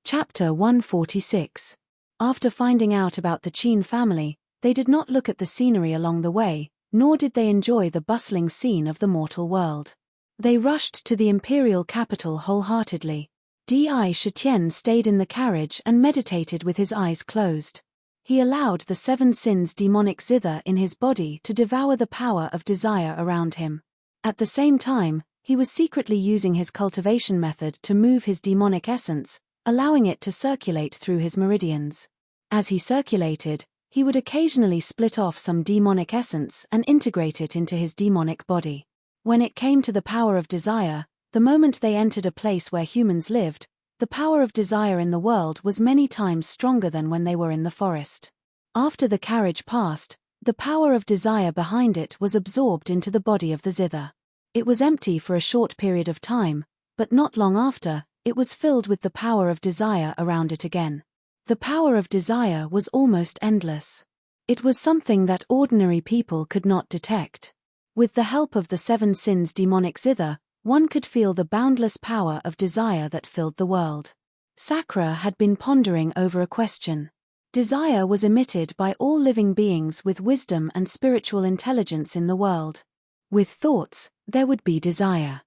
Chapter 146. After finding out about the Qin family, they did not look at the scenery along the way, nor did they enjoy the bustling scene of the mortal world. They rushed to the imperial capital wholeheartedly. Di Shitian stayed in the carriage and meditated with his eyes closed. He allowed the 7 sins demonic zither in his body to devour the power of desire around him. At the same time, he was secretly using his cultivation method to move his demonic essence, allowing it to circulate through his meridians. As he circulated, he would occasionally split off some demonic essence and integrate it into his demonic body. When it came to the power of desire, the moment they entered a place where humans lived, the power of desire in the world was many times stronger than when they were in the forest. After the carriage passed, the power of desire behind it was absorbed into the body of the zither. It was empty for a short period of time, but not long after, it was filled with the power of desire around it again. The power of desire was almost endless. It was something that ordinary people could not detect. With the help of the 7 sins demonic zither, one could feel the boundless power of desire that filled the world. Sakura had been pondering over a question. Desire was emitted by all living beings with wisdom and spiritual intelligence in the world. With thoughts, there would be desire.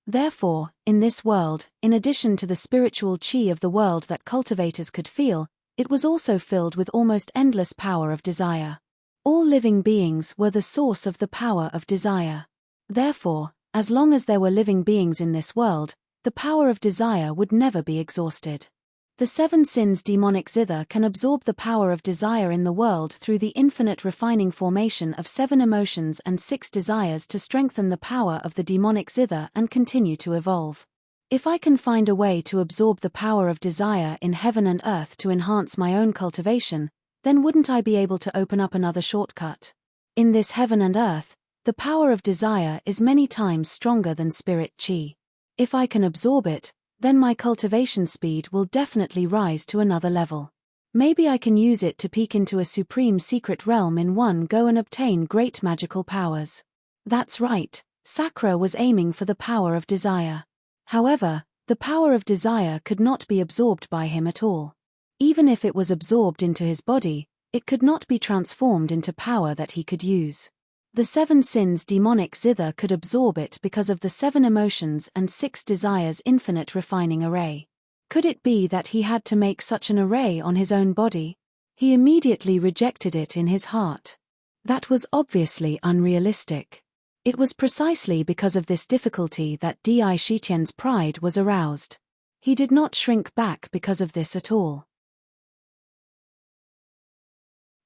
Therefore, in this world, in addition to the spiritual chi of the world that cultivators could feel, it was also filled with almost endless power of desire. All living beings were the source of the power of desire. Therefore, as long as there were living beings in this world, the power of desire would never be exhausted. The 7 sins demonic zither can absorb the power of desire in the world through the infinite refining formation of 7 emotions and 6 desires to strengthen the power of the demonic zither and continue to evolve. If I can find a way to absorb the power of desire in heaven and earth to enhance my own cultivation, then wouldn't I be able to open up another shortcut? In this heaven and earth, the power of desire is many times stronger than spirit chi. If I can absorb it, then my cultivation speed will definitely rise to another level. Maybe I can use it to peek into a supreme secret realm in one go and obtain great magical powers. That's right, Sakura was aiming for the power of desire. However, the power of desire could not be absorbed by him at all. Even if it was absorbed into his body, it could not be transformed into power that he could use. The 7 sins demonic zither could absorb it because of the 7 emotions and 6 desires infinite refining array. Could it be that he had to make such an array on his own body? He immediately rejected it in his heart. That was obviously unrealistic. It was precisely because of this difficulty that Di Shitian's pride was aroused. He did not shrink back because of this at all.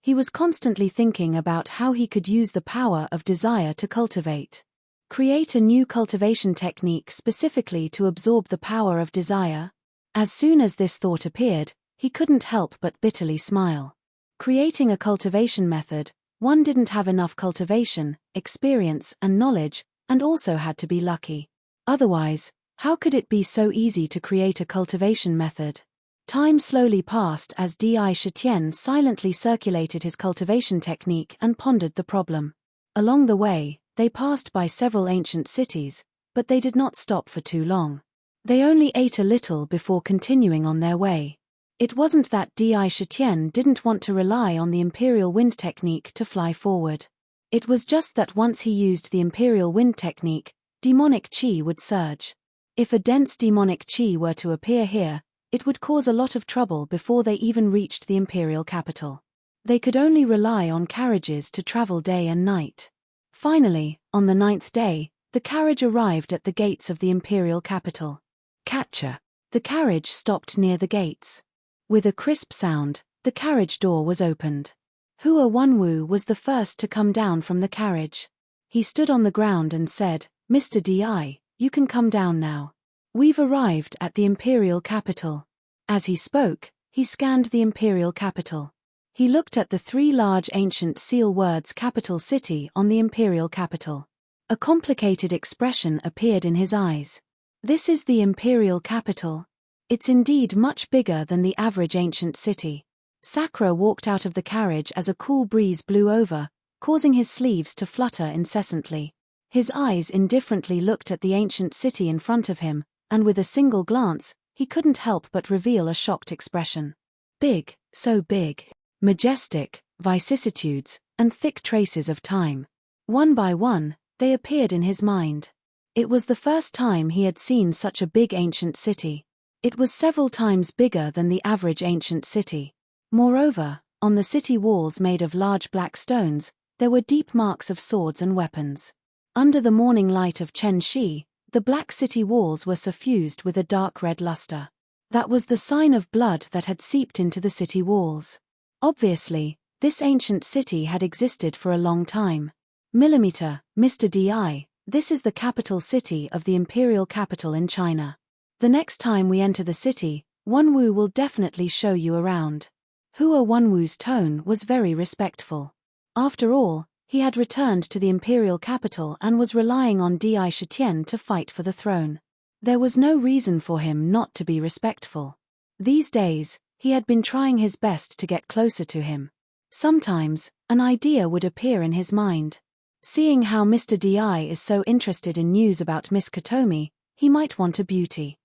He was constantly thinking about how he could use the power of desire to cultivate. Create a new cultivation technique specifically to absorb the power of desire. As soon as this thought appeared, he couldn't help but bitterly smile. Creating a cultivation method, one didn't have enough cultivation, experience and knowledge, and also had to be lucky. Otherwise, how could it be so easy to create a cultivation method? Time slowly passed as Di Shitian silently circulated his cultivation technique and pondered the problem. Along the way, they passed by several ancient cities, but they did not stop for too long. They only ate a little before continuing on their way. It wasn't that Di Shitian didn't want to rely on the imperial wind technique to fly forward. It was just that once he used the imperial wind technique, demonic chi would surge. If a dense demonic chi were to appear here, it would cause a lot of trouble before they even reached the imperial capital. They could only rely on carriages to travel day and night. Finally, on the 9th day, the carriage arrived at the gates of the imperial capital. Catcher. The carriage stopped near the gates. With a crisp sound, the carriage door was opened. Hua Wanwu was the first to come down from the carriage. He stood on the ground and said, "Mr. Di, you can come down now. We've arrived at the imperial capital." As he spoke, he scanned the imperial capital. He looked at the 3 large ancient seal words "capital city" on the imperial capital. A complicated expression appeared in his eyes. This is the imperial capital. It's indeed much bigger than the average ancient city. Sakura walked out of the carriage as a cool breeze blew over, causing his sleeves to flutter incessantly. His eyes indifferently looked at the ancient city in front of him, and with a single glance, he couldn't help but reveal a shocked expression. Big, so big. Majestic, vicissitudes, and thick traces of time. One by one, they appeared in his mind. It was the first time he had seen such a big ancient city. It was several times bigger than the average ancient city. Moreover, on the city walls made of large black stones, there were deep marks of swords and weapons. Under the morning light of Chen Shi, the black city walls were suffused with a dark red luster. That was the sign of blood that had seeped into the city walls. Obviously, this ancient city had existed for a long time. Mr. Di, this is the capital city of the imperial capital in China. The next time we enter the city, Wanwu will definitely show you around. Hua Wanwu's tone was very respectful. After all, he had returned to the imperial capital and was relying on Di Shitian to fight for the throne. There was no reason for him not to be respectful. These days, he had been trying his best to get closer to him. Sometimes, an idea would appear in his mind. Seeing how Mr. Di is so interested in news about Miss Katomi, he might want a beauty.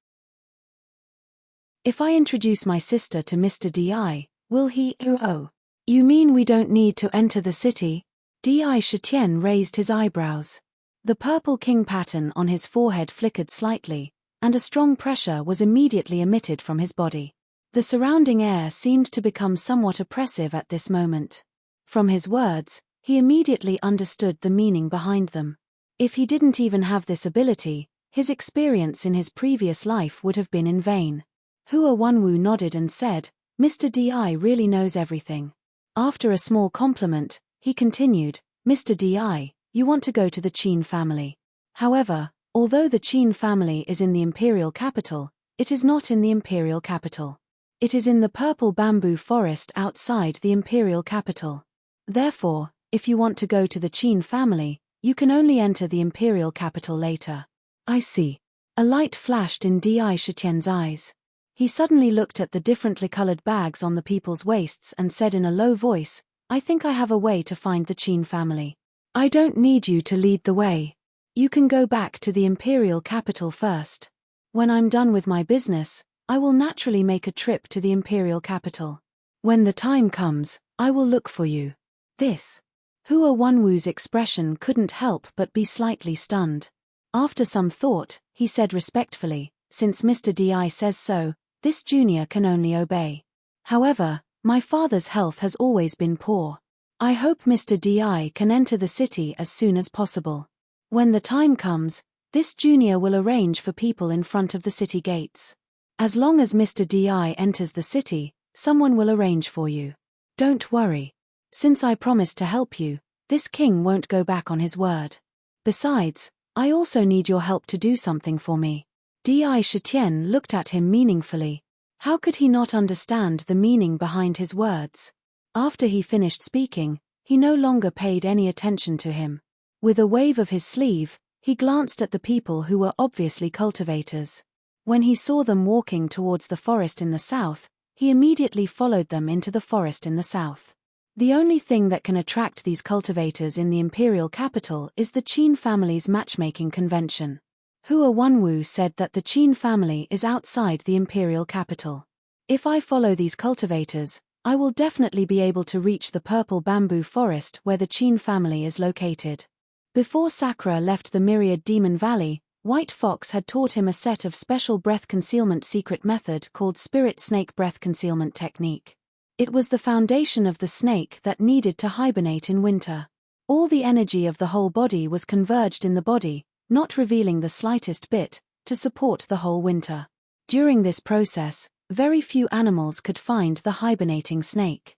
If I introduce my sister to Mr. Di, will he? Oh. You mean we don't need to enter the city? Di Shitian raised his eyebrows. The purple king pattern on his forehead flickered slightly, and a strong pressure was immediately emitted from his body. The surrounding air seemed to become somewhat oppressive at this moment. From his words, he immediately understood the meaning behind them. If he didn't even have this ability, his experience in his previous life would have been in vain. Hua Wanwu nodded and said, "Mr. Di really knows everything." After a small compliment, he continued, "Mr. Di, you want to go to the Qin family. However, although the Qin family is in the imperial capital, it is not in the imperial capital. It is in the purple bamboo forest outside the imperial capital. Therefore, if you want to go to the Qin family, you can only enter the imperial capital later." "I see." A light flashed in Di Shitian's eyes. He suddenly looked at the differently colored bags on the people's waists and said in a low voice, "I think I have a way to find the Qin family. I don't need you to lead the way. You can go back to the imperial capital first. When I'm done with my business, I will naturally make a trip to the imperial capital. When the time comes, I will look for you." This. Hua Wanwu's expression couldn't help but be slightly stunned. After some thought, he said respectfully, "Since Mr. Di says so, this junior can only obey. However, my father's health has always been poor. I hope Mr. Di can enter the city as soon as possible. When the time comes, this junior will arrange for people in front of the city gates. As long as Mr. Di enters the city, someone will arrange for you. Don't worry. Since I promised to help you, this king won't go back on his word. Besides, I also need your help to do something for me." Di Shitian looked at him meaningfully. How could he not understand the meaning behind his words? After he finished speaking, he no longer paid any attention to him. With a wave of his sleeve, he glanced at the people who were obviously cultivators. When he saw them walking towards the forest in the south, he immediately followed them into the forest in the south. The only thing that can attract these cultivators in the imperial capital is the Qin family's matchmaking convention. Hua Wanwu said that the Qin family is outside the imperial capital. If I follow these cultivators, I will definitely be able to reach the purple bamboo forest where the Qin family is located. Before Sakura left the Myriad Demon Valley, White Fox had taught him a set of special breath concealment secret method called spirit snake breath concealment technique. It was the foundation of the snake that needed to hibernate in winter. All the energy of the whole body was converged in the body, not revealing the slightest bit, to support the whole winter. During this process, very few animals could find the hibernating snake.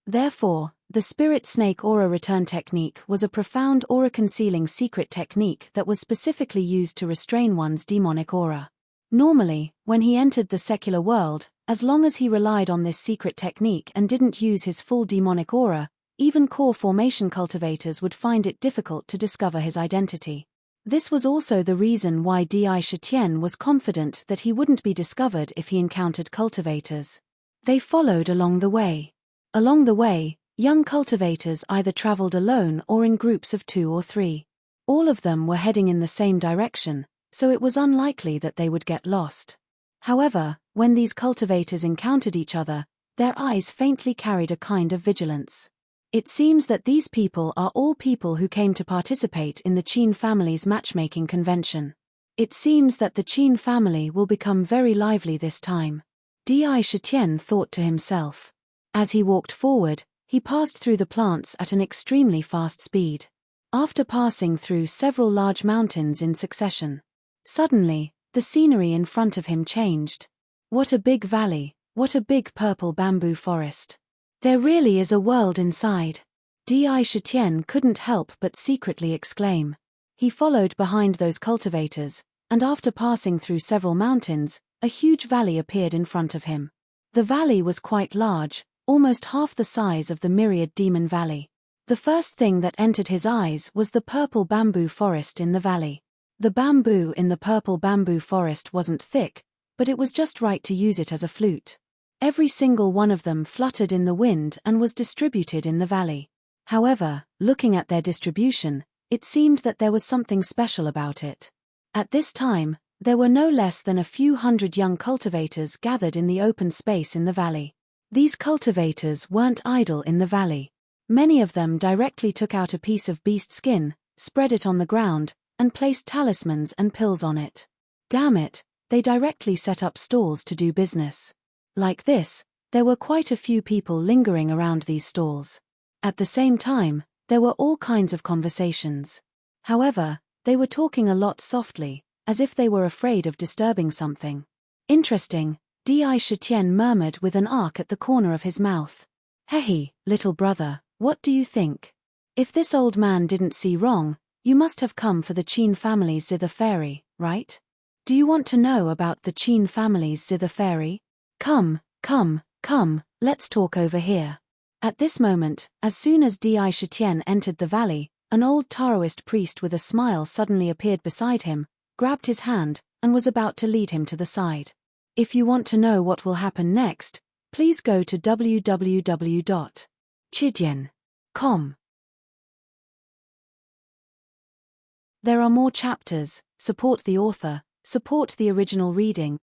Therefore, the spirit snake aura return technique was a profound aura-concealing secret technique that was specifically used to restrain one's demonic aura. Normally, when he entered the secular world, as long as he relied on this secret technique and didn't use his full demonic aura, even core formation cultivators would find it difficult to discover his identity. This was also the reason why Di Shitian was confident that he wouldn't be discovered if he encountered cultivators. They followed along the way. Along the way, young cultivators either traveled alone or in groups of 2 or 3. All of them were heading in the same direction, so it was unlikely that they would get lost. However, when these cultivators encountered each other, their eyes faintly carried a kind of vigilance. It seems that these people are all people who came to participate in the Qin family's matchmaking convention. It seems that the Qin family will become very lively this time. Di Shitian thought to himself. As he walked forward, he passed through the plants at an extremely fast speed. After passing through several large mountains in succession, suddenly, the scenery in front of him changed. What a big valley, what a big purple bamboo forest. There really is a world inside. Di Shitian couldn't help but secretly exclaim. He followed behind those cultivators, and after passing through several mountains, a huge valley appeared in front of him. The valley was quite large, almost half the size of the Myriad Demon Valley. The first thing that entered his eyes was the purple bamboo forest in the valley. The bamboo in the purple bamboo forest wasn't thick, but it was just right to use it as a flute. Every single one of them fluttered in the wind and was distributed in the valley. However, looking at their distribution, it seemed that there was something special about it. At this time, there were no less than a few hundred young cultivators gathered in the open space in the valley. These cultivators weren't idle in the valley. Many of them directly took out a piece of beast skin, spread it on the ground, and placed talismans and pills on it. Damn it, they directly set up stalls to do business. Like this, there were quite a few people lingering around these stalls. At the same time, there were all kinds of conversations. However, they were talking a lot softly, as if they were afraid of disturbing something. Interesting, Di Shitian murmured with an arc at the corner of his mouth. Hey, little brother, what do you think? If this old man didn't see wrong, you must have come for the Qin family's zither fairy, right? Do you want to know about the Qin family's zither fairy? Come, let's talk over here. At this moment, as soon as Di Shitian entered the valley, an old Taoist priest with a smile suddenly appeared beside him, grabbed his hand, and was about to lead him to the side. If you want to know what will happen next, please go to www.chidian.com. There are more chapters. Support the author, support the original reading.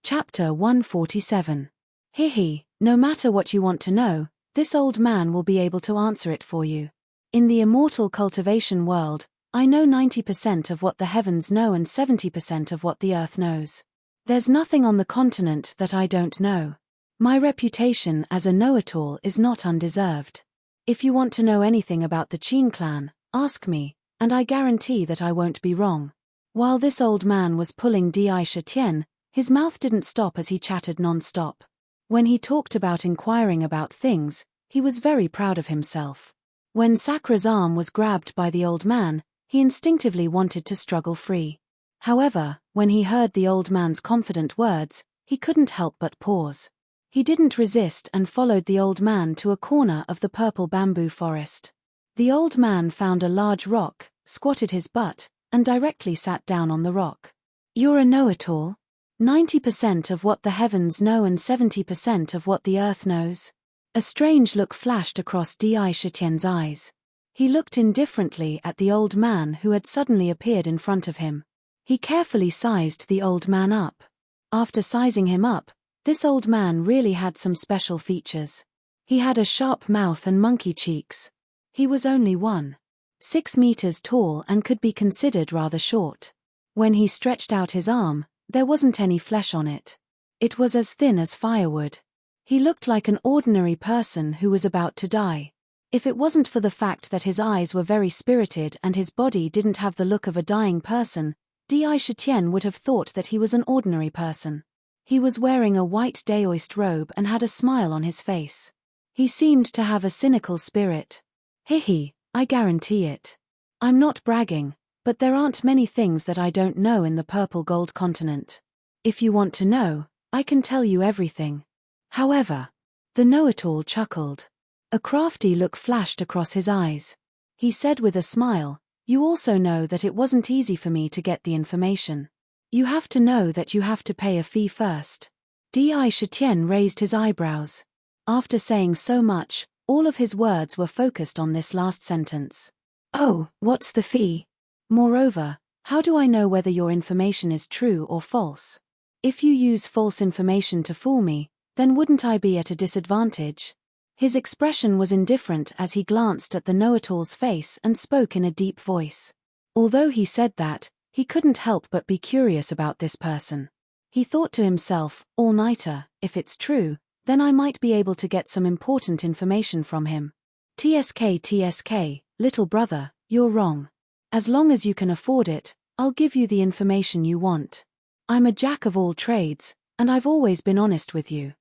Chapter 147. Hihi, no matter what you want to know, this old man will be able to answer it for you. In the immortal cultivation world, I know 90% of what the heavens know and 70% of what the earth knows. There's nothing on the continent that I don't know. My reputation as a know-it-all is not undeserved. If you want to know anything about the Qin clan, ask me, and I guarantee that I won't be wrong. While this old man was pulling Di Shitian, his mouth didn't stop as he chattered non-stop. When he talked about inquiring about things, he was very proud of himself. When Sakra's arm was grabbed by the old man, he instinctively wanted to struggle free. However, when he heard the old man's confident words, he couldn't help but pause. He didn't resist and followed the old man to a corner of the purple bamboo forest. The old man found a large rock, squatted his butt, and directly sat down on the rock. You're a know-it-all? 90% of what the heavens know and 70% of what the earth knows. A strange look flashed across Di Shitian's eyes. He looked indifferently at the old man who had suddenly appeared in front of him. He carefully sized the old man up. After sizing him up, This old man really had some special features. He had a sharp mouth and monkey cheeks. He was only 1.6 meters tall and could be considered rather short. When he stretched out his arm, there wasn't any flesh on it. It was as thin as firewood. He looked like an ordinary person who was about to die. If it wasn't for the fact that his eyes were very spirited and his body didn't have the look of a dying person, Di Shitian would have thought that he was an ordinary person. He was wearing a white daoist robe and had a smile on his face. He seemed to have a cynical spirit. Hihi, I guarantee it. I'm not bragging, but there aren't many things that I don't know in the purple gold continent. If you want to know, I can tell you everything. However, the know-it-all chuckled. A crafty look flashed across his eyes. He said with a smile, "You also know that it wasn't easy for me to get the information. You have to know that you have to pay a fee first." Di Shitian raised his eyebrows. After saying so much, all of his words were focused on this last sentence. "Oh, what's the fee? Moreover, how do I know whether your information is true or false? If you use false information to fool me, then wouldn't I be at a disadvantage?" His expression was indifferent as he glanced at the know-it-all's face and spoke in a deep voice. Although he said that, he couldn't help but be curious about this person. He thought to himself, "All-nighter, if it's true, then I might be able to get some important information from him." TSK, little brother, you're wrong. As long as you can afford it, I'll give you the information you want. I'm a jack of all trades, and I've always been honest with you.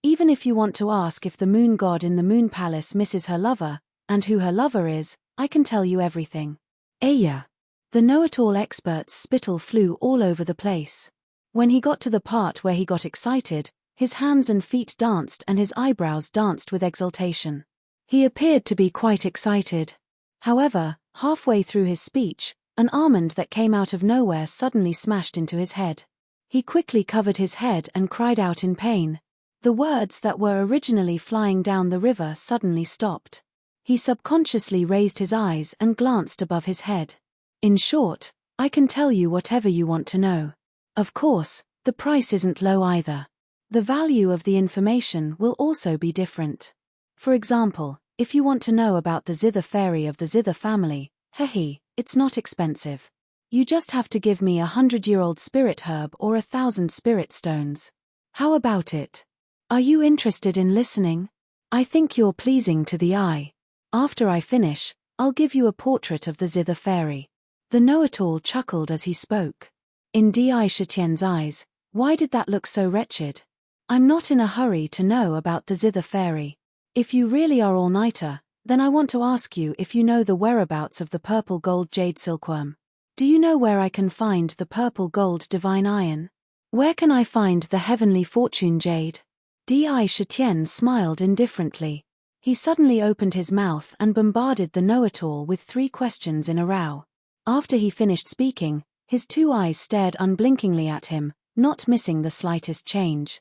Even if you want to ask if the moon god in the moon palace misses her lover, and who her lover is, I can tell you everything. Aya. The know-it-all expert's spittle flew all over the place. When he got to the part where he got excited, his hands and feet danced and his eyebrows danced with exultation. He appeared to be quite excited. However, halfway through his speech, an almond that came out of nowhere suddenly smashed into his head. He quickly covered his head and cried out in pain. The words that were originally flying down the river suddenly stopped. He subconsciously raised his eyes and glanced above his head. In short, I can tell you whatever you want to know. Of course, the price isn't low either. The value of the information will also be different. For example, if you want to know about the zither fairy of the zither family, it's not expensive. You just have to give me 100-year-old spirit herb or 1,000 spirit stones. How about it? Are you interested in listening? I think you're pleasing to the eye. After I finish, I'll give you a portrait of the zither fairy. The know-it-all chuckled as he spoke. In Di Shitian's eyes, why did that look so wretched? I'm not in a hurry to know about the zither fairy. If you really are all-nighter, then I want to ask you if you know the whereabouts of the purple gold jade silkworm. Do you know where I can find the purple gold divine iron? Where can I find the heavenly fortune jade? Di Shitian smiled indifferently. He suddenly opened his mouth and bombarded the know-it-all with 3 questions in a row. After he finished speaking, his 2 eyes stared unblinkingly at him, not missing the slightest change.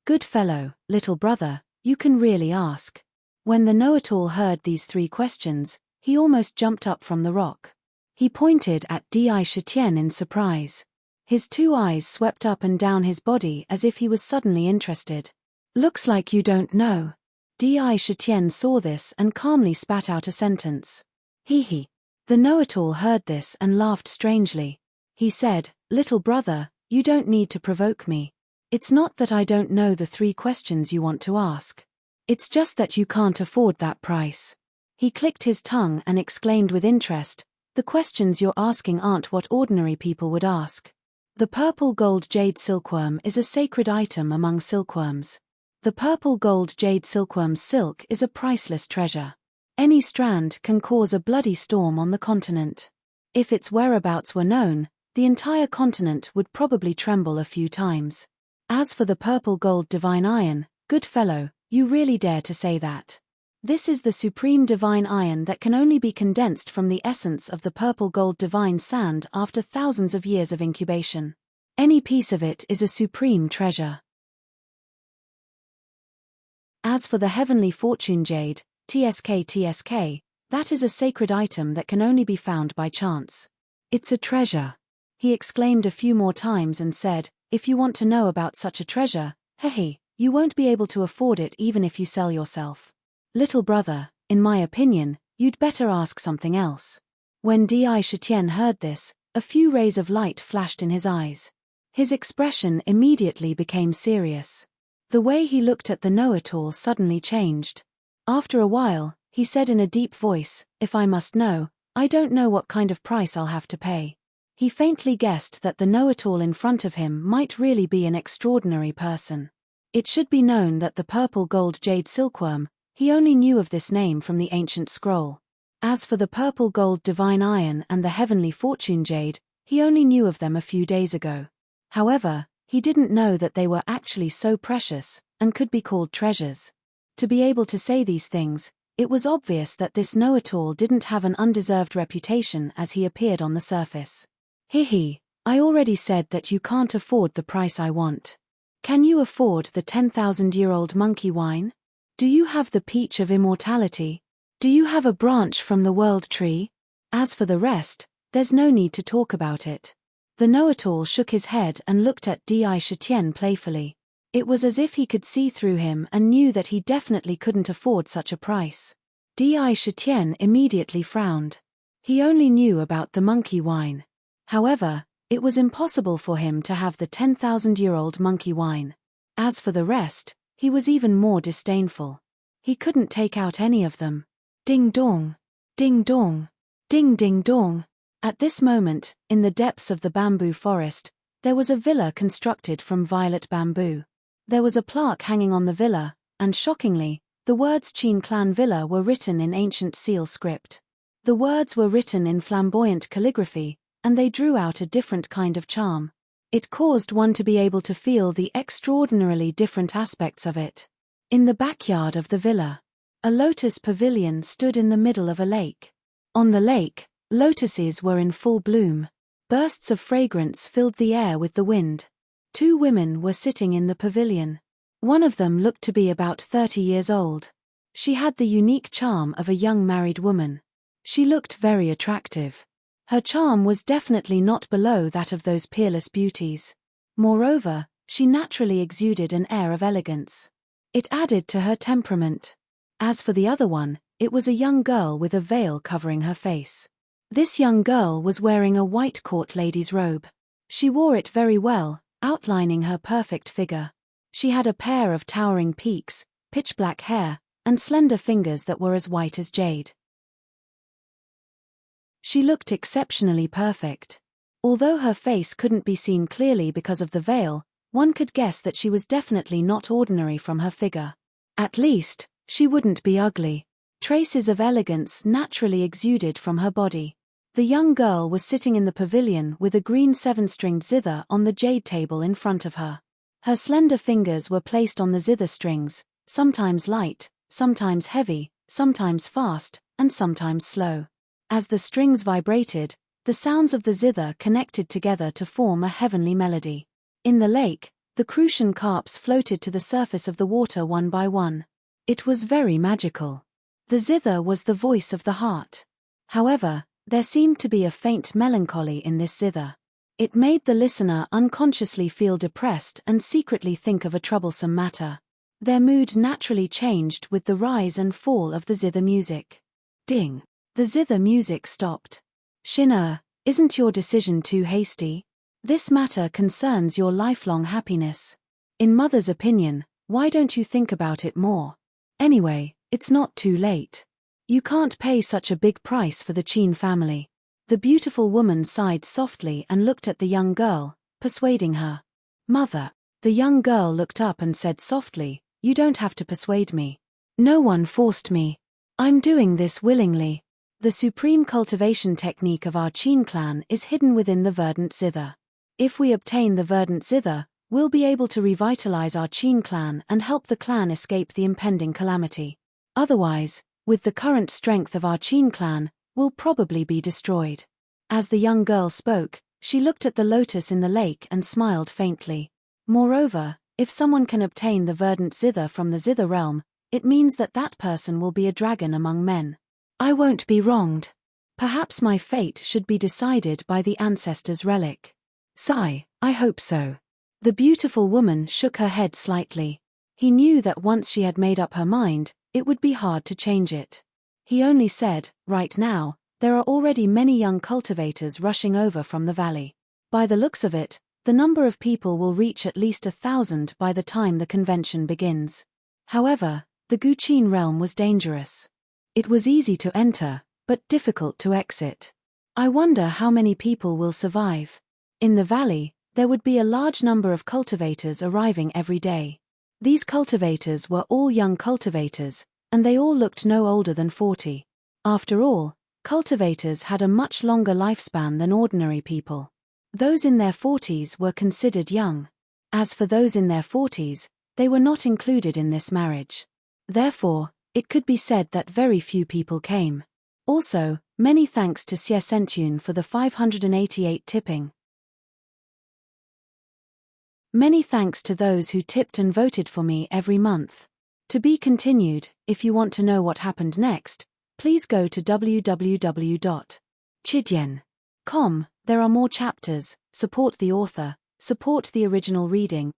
Good fellow, little brother, you can really ask. When the know-it-all heard these 3 questions, he almost jumped up from the rock. He pointed at Di Shitian in surprise. His 2 eyes swept up and down his body as if he was suddenly interested. Looks like you don't know. Di Shitian saw this and calmly spat out a sentence. The know-it-all heard this and laughed strangely. He said, "Little brother, you don't need to provoke me. It's not that I don't know the 3 questions you want to ask. It's just that you can't afford that price." He clicked his tongue and exclaimed with interest, "The questions you're asking aren't what ordinary people would ask. The purple gold jade silkworm is a sacred item among silkworms. The purple gold jade silkworm's silk is a priceless treasure. Any strand can cause a bloody storm on the continent. If its whereabouts were known, the entire continent would probably tremble a few times. As for the purple gold divine iron, good fellow, you really dare to say that. This is the supreme divine iron that can only be condensed from the essence of the purple gold divine sand after thousands of years of incubation. Any piece of it is a supreme treasure. As for the heavenly fortune jade, TSK, that is a sacred item that can only be found by chance. It's a treasure." He exclaimed a few more times and said, If you want to know about such a treasure, hehe, you won't be able to afford it even if you sell yourself. Little brother, in my opinion, you'd better ask something else. When Di Shitian heard this, a few rays of light flashed in his eyes. His expression immediately became serious. The way he looked at the know-it-all suddenly changed. After a while, he said in a deep voice, "If I must know, I don't know what kind of price I'll have to pay." He faintly guessed that the know-it-all in front of him might really be an extraordinary person. It should be known that the purple gold jade silkworm, he only knew of this name from the ancient scroll. As for the purple gold divine iron and the heavenly fortune jade, he only knew of them a few days ago. However, he didn't know that they were actually so precious, and could be called treasures. To be able to say these things, it was obvious that this know-it-all didn't have an undeserved reputation as he appeared on the surface. "Hehe, I already said that you can't afford the price I want. Can you afford the 10,000-year-old monkey wine? Do you have the peach of immortality? Do you have a branch from the world tree? As for the rest, there's no need to talk about it." The know-it-all shook his head and looked at Di Shitian playfully. It was as if he could see through him and knew that he definitely couldn't afford such a price. Di Shitian immediately frowned. He only knew about the monkey wine. However, it was impossible for him to have the 10,000-year-old monkey wine. As for the rest, he was even more disdainful. He couldn't take out any of them. Ding dong. Ding dong. Ding ding dong. At this moment, in the depths of the bamboo forest, there was a villa constructed from violet bamboo. There was a plaque hanging on the villa, and shockingly, the words Qin Clan Villa were written in ancient seal script. The words were written in flamboyant calligraphy, and they drew out a different kind of charm. It caused one to be able to feel the extraordinarily different aspects of it. In the backyard of the villa, a lotus pavilion stood in the middle of a lake. On the lake, lotuses were in full bloom. Bursts of fragrance filled the air with the wind. 2 women were sitting in the pavilion. One of them looked to be about 30 years old. She had the unique charm of a young married woman. She looked very attractive. Her charm was definitely not below that of those peerless beauties. Moreover, she naturally exuded an air of elegance. It added to her temperament. As for the other one, it was a young girl with a veil covering her face. This young girl was wearing a white court lady's robe. She wore it very well, outlining her perfect figure. She had a pair of towering peaks, pitch-black hair, and slender fingers that were as white as jade. She looked exceptionally perfect. Although her face couldn't be seen clearly because of the veil, one could guess that she was definitely not ordinary from her figure. At least, she wouldn't be ugly. Traces of elegance naturally exuded from her body. The young girl was sitting in the pavilion with a green 7-stringed zither on the jade table in front of her. Her slender fingers were placed on the zither strings, sometimes light, sometimes heavy, sometimes fast, and sometimes slow. As the strings vibrated, the sounds of the zither connected together to form a heavenly melody. In the lake, the crucian carps floated to the surface of the water one by one. It was very magical. The zither was the voice of the heart. However, there seemed to be a faint melancholy in this zither. It made the listener unconsciously feel depressed and secretly think of a troublesome matter. Their mood naturally changed with the rise and fall of the zither music. Ding! The zither music stopped. Shin-er, isn't your decision too hasty? This matter concerns your lifelong happiness. In Mother's opinion, why don't you think about it more? Anyway, it's not too late. You can't pay such a big price for the Qin family. The beautiful woman sighed softly and looked at the young girl, persuading her. Mother. The young girl looked up and said softly, "You don't have to persuade me. No one forced me. I'm doing this willingly. The supreme cultivation technique of our Qin clan is hidden within the verdant zither. If we obtain the verdant zither, we'll be able to revitalize our Qin clan and help the clan escape the impending calamity. Otherwise, with the current strength of our Qin clan, we'll probably be destroyed." As the young girl spoke, she looked at the lotus in the lake and smiled faintly. Moreover, if someone can obtain the verdant zither from the zither realm, it means that that person will be a dragon among men. I won't be wronged. Perhaps my fate should be decided by the ancestor's relic. Sigh, I hope so. The beautiful woman shook her head slightly. He knew that once she had made up her mind, it would be hard to change it. He only said, right now, there are already many young cultivators rushing over from the valley. By the looks of it, the number of people will reach at least 1,000 by the time the convention begins. However, the Guqin realm was dangerous. It was easy to enter, but difficult to exit. I wonder how many people will survive. In the valley, there would be a large number of cultivators arriving every day. These cultivators were all young cultivators, and they all looked no older than 40. After all, cultivators had a much longer lifespan than ordinary people. Those in their 40s were considered young. As for those in their 40s, they were not included in this marriage. Therefore, it could be said that very few people came. Also, many thanks to Xie Sentune for the 588 tipping. Many thanks to those who tipped and voted for me every month. To be continued. If you want to know what happened next, please go to www.chidian.com. There are more chapters. Support the author. Support the original reading.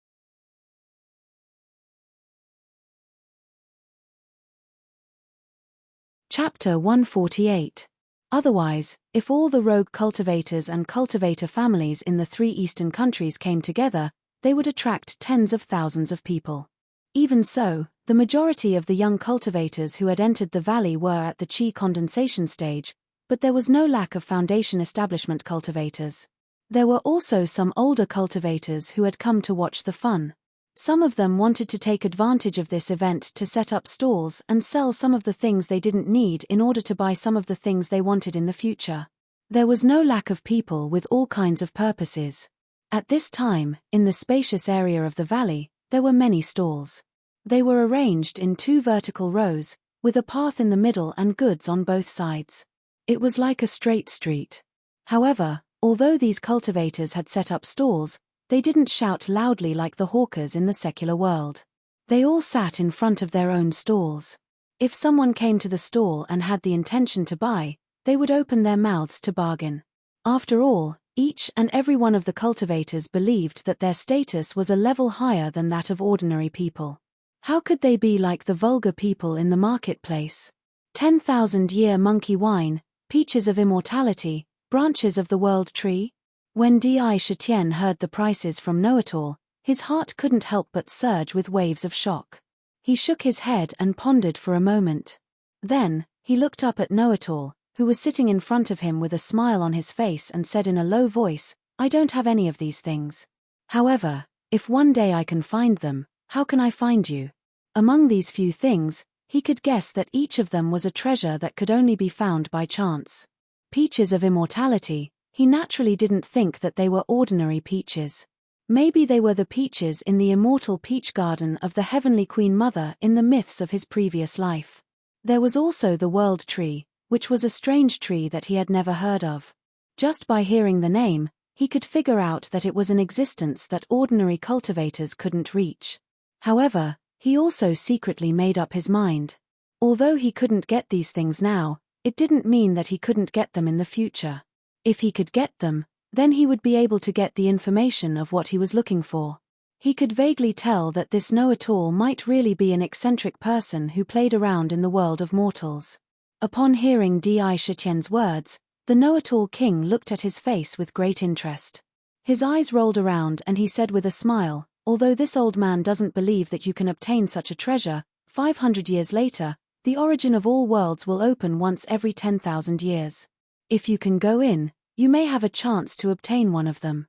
Chapter 148. Otherwise, if all the rogue cultivators and cultivator families in the 3 eastern countries came together, they would attract tens of thousands of people. Even so, the majority of the young cultivators who had entered the valley were at the Qi condensation stage, but there was no lack of foundation establishment cultivators. There were also some older cultivators who had come to watch the fun. Some of them wanted to take advantage of this event to set up stalls and sell some of the things they didn't need in order to buy some of the things they wanted in the future. There was no lack of people with all kinds of purposes. At this time, in the spacious area of the valley, there were many stalls. They were arranged in 2 vertical rows, with a path in the middle and goods on both sides. It was like a straight street. However, although these cultivators had set up stalls, they didn't shout loudly like the hawkers in the secular world. They all sat in front of their own stalls. If someone came to the stall and had the intention to buy, they would open their mouths to bargain. After all, each and every one of the cultivators believed that their status was a level higher than that of ordinary people. How could they be like the vulgar people in the marketplace? 10,000-year monkey wine, peaches of immortality, branches of the world tree? When Di Shitian heard the prices from Know-it-all, his heart couldn't help but surge with waves of shock. He shook his head and pondered for a moment. Then, he looked up at Know-it-all, who was sitting in front of him with a smile on his face, and said in a low voice, "I don't have any of these things. However, if one day I can find them, how can I find you?" Among these few things, he could guess that each of them was a treasure that could only be found by chance. Peaches of immortality, he naturally didn't think that they were ordinary peaches. Maybe they were the peaches in the immortal peach garden of the heavenly Queen Mother in the myths of his previous life. There was also the world tree, which was a strange tree that he had never heard of. Just by hearing the name, he could figure out that it was an existence that ordinary cultivators couldn't reach. However, he also secretly made up his mind. Although he couldn't get these things now, it didn't mean that he couldn't get them in the future. If he could get them, then he would be able to get the information of what he was looking for. He could vaguely tell that this Know-it-all might really be an eccentric person who played around in the world of mortals. Upon hearing Di Shitian's words, the Know-it-all king looked at his face with great interest. His eyes rolled around and he said with a smile, "Although this old man doesn't believe that you can obtain such a treasure, 500 years later, the origin of all worlds will open once every 10,000 years. If you can go in, you may have a chance to obtain one of them."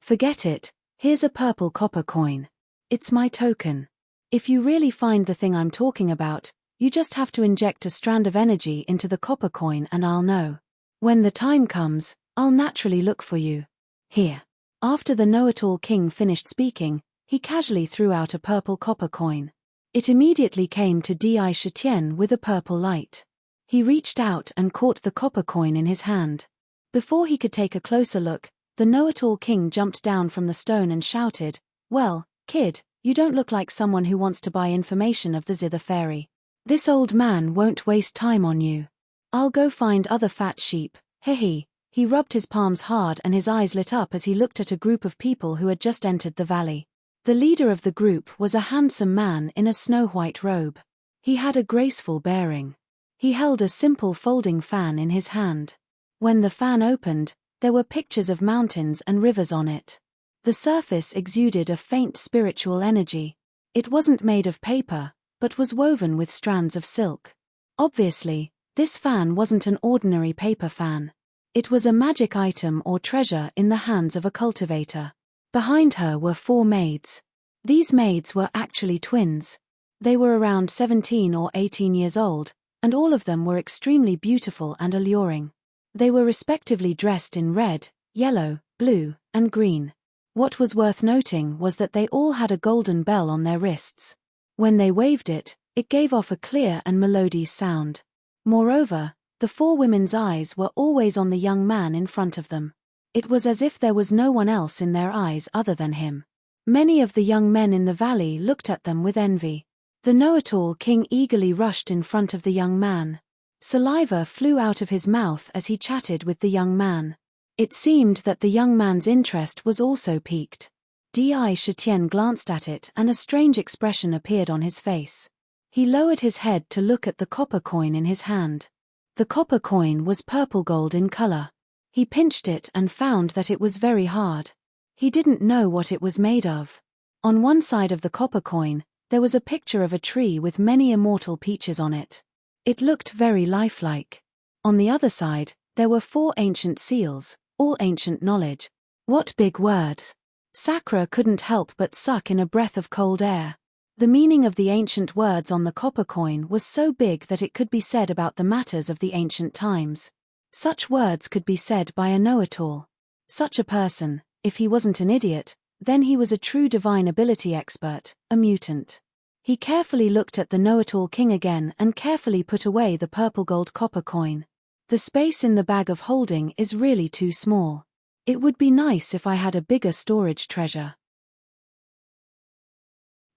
"Forget it, here's a purple copper coin. It's my token. If you really find the thing I'm talking about, you just have to inject a strand of energy into the copper coin and I'll know. When the time comes, I'll naturally look for you. Here." After the Know-it-all king finished speaking, he casually threw out a purple copper coin. It immediately came to Di Shitian with a purple light. He reached out and caught the copper coin in his hand. Before he could take a closer look, the Know-it-all king jumped down from the stone and shouted, "Well, kid, you don't look like someone who wants to buy information of the Zither fairy. This old man won't waste time on you. I'll go find other fat sheep, hehe." He rubbed his palms hard and his eyes lit up as he looked at a group of people who had just entered the valley. The leader of the group was a handsome man in a snow-white robe. He had a graceful bearing. He held a simple folding fan in his hand. When the fan opened, there were pictures of mountains and rivers on it. The surface exuded a faint spiritual energy. It wasn't made of paper, but was woven with strands of silk. Obviously, this fan wasn't an ordinary paper fan. It was a magic item or treasure in the hands of a cultivator. Behind her were 4 maids. These maids were actually twins. They were around 17 or 18 years old, and all of them were extremely beautiful and alluring. They were respectively dressed in red, yellow, blue, and green. What was worth noting was that they all had a golden bell on their wrists. When they waved it, it gave off a clear and melodious sound. Moreover, the 4 women's eyes were always on the young man in front of them. It was as if there was no one else in their eyes other than him. Many of the young men in the valley looked at them with envy. The know-it-all king eagerly rushed in front of the young man. Saliva flew out of his mouth as he chatted with the young man. It seemed that the young man's interest was also piqued. Shitian glanced at it and a strange expression appeared on his face. He lowered his head to look at the copper coin in his hand. The copper coin was purple gold in color. He pinched it and found that it was very hard. He didn't know what it was made of. On one side of the copper coin, there was a picture of a tree with many immortal peaches on it. It looked very lifelike. On the other side, there were 4 ancient seals, all ancient knowledge. What big words! Sakura couldn't help but suck in a breath of cold air. The meaning of the ancient words on the copper coin was so big that it could be said about the matters of the ancient times. Such words could be said by a know-it-all. Such a person, if he wasn't an idiot, then he was a true divine ability expert, a mutant. He carefully looked at the know-it-all king again and carefully put away the purple gold copper coin. The space in the bag of holding is really too small. It would be nice if I had a bigger storage treasure.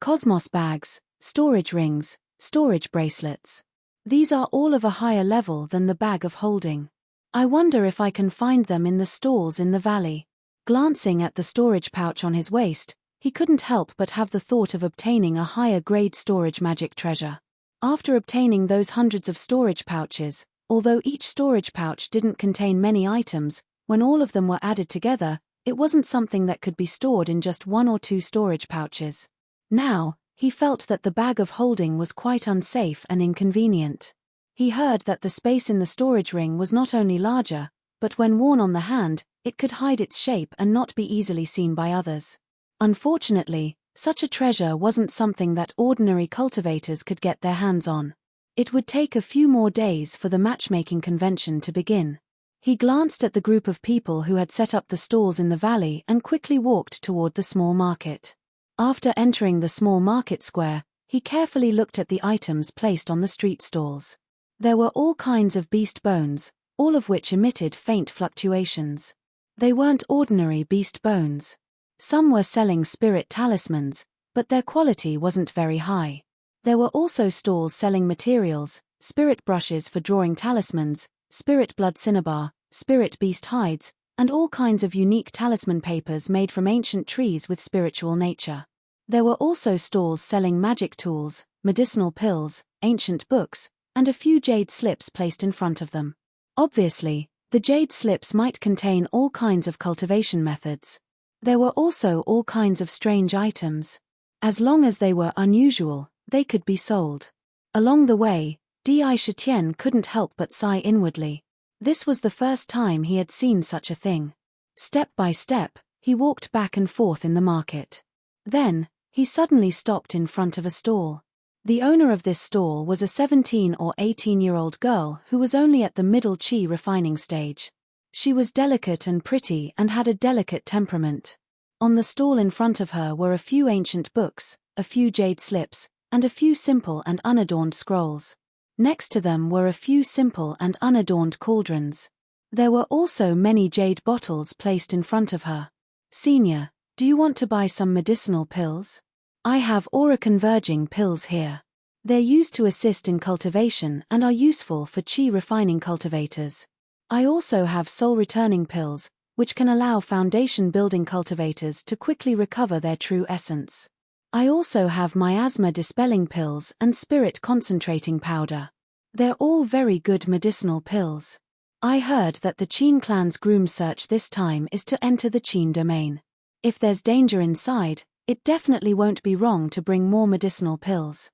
Cosmos bags, storage rings, storage bracelets. These are all of a higher level than the bag of holding. I wonder if I can find them in the stalls in the valley. Glancing at the storage pouch on his waist, he couldn't help but have the thought of obtaining a higher grade storage magic treasure. After obtaining those hundreds of storage pouches, although each storage pouch didn't contain many items, when all of them were added together, it wasn't something that could be stored in just 1 or 2 storage pouches. Now, he felt that the bag of holding was quite unsafe and inconvenient. He heard that the space in the storage ring was not only larger, but when worn on the hand, it could hide its shape and not be easily seen by others. Unfortunately, such a treasure wasn't something that ordinary cultivators could get their hands on. It would take a few more days for the matchmaking convention to begin. He glanced at the group of people who had set up the stalls in the valley and quickly walked toward the small market. After entering the small market square, he carefully looked at the items placed on the street stalls. There were all kinds of beast bones, all of which emitted faint fluctuations. They weren't ordinary beast bones. Some were selling spirit talismans, but their quality wasn't very high. There were also stalls selling materials, spirit brushes for drawing talismans, spirit blood cinnabar, spirit beast hides, and all kinds of unique talisman papers made from ancient trees with spiritual nature. There were also stalls selling magic tools, medicinal pills, ancient books, and a few jade slips placed in front of them. Obviously, the jade slips might contain all kinds of cultivation methods. There were also all kinds of strange items. As long as they were unusual, they could be sold. Along the way, Shitian couldn't help but sigh inwardly. This was the first time he had seen such a thing. Step by step, he walked back and forth in the market. Then, he suddenly stopped in front of a stall. The owner of this stall was a 17 or 18-year-old girl who was only at the middle chi refining stage. She was delicate and pretty and had a delicate temperament. On the stall in front of her were a few ancient books, a few jade slips, and a few simple and unadorned scrolls. Next to them were a few simple and unadorned cauldrons. There were also many jade bottles placed in front of her. "Senior, do you want to buy some medicinal pills? I have aura-converging pills here. They're used to assist in cultivation and are useful for chi refining cultivators. I also have soul-returning pills, which can allow foundation-building cultivators to quickly recover their true essence. I also have miasma-dispelling pills and spirit-concentrating powder. They're all very good medicinal pills. I heard that the Qin clan's groom search this time is to enter the Qin domain. If there's danger inside, it definitely won't be wrong to bring more medicinal pills.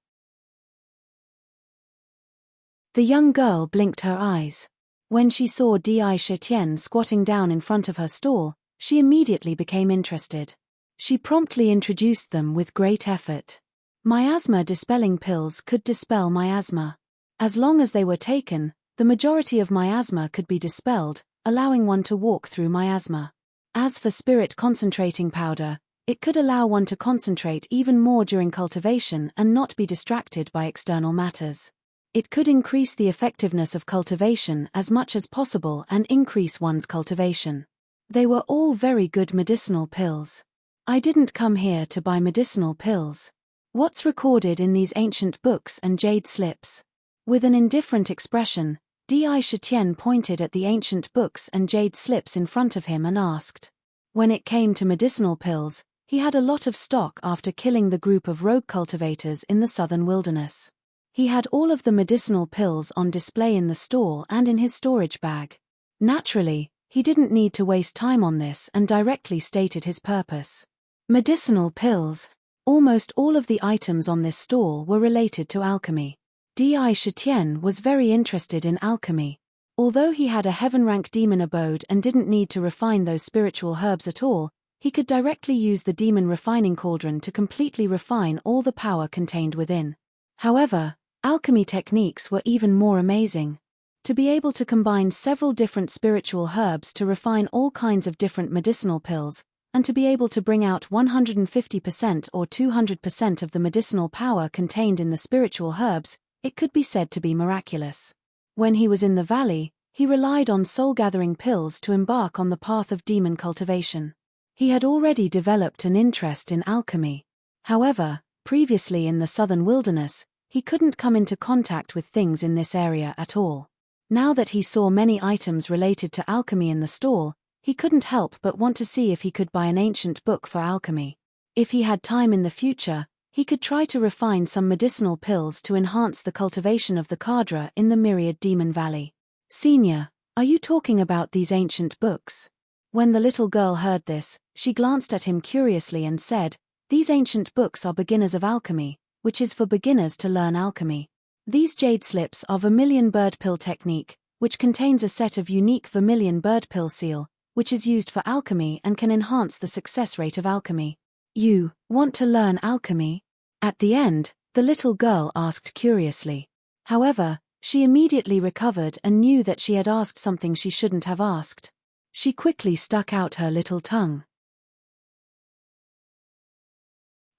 The young girl blinked her eyes. When she saw Di Shitian squatting down in front of her stall, she immediately became interested. She promptly introduced them with great effort. Miasma-dispelling pills could dispel miasma. As long as they were taken, the majority of miasma could be dispelled, allowing one to walk through miasma. As for spirit-concentrating powder, it could allow one to concentrate even more during cultivation and not be distracted by external matters. It could increase the effectiveness of cultivation as much as possible and increase one's cultivation. They were all very good medicinal pills. I didn't come here to buy medicinal pills. What's recorded in these ancient books and jade slips? With an indifferent expression, Di Shitian pointed at the ancient books and jade slips in front of him and asked. When it came to medicinal pills, he had a lot of stock after killing the group of rogue cultivators in the southern wilderness. He had all of the medicinal pills on display in the store and in his storage bag. Naturally, he didn't need to waste time on this and directly stated his purpose. Medicinal pills. Almost all of the items on this stall were related to alchemy. Di Shitian was very interested in alchemy. Although he had a heaven-rank demon abode and didn't need to refine those spiritual herbs at all, he could directly use the demon refining cauldron to completely refine all the power contained within. However, alchemy techniques were even more amazing. To be able to combine several different spiritual herbs to refine all kinds of different medicinal pills, and to be able to bring out 150% or 200% of the medicinal power contained in the spiritual herbs, it could be said to be miraculous. When he was in the valley, he relied on soul-gathering pills to embark on the path of demon cultivation. He had already developed an interest in alchemy. However, previously in the southern wilderness, he couldn't come into contact with things in this area at all. Now that he saw many items related to alchemy in the stall, he couldn't help but want to see if he could buy an ancient book for alchemy. If he had time in the future, he could try to refine some medicinal pills to enhance the cultivation of the cadre in the Myriad Demon Valley. Senior, are you talking about these ancient books? When the little girl heard this, she glanced at him curiously and said, "These ancient books are beginners of alchemy, which is for beginners to learn alchemy. These jade slips are vermilion bird pill technique, which contains a set of unique vermilion bird pill seal, which is used for alchemy and can enhance the success rate of alchemy. You want to learn alchemy?" At the end, the little girl asked curiously. However, she immediately recovered and knew that she had asked something she shouldn't have asked. She quickly stuck out her little tongue.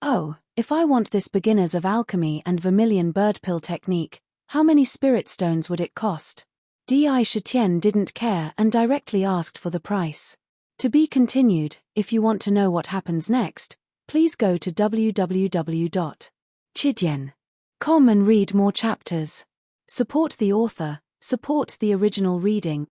"Oh, if I want this beginners of alchemy and vermilion bird pill technique, how many spirit stones would it cost?" Di Shitian didn't care and directly asked for the price. To be continued. If you want to know what happens next, please go to www.chidian.com and read more chapters. Support the author, support the original reading.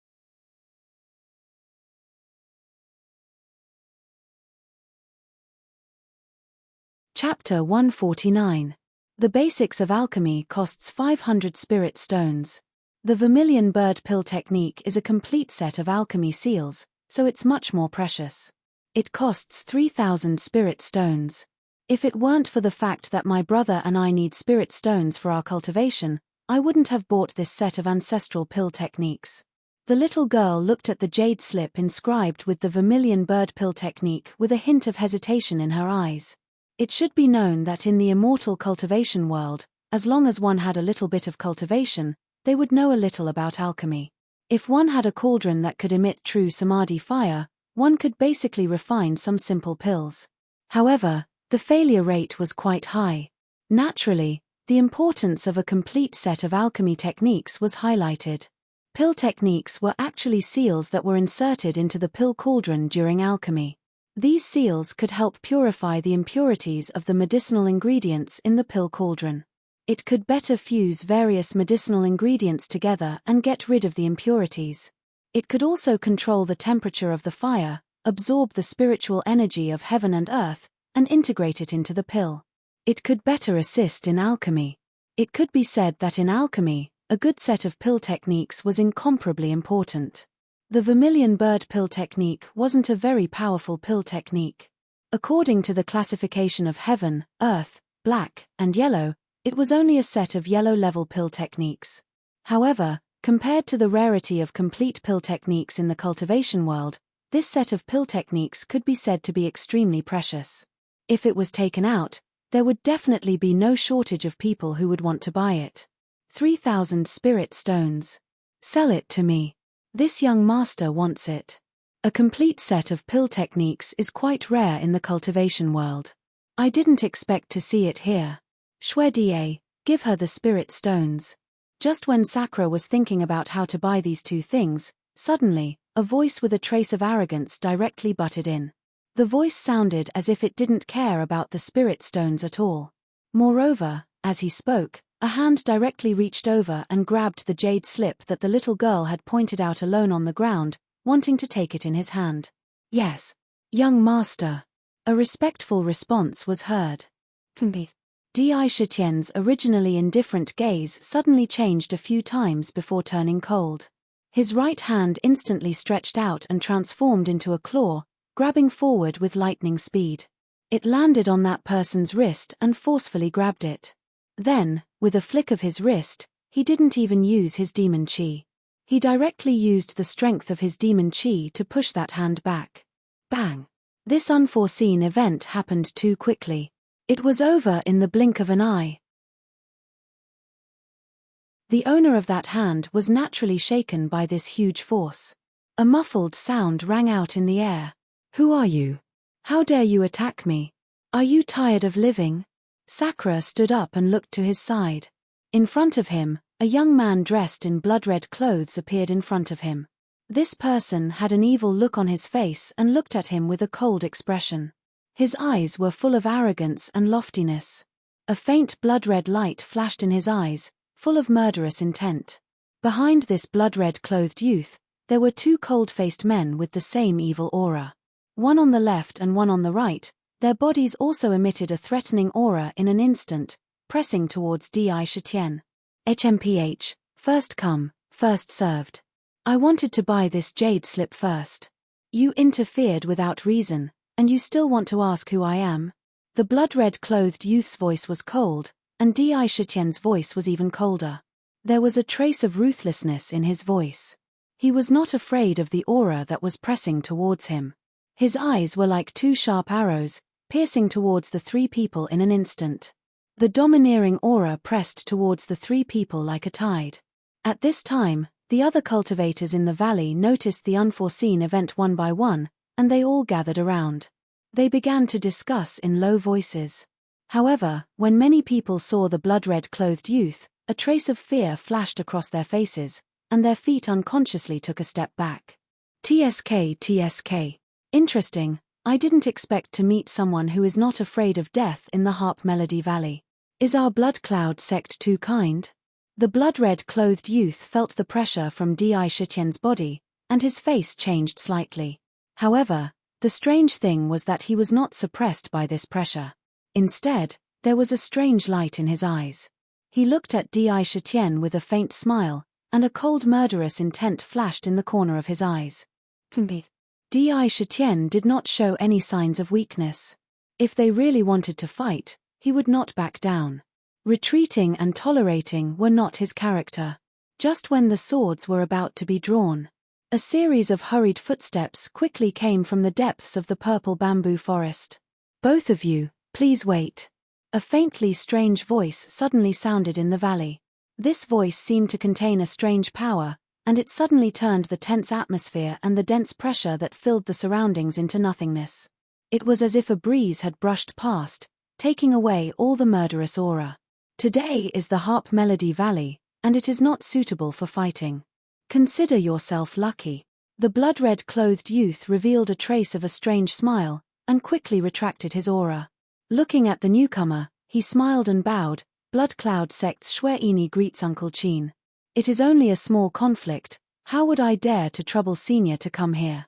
Chapter 149. The Basics of Alchemy costs 500 spirit stones. The vermilion bird pill technique is a complete set of alchemy seals, so it's much more precious. It costs 3,000 spirit stones. If it weren't for the fact that my brother and I need spirit stones for our cultivation, I wouldn't have bought this set of ancestral pill techniques. The little girl looked at the jade slip inscribed with the vermilion bird pill technique with a hint of hesitation in her eyes. It should be known that in the immortal cultivation world, as long as one had a little bit of cultivation, they would know a little about alchemy. If one had a cauldron that could emit true samadhi fire, one could basically refine some simple pills. However, the failure rate was quite high. Naturally, the importance of a complete set of alchemy techniques was highlighted. Pill techniques were actually seals that were inserted into the pill cauldron during alchemy. These seals could help purify the impurities of the medicinal ingredients in the pill cauldron. It could better fuse various medicinal ingredients together and get rid of the impurities. It could also control the temperature of the fire, absorb the spiritual energy of heaven and earth, and integrate it into the pill. It could better assist in alchemy. It could be said that in alchemy, a good set of pill techniques was incomparably important. The vermilion bird pill technique wasn't a very powerful pill technique. According to the classification of heaven, earth, black, and yellow, it was only a set of yellow-level pill techniques. However, compared to the rarity of complete pill techniques in the cultivation world, this set of pill techniques could be said to be extremely precious. If it was taken out, there would definitely be no shortage of people who would want to buy it. 3,000 spirit stones. Sell it to me. This young master wants it. A complete set of pill techniques is quite rare in the cultivation world. I didn't expect to see it here. Shwediye, give her the spirit stones. Just when Sakura was thinking about how to buy these two things, suddenly, a voice with a trace of arrogance directly butted in. The voice sounded as if it didn't care about the spirit stones at all. Moreover, as he spoke, a hand directly reached over and grabbed the jade slip that the little girl had pointed out alone on the ground, wanting to take it in his hand. Yes. Young master. A respectful response was heard. Di Shitian's originally indifferent gaze suddenly changed a few times before turning cold. His right hand instantly stretched out and transformed into a claw, grabbing forward with lightning speed. It landed on that person's wrist and forcefully grabbed it. Then, with a flick of his wrist, he didn't even use his demon chi. He directly used the strength of his demon chi to push that hand back. Bang! This unforeseen event happened too quickly. It was over in the blink of an eye. The owner of that hand was naturally shaken by this huge force. A muffled sound rang out in the air. Who are you? How dare you attack me? Are you tired of living? Sakura stood up and looked to his side. In front of him, a young man dressed in blood-red clothes appeared in front of him. This person had an evil look on his face and looked at him with a cold expression. His eyes were full of arrogance and loftiness. A faint blood-red light flashed in his eyes, full of murderous intent. Behind this blood-red clothed youth, there were two cold-faced men with the same evil aura. One on the left and one on the right, their bodies also emitted a threatening aura in an instant, pressing towards Di Shitian. HMPH, first come, first served. I wanted to buy this jade slip first. You interfered without reason, and you still want to ask who I am? The blood-red clothed youth's voice was cold, and Di Shitian's voice was even colder. There was a trace of ruthlessness in his voice. He was not afraid of the aura that was pressing towards him. His eyes were like two sharp arrows, piercing towards the three people in an instant. The domineering aura pressed towards the three people like a tide. At this time, the other cultivators in the valley noticed the unforeseen event one by one, and they all gathered around. They began to discuss in low voices. However, when many people saw the blood-red clothed youth, a trace of fear flashed across their faces, and their feet unconsciously took a step back. TSK. Interesting, I didn't expect to meet someone who is not afraid of death in the Harp Melody Valley. Is our blood cloud sect too kind? The blood-red clothed youth felt the pressure from Di Shitian's body, and his face changed slightly. However, the strange thing was that he was not suppressed by this pressure. Instead, there was a strange light in his eyes. He looked at Di Shitian with a faint smile, and a cold murderous intent flashed in the corner of his eyes. Di Shitian did not show any signs of weakness. If they really wanted to fight, he would not back down. Retreating and tolerating were not his character. Just when the swords were about to be drawn, a series of hurried footsteps quickly came from the depths of the purple bamboo forest. Both of you, please wait. A faintly strange voice suddenly sounded in the valley. This voice seemed to contain a strange power, and it suddenly turned the tense atmosphere and the dense pressure that filled the surroundings into nothingness. It was as if a breeze had brushed past, taking away all the murderous aura. Today is the Harp Melody Valley, and it is not suitable for fighting. Consider yourself lucky. The blood-red clothed youth revealed a trace of a strange smile, and quickly retracted his aura. Looking at the newcomer, he smiled and bowed. Blood Cloud Sect's Shweini greets Uncle Chin. It is only a small conflict, How would I dare to trouble Senior to come here?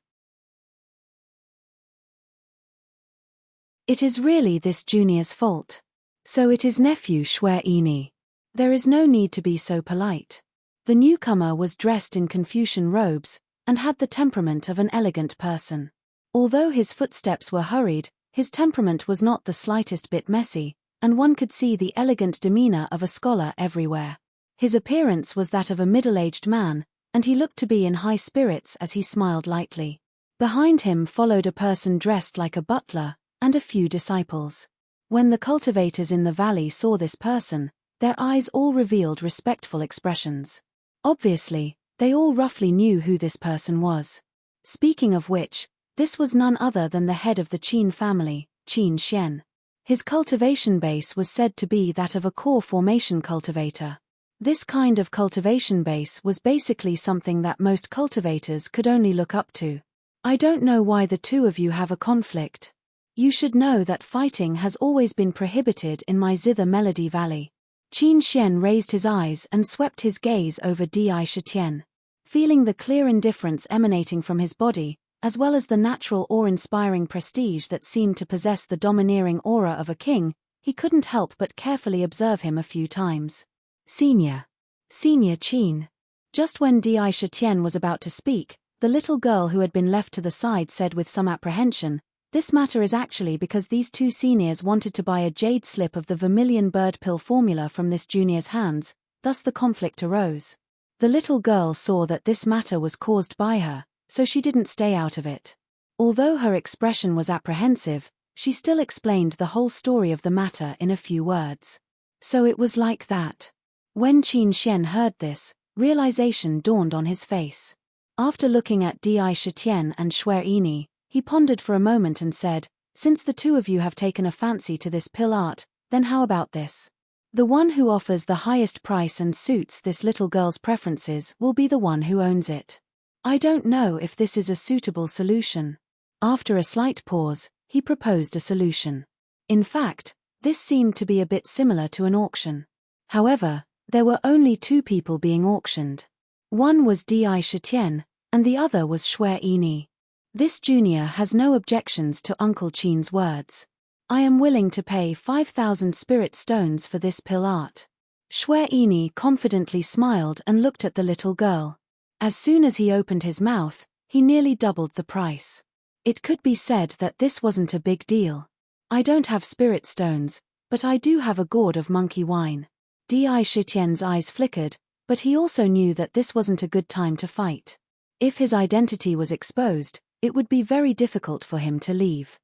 It is really this junior's fault. So it is nephew Shwe-ini. There is no need to be so polite. The newcomer was dressed in Confucian robes, and had the temperament of an elegant person. Although his footsteps were hurried, his temperament was not the slightest bit messy, and one could see the elegant demeanor of a scholar everywhere. His appearance was that of a middle-aged man, and he looked to be in high spirits as he smiled lightly. Behind him followed a person dressed like a butler, and a few disciples. When the cultivators in the valley saw this person, their eyes all revealed respectful expressions. Obviously, they all roughly knew who this person was. Speaking of which, this was none other than the head of the Qin family, Qin Xian. His cultivation base was said to be that of a core formation cultivator. This kind of cultivation base was basically something that most cultivators could only look up to. I don't know why the two of you have a conflict. You should know that fighting has always been prohibited in my zither Melody Valley. Qin Xian raised his eyes and swept his gaze over Di Shitian. Feeling the clear indifference emanating from his body, as well as the natural awe-inspiring prestige that seemed to possess the domineering aura of a king, he couldn't help but carefully observe him a few times. Senior Qin. Just when Di Shitian was about to speak, the little girl who had been left to the side said with some apprehension, "This matter is actually because these two seniors wanted to buy a jade slip of the vermilion bird pill formula from this junior's hands, thus the conflict arose." The little girl saw that this matter was caused by her, so she didn't stay out of it. Although her expression was apprehensive, she still explained the whole story of the matter in a few words. So it was like that. When Qin Xian heard this, realization dawned on his face. After looking at Di Shitian and Shwe-ini, he pondered for a moment and said, "Since the two of you have taken a fancy to this pill art, then how about this? The one who offers the highest price and suits this little girl's preferences will be the one who owns it. I don't know if this is a suitable solution." After a slight pause, he proposed a solution. In fact, this seemed to be a bit similar to an auction. However, there were only two people being auctioned. One was Di Shitian, and the other was Shwe-ini. This junior has no objections to Uncle Qin's words. "I am willing to pay 5,000 spirit stones for this pill art." Shwe-ini confidently smiled and looked at the little girl. As soon as he opened his mouth, he nearly doubled the price. It could be said that this wasn't a big deal. "I don't have spirit stones, but I do have a gourd of monkey wine." Di Shitian's eyes flickered, but he also knew that this wasn't a good time to fight. If his identity was exposed, it would be very difficult for him to leave.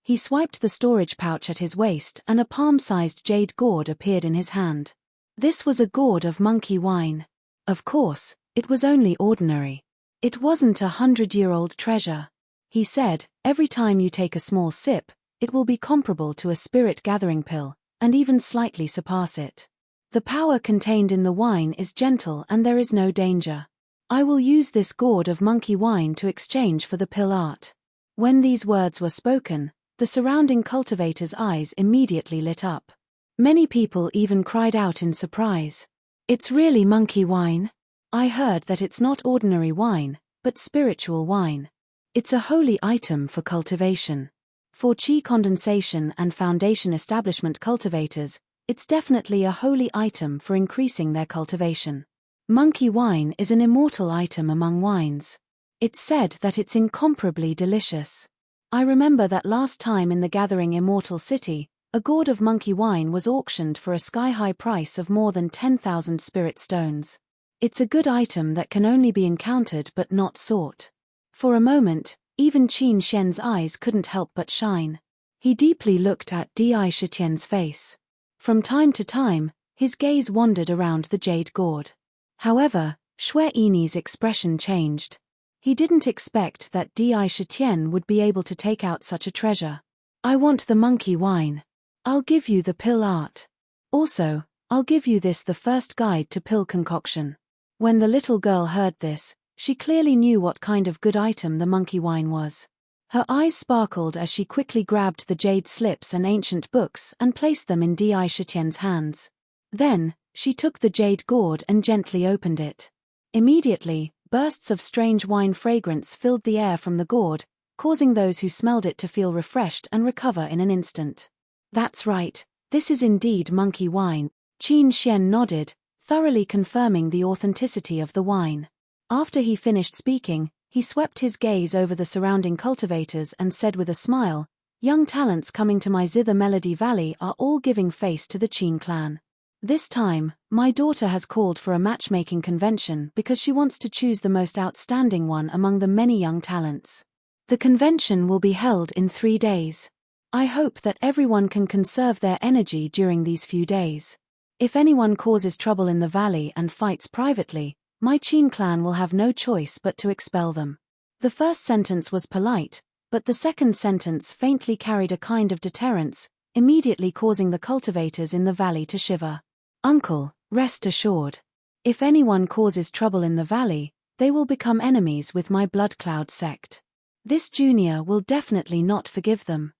He swiped the storage pouch at his waist and a palm-sized jade gourd appeared in his hand. This was a gourd of monkey wine. Of course, it was only ordinary. It wasn't a 100-year-old treasure. He said, "Every time you take a small sip, it will be comparable to a spirit-gathering pill, and even slightly surpass it. The power contained in the wine is gentle and there is no danger. I will use this gourd of monkey wine to exchange for the pill art." When these words were spoken, the surrounding cultivators' eyes immediately lit up. Many people even cried out in surprise. "It's really monkey wine? I heard that it's not ordinary wine, but spiritual wine. It's a holy item for cultivation. For qi condensation and foundation establishment cultivators, it's definitely a holy item for increasing their cultivation. Monkey wine is an immortal item among wines. It's said that it's incomparably delicious. I remember that last time in the gathering Immortal City, a gourd of monkey wine was auctioned for a sky-high price of more than 10,000 spirit stones. It's a good item that can only be encountered but not sought." For a moment, even Qin Xian's eyes couldn't help but shine. He deeply looked at Di Shitian's face. From time to time, his gaze wandered around the jade gourd. However, Shwe-ini's expression changed. He didn't expect that Di Shitian would be able to take out such a treasure. "I want the monkey wine. I'll give you the pill art. Also, I'll give you the first guide to pill concoction." When the little girl heard this, she clearly knew what kind of good item the monkey wine was. Her eyes sparkled as she quickly grabbed the jade slips and ancient books and placed them in Di Shitian's hands. Then, She took the jade gourd and gently opened it. Immediately, bursts of strange wine fragrance filled the air from the gourd, causing those who smelled it to feel refreshed and recover in an instant. That's right, this is indeed monkey wine. Qin Xian nodded, thoroughly confirming the authenticity of the wine. After he finished speaking, he swept his gaze over the surrounding cultivators and said with a smile, "Young talents coming to my Zither Melody Valley are all giving face to the Qin clan. This time, my daughter has called for a matchmaking convention because she wants to choose the most outstanding one among the many young talents. The convention will be held in 3 days. I hope that everyone can conserve their energy during these few days. If anyone causes trouble in the valley and fights privately, my Qin clan will have no choice but to expel them." The first sentence was polite, but the second sentence faintly carried a kind of deterrence, immediately causing the cultivators in the valley to shiver. "Uncle, rest assured. If anyone causes trouble in the valley, they will become enemies with my Blood Cloud sect. This junior will definitely not forgive them."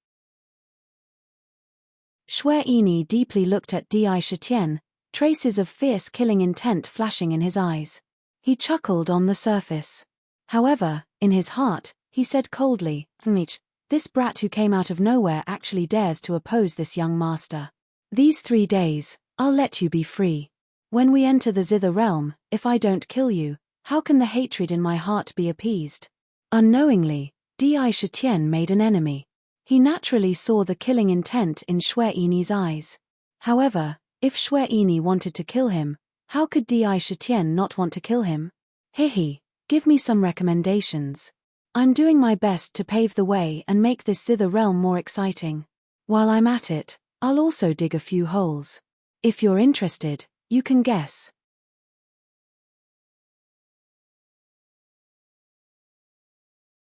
Shui Ini deeply looked at Di Shitian, traces of fierce killing intent flashing in his eyes. He chuckled on the surface. However, in his heart, he said coldly, "This brat who came out of nowhere actually dares to oppose this young master. These 3 days, I'll let you be free. When we enter the Zither realm, if I don't kill you, how can the hatred in my heart be appeased?" Unknowingly, Di Shitian made an enemy. He naturally saw the killing intent in Shui Ini's eyes. However, if Shui Ini wanted to kill him, how could Di Shitian not want to kill him? "Hihi, give me some recommendations. I'm doing my best to pave the way and make this Zither realm more exciting. While I'm at it, I'll also dig a few holes. If you're interested, you can guess."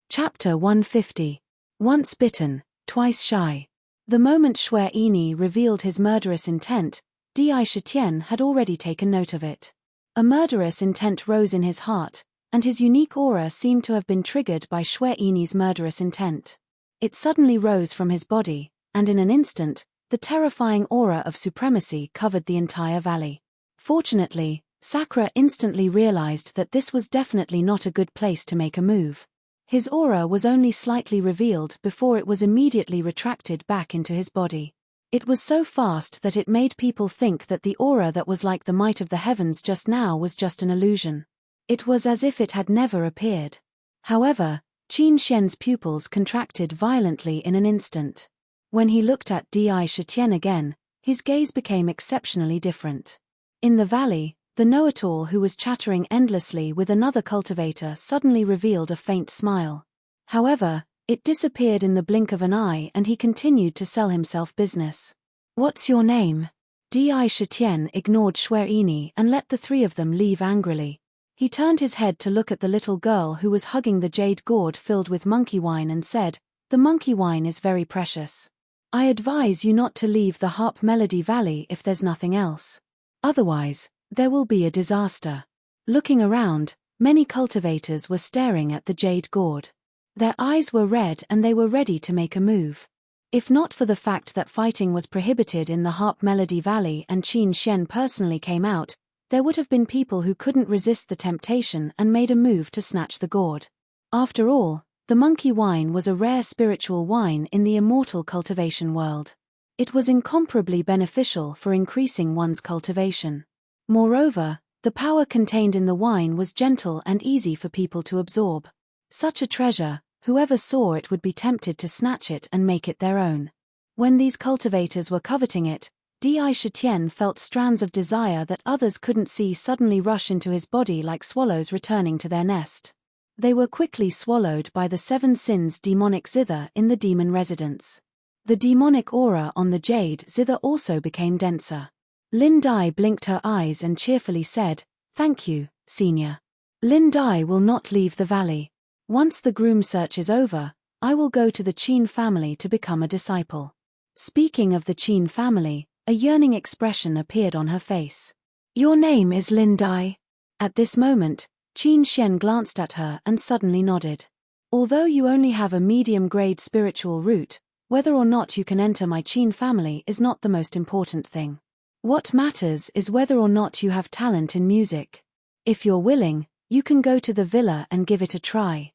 Chapter 150. Once bitten, twice shy. The moment Shui Ini revealed his murderous intent, Di Shitian had already taken note of it. A murderous intent rose in his heart, and his unique aura seemed to have been triggered by Shui Ini's murderous intent. It suddenly rose from his body, and in an instant, the terrifying aura of supremacy covered the entire valley. Fortunately, Sakura instantly realized that this was definitely not a good place to make a move. His aura was only slightly revealed before it was immediately retracted back into his body. It was so fast that it made people think that the aura that was like the might of the heavens just now was just an illusion. It was as if it had never appeared. However, Qin Xian's pupils contracted violently in an instant. When he looked at Di Shitian again, his gaze became exceptionally different. In the valley, the know-it-all who was chattering endlessly with another cultivator suddenly revealed a faint smile. However, it disappeared in the blink of an eye and he continued to sell himself business. "What's your name?" Di Shitian ignored Shui Ini and let the 3 of them leave angrily. He turned his head to look at the little girl who was hugging the jade gourd filled with monkey wine and said, "The monkey wine is very precious. I advise you not to leave the Harp Melody Valley if there's nothing else. Otherwise, there will be a disaster." Looking around, many cultivators were staring at the jade gourd. Their eyes were red and they were ready to make a move. If not for the fact that fighting was prohibited in the Harp Melody Valley and Qin Xian personally came out, there would have been people who couldn't resist the temptation and made a move to snatch the gourd. After all, the monkey wine was a rare spiritual wine in the immortal cultivation world. It was incomparably beneficial for increasing one's cultivation. Moreover, the power contained in the wine was gentle and easy for people to absorb. Such a treasure, whoever saw it would be tempted to snatch it and make it their own. When these cultivators were coveting it, Di Shitian felt strands of desire that others couldn't see suddenly rush into his body like swallows returning to their nest. They were quickly swallowed by the 7 sins demonic zither in the demon residence. The demonic aura on the jade zither also became denser. Lin Dai blinked her eyes and cheerfully said, "Thank you, senior. Lin Dai will not leave the valley. Once the groom search is over, I will go to the Qin family to become a disciple." Speaking of the Qin family, a yearning expression appeared on her face. "Your name is Lin Dai?" At this moment, Qin Xian glanced at her and suddenly nodded. "Although you only have a medium-grade spiritual root, whether or not you can enter my Qin family is not the most important thing. What matters is whether or not you have talent in music. If you're willing, you can go to the villa and give it a try.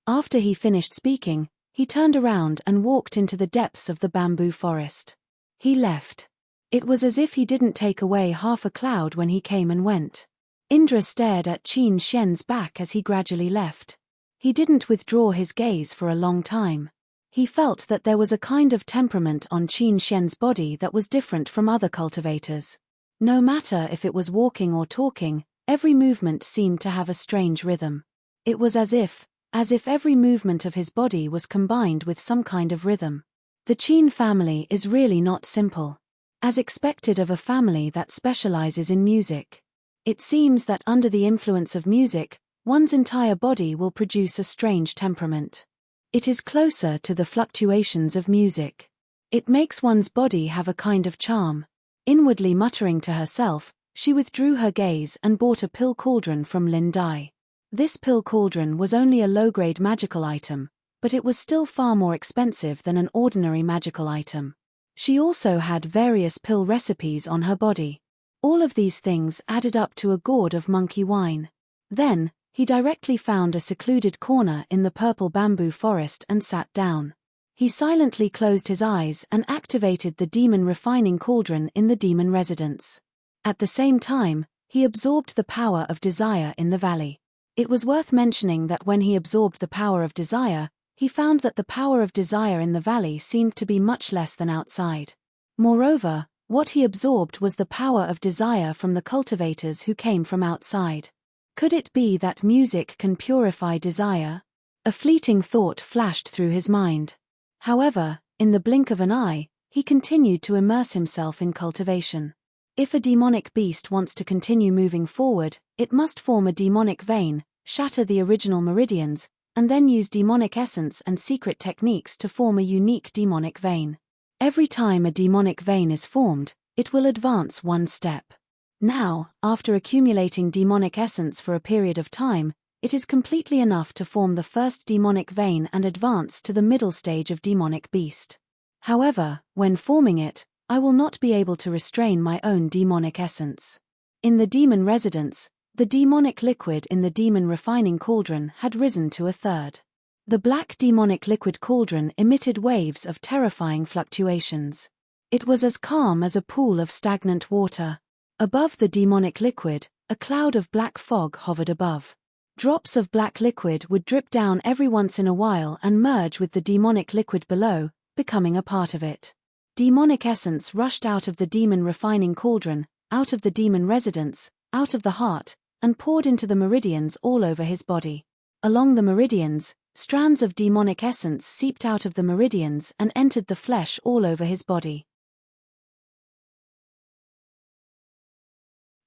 After he finished speaking, he turned around and walked into the depths of the bamboo forest. He left. It was as if he didn't take away half a cloud when he came and went. Indra stared at Qin Shen's back as he gradually left. He didn't withdraw his gaze for a long time. He felt that there was a kind of temperament on Qin Shen's body that was different from other cultivators. No matter if it was walking or talking, every movement seemed to have a strange rhythm. It was as if every movement of his body was combined with some kind of rhythm. The Qin family is really not simple. As expected of a family that specializes in music. It seems that under the influence of music, one's entire body will produce a strange temperament. It is closer to the fluctuations of music. It makes one's body have a kind of charm. Inwardly muttering to herself, she withdrew her gaze and bought a pill cauldron from Lin Dai. This pill cauldron was only a low-grade magical item, but it was still far more expensive than an ordinary magical item. She also had various pill recipes on her body. All of these things added up to a gourd of monkey wine. Then, he directly found a secluded corner in the purple bamboo forest and sat down. He silently closed his eyes and activated the demon refining cauldron in the demon residence. At the same time, he absorbed the power of desire in the valley. It was worth mentioning that when he absorbed the power of desire, he found that the power of desire in the valley seemed to be much less than outside. Moreover, what he absorbed was the power of desire from the cultivators who came from outside. Could it be that music can purify desire? A fleeting thought flashed through his mind. However, in the blink of an eye, he continued to immerse himself in cultivation. If a demonic beast wants to continue moving forward, it must form a demonic vein, shatter the original meridians, and then use demonic essence and secret techniques to form a unique demonic vein. Every time a demonic vein is formed, it will advance one step. Now, after accumulating demonic essence for a period of time, it is completely enough to form the first demonic vein and advance to the middle stage of demonic beast. However, when forming it, I will not be able to restrain my own demonic essence. In the demon residence, the demonic liquid in the demon refining cauldron had risen to a third. The black demonic liquid cauldron emitted waves of terrifying fluctuations. It was as calm as a pool of stagnant water. Above the demonic liquid, a cloud of black fog hovered above. Drops of black liquid would drip down every once in a while and merge with the demonic liquid below, becoming a part of it. Demonic essence rushed out of the demon refining cauldron, out of the demon residence, out of the heart, and poured into the meridians all over his body. Along the meridians, strands of demonic essence seeped out of the meridians and entered the flesh all over his body.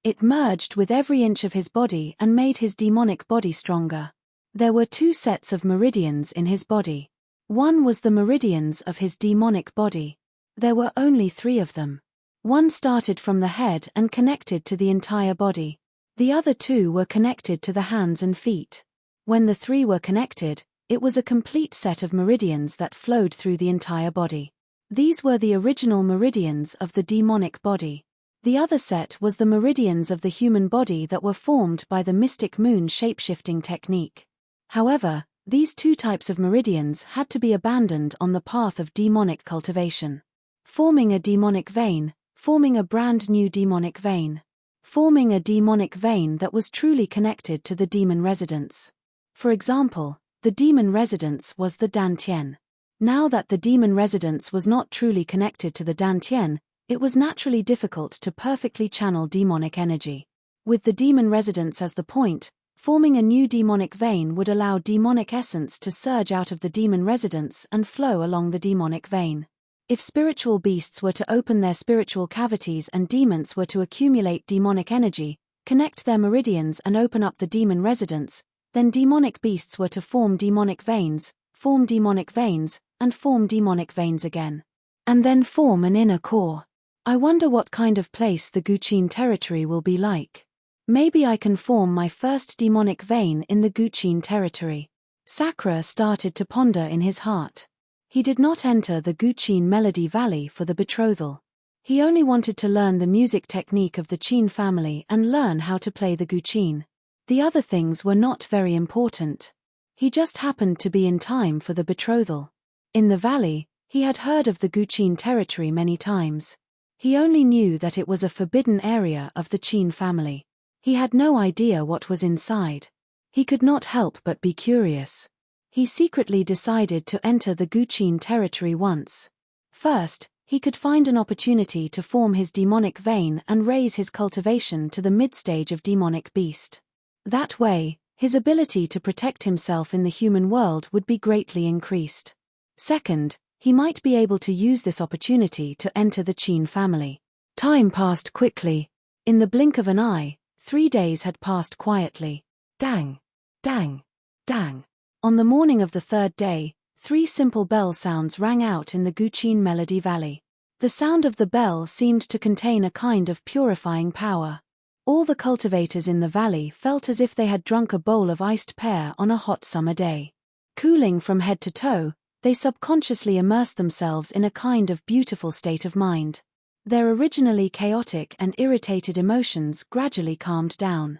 It merged with every inch of his body and made his demonic body stronger. There were 2 sets of meridians in his body. One was the meridians of his demonic body. There were only 3 of them. One started from the head and connected to the entire body. The other 2 were connected to the hands and feet. When the 3 were connected, it was a complete set of meridians that flowed through the entire body. These were the original meridians of the demonic body. The other set was the meridians of the human body that were formed by the mystic moon shapeshifting technique. However, these 2 types of meridians had to be abandoned on the path of demonic cultivation. Forming a demonic vein, forming a brand new demonic vein. Forming a demonic vein that was truly connected to the demon residence. For example, the demon residence was the Dantian. Now that the demon residence was not truly connected to the Dantian, it was naturally difficult to perfectly channel demonic energy. With the demon residence as the point, forming a new demonic vein would allow demonic essence to surge out of the demon residence and flow along the demonic vein. If spiritual beasts were to open their spiritual cavities and demons were to accumulate demonic energy, connect their meridians and open up the demon residence, then demonic beasts were to form demonic veins, and form demonic veins again. And then form an inner core. I wonder what kind of place the Guqin territory will be like. Maybe I can form my first demonic vein in the Guqin territory. Sakura started to ponder in his heart. He did not enter the Guqin Melody Valley for the betrothal. He only wanted to learn the music technique of the Qin family and learn how to play the guqin. The other things were not very important. He just happened to be in time for the betrothal. In the valley, he had heard of the Guqin territory many times. He only knew that it was a forbidden area of the Qin family. He had no idea what was inside. He could not help but be curious. He secretly decided to enter the Guqin territory once. First, he could find an opportunity to form his demonic vein and raise his cultivation to the mid-stage of demonic beast. That way, his ability to protect himself in the human world would be greatly increased. Second, he might be able to use this opportunity to enter the Qin family. Time passed quickly. In the blink of an eye, 3 days had passed quietly. Dang! Dang! Dang! On the morning of the 3rd day, 3 simple bell sounds rang out in the Guqin Melody Valley. The sound of the bell seemed to contain a kind of purifying power. All the cultivators in the valley felt as if they had drunk a bowl of iced pear on a hot summer day. Cooling from head to toe, they subconsciously immersed themselves in a kind of beautiful state of mind. Their originally chaotic and irritated emotions gradually calmed down.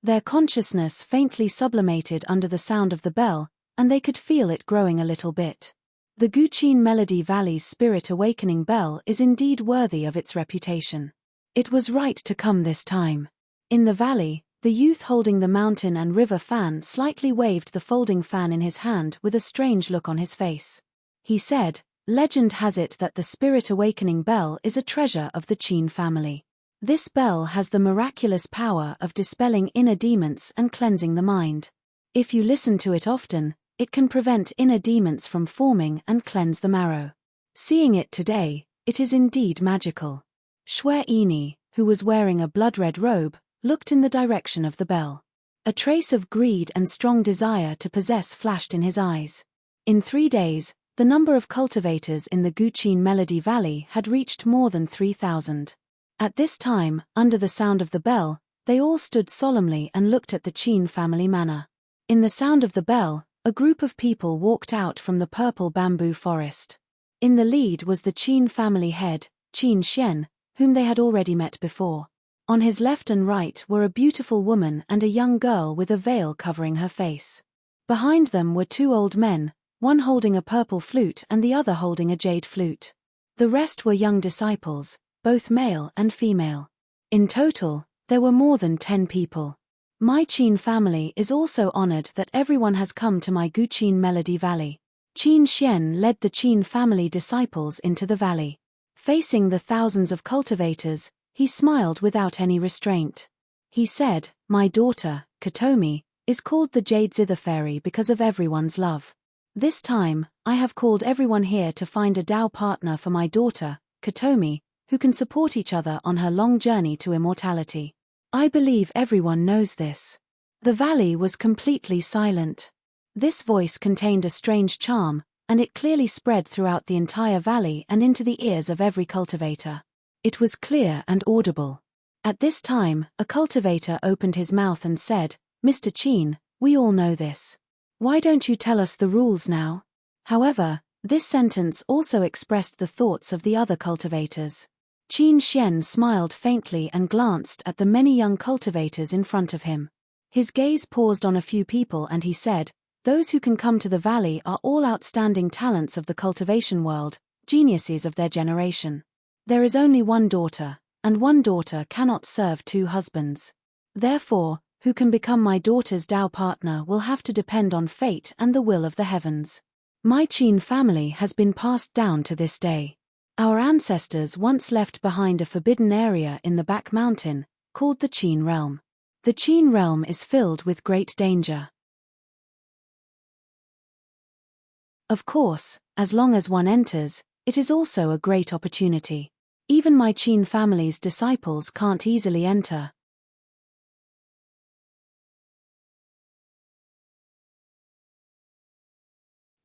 Their consciousness faintly sublimated under the sound of the bell, and they could feel it growing a little bit. The Guqin Melody Valley's spirit awakening bell is indeed worthy of its reputation. It was right to come this time. In the valley, the youth holding the mountain and river fan slightly waved the folding fan in his hand with a strange look on his face. He said, "Legend has it that the spirit awakening bell is a treasure of the Qin family. This bell has the miraculous power of dispelling inner demons and cleansing the mind. If you listen to it often, it can prevent inner demons from forming and cleanse the marrow. Seeing it today, it is indeed magical." Shui Ini, who was wearing a blood-red robe, looked in the direction of the bell. A trace of greed and strong desire to possess flashed in his eyes. In 3 days, the number of cultivators in the Guqin Melody Valley had reached more than 3,000. At this time, under the sound of the bell, they all stood solemnly and looked at the Qin family manor. In the sound of the bell, a group of people walked out from the purple bamboo forest. In the lead was the Qin family head, Qin Xian, whom they had already met before. On his left and right were a beautiful woman and a young girl with a veil covering her face. Behind them were 2 old men, one holding a purple flute and the other holding a jade flute. The rest were young disciples, both male and female. In total, there were more than 10 people. My Qin family is also honored that everyone has come to my Guqin Melody Valley. Qin Xian led the Qin family disciples into the valley. Facing the thousands of cultivators, he smiled without any restraint. He said, "My daughter, Katomi, is called the Jade Zither Fairy because of everyone's love. This time, I have called everyone here to find a Tao partner for my daughter, Katomi, who can support each other on her long journey to immortality. I believe everyone knows this." The valley was completely silent. This voice contained a strange charm, and it clearly spread throughout the entire valley and into the ears of every cultivator. It was clear and audible. At this time, a cultivator opened his mouth and said, "Mr. Qin, we all know this. Why don't you tell us the rules now?" However, this sentence also expressed the thoughts of the other cultivators. Qin Xian smiled faintly and glanced at the many young cultivators in front of him. His gaze paused on a few people and he said, "Those who can come to the valley are all outstanding talents of the cultivation world, geniuses of their generation. There is only one daughter, and one daughter cannot serve 2 husbands. Therefore, who can become my daughter's Tao partner will have to depend on fate and the will of the heavens. My Qin family has been passed down to this day. Our ancestors once left behind a forbidden area in the back mountain, called the Qin realm. The Qin realm is filled with great danger. Of course, as long as one enters, it is also a great opportunity. Even my Qin family's disciples can't easily enter."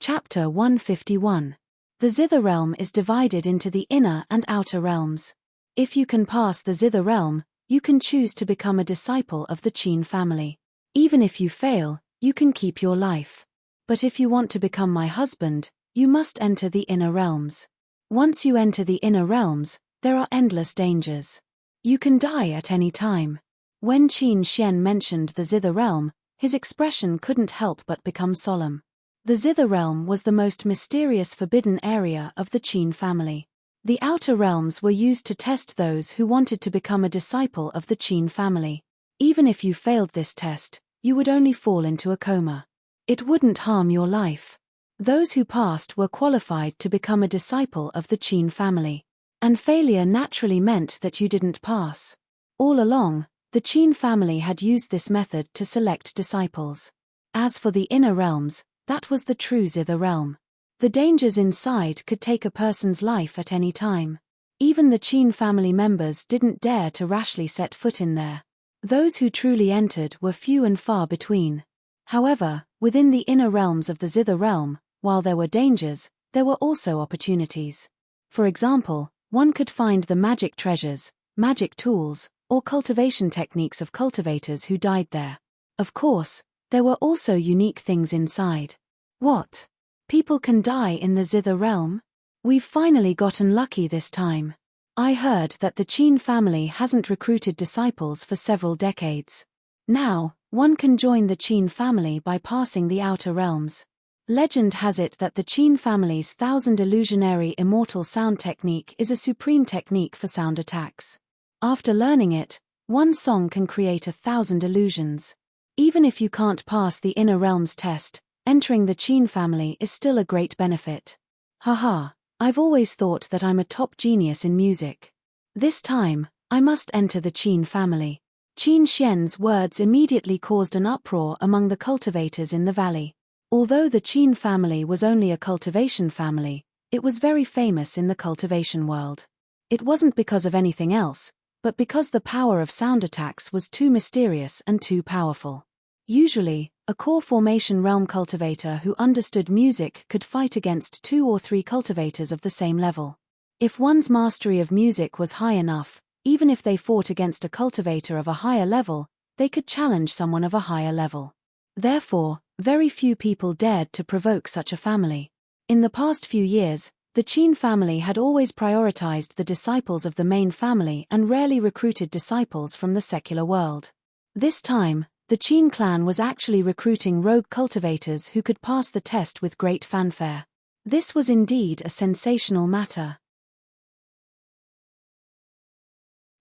Chapter 151. The Zither realm is divided into the inner and outer realms. If you can pass the Zither realm, you can choose to become a disciple of the Qin family. Even if you fail, you can keep your life. But if you want to become my husband, you must enter the inner realms. Once you enter the inner realms, there are endless dangers. You can die at any time. When Qin Xian mentioned the Zither realm, his expression couldn't help but become solemn. The Zither realm was the most mysterious forbidden area of the Qin family. The outer realms were used to test those who wanted to become a disciple of the Qin family. Even if you failed this test, you would only fall into a coma. It wouldn't harm your life. Those who passed were qualified to become a disciple of the Qin family. And failure naturally meant that you didn't pass. All along, the Qin family had used this method to select disciples. As for the inner realms, that was the true Zither realm. The dangers inside could take a person's life at any time. Even the Qin family members didn't dare to rashly set foot in there. Those who truly entered were few and far between. However, within the inner realms of the Zither realm, while there were dangers, there were also opportunities. For example, one could find the magic treasures, magic tools, or cultivation techniques of cultivators who died there. Of course, there were also unique things inside. What? People can die in the Zither realm? We've finally gotten lucky this time. I heard that the Qin family hasn't recruited disciples for several decades. Now, one can join the Qin family by passing the outer realms. Legend has it that the Qin family's 1000 illusionary immortal sound technique is a supreme technique for sound attacks. After learning it, one song can create 1000 illusions. Even if you can't pass the inner realms test, entering the Qin family is still a great benefit. Haha, I've always thought that I'm a top genius in music. This time, I must enter the Qin family. Qin Xian's words immediately caused an uproar among the cultivators in the valley. Although the Qin family was only a cultivation family, it was very famous in the cultivation world. It wasn't because of anything else, but because the power of sound attacks was too mysterious and too powerful. Usually, a core formation realm cultivator who understood music could fight against 2 or 3 cultivators of the same level. If one's mastery of music was high enough, even if they fought against a cultivator of a higher level, they could challenge someone of a higher level. Therefore, very few people dared to provoke such a family. In the past few years, the Qin family had always prioritized the disciples of the main family and rarely recruited disciples from the secular world. This time, the Qin clan was actually recruiting rogue cultivators who could pass the test with great fanfare. This was indeed a sensational matter.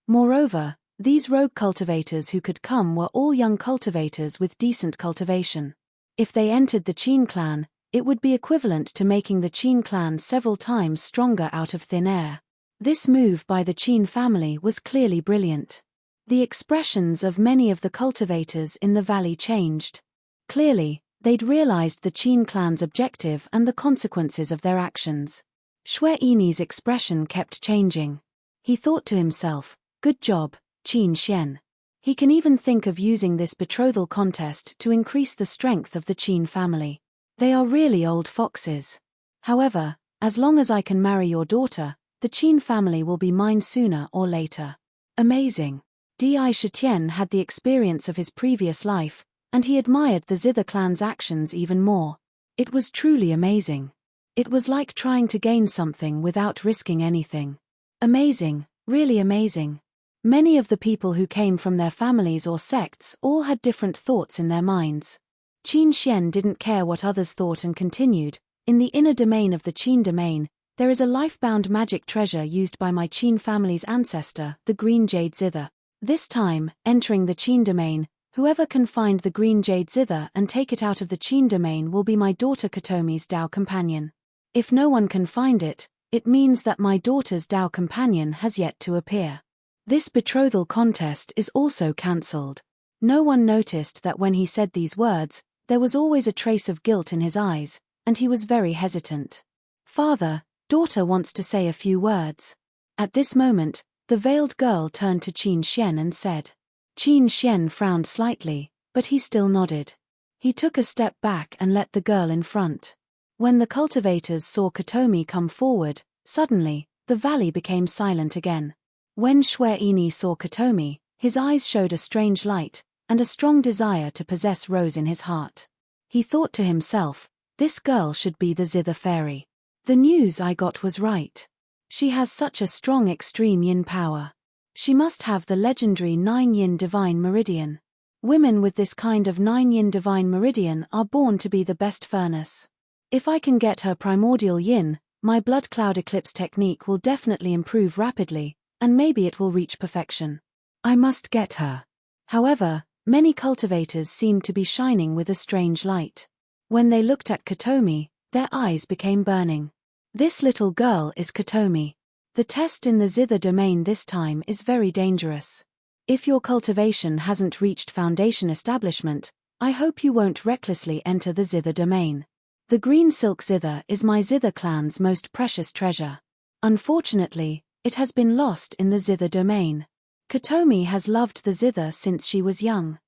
Moreover, these rogue cultivators who could come were all young cultivators with decent cultivation. If they entered the Qin clan, it would be equivalent to making the Qin clan several times stronger out of thin air. This move by the Qin family was clearly brilliant. The expressions of many of the cultivators in the valley changed. Clearly, they'd realized the Qin clan's objective and the consequences of their actions. Xue Yini's expression kept changing. He thought to himself, "Good job, Qin Xian." He can even think of using this betrothal contest to increase the strength of the Qin family. They are really old foxes. However, as long as I can marry your daughter, the Qin family will be mine sooner or later. Amazing. Di Shitian had the experience of his previous life, and he admired the Zither clan's actions even more. It was truly amazing. It was like trying to gain something without risking anything. Amazing, really amazing. Many of the people who came from their families or sects all had different thoughts in their minds. Qin Xian didn't care what others thought and continued, "In the inner domain of the Qin domain, there is a life-bound magic treasure used by my Qin family's ancestor, the green jade zither. This time, entering the Qin domain, whoever can find the green jade zither and take it out of the Qin domain will be my daughter Katomi's Dao companion. If no one can find it, it means that my daughter's Dao companion has yet to appear." This betrothal contest is also cancelled. No one noticed that when he said these words, there was always a trace of guilt in his eyes, and he was very hesitant. "Father, daughter wants to say a few words." At this moment, the veiled girl turned to Qin Xian and said. Qin Xian frowned slightly, but he still nodded. He took a step back and let the girl in front. When the cultivators saw Katomi come forward, suddenly, the valley became silent again. When Xue Yini saw Katomi, his eyes showed a strange light, and a strong desire to possess rose in his heart. He thought to himself, This girl should be the zither fairy. The news I got was right. She has such a strong extreme yin power. She must have the legendary 9 yin divine meridian. Women with this kind of 9 yin divine meridian are born to be the best furnace. If I can get her primordial yin, my blood cloud eclipse technique will definitely improve rapidly, and maybe it will reach perfection. I must get her. However, many cultivators seemed to be shining with a strange light. When they looked at Kotomi, their eyes became burning. This little girl is Kotomi. The test in the zither domain this time is very dangerous. If your cultivation hasn't reached foundation establishment, I hope you won't recklessly enter the zither domain. The green silk zither is my zither clan's most precious treasure. Unfortunately, it has been lost in the zither domain. Kotomi has loved the zither since she was young.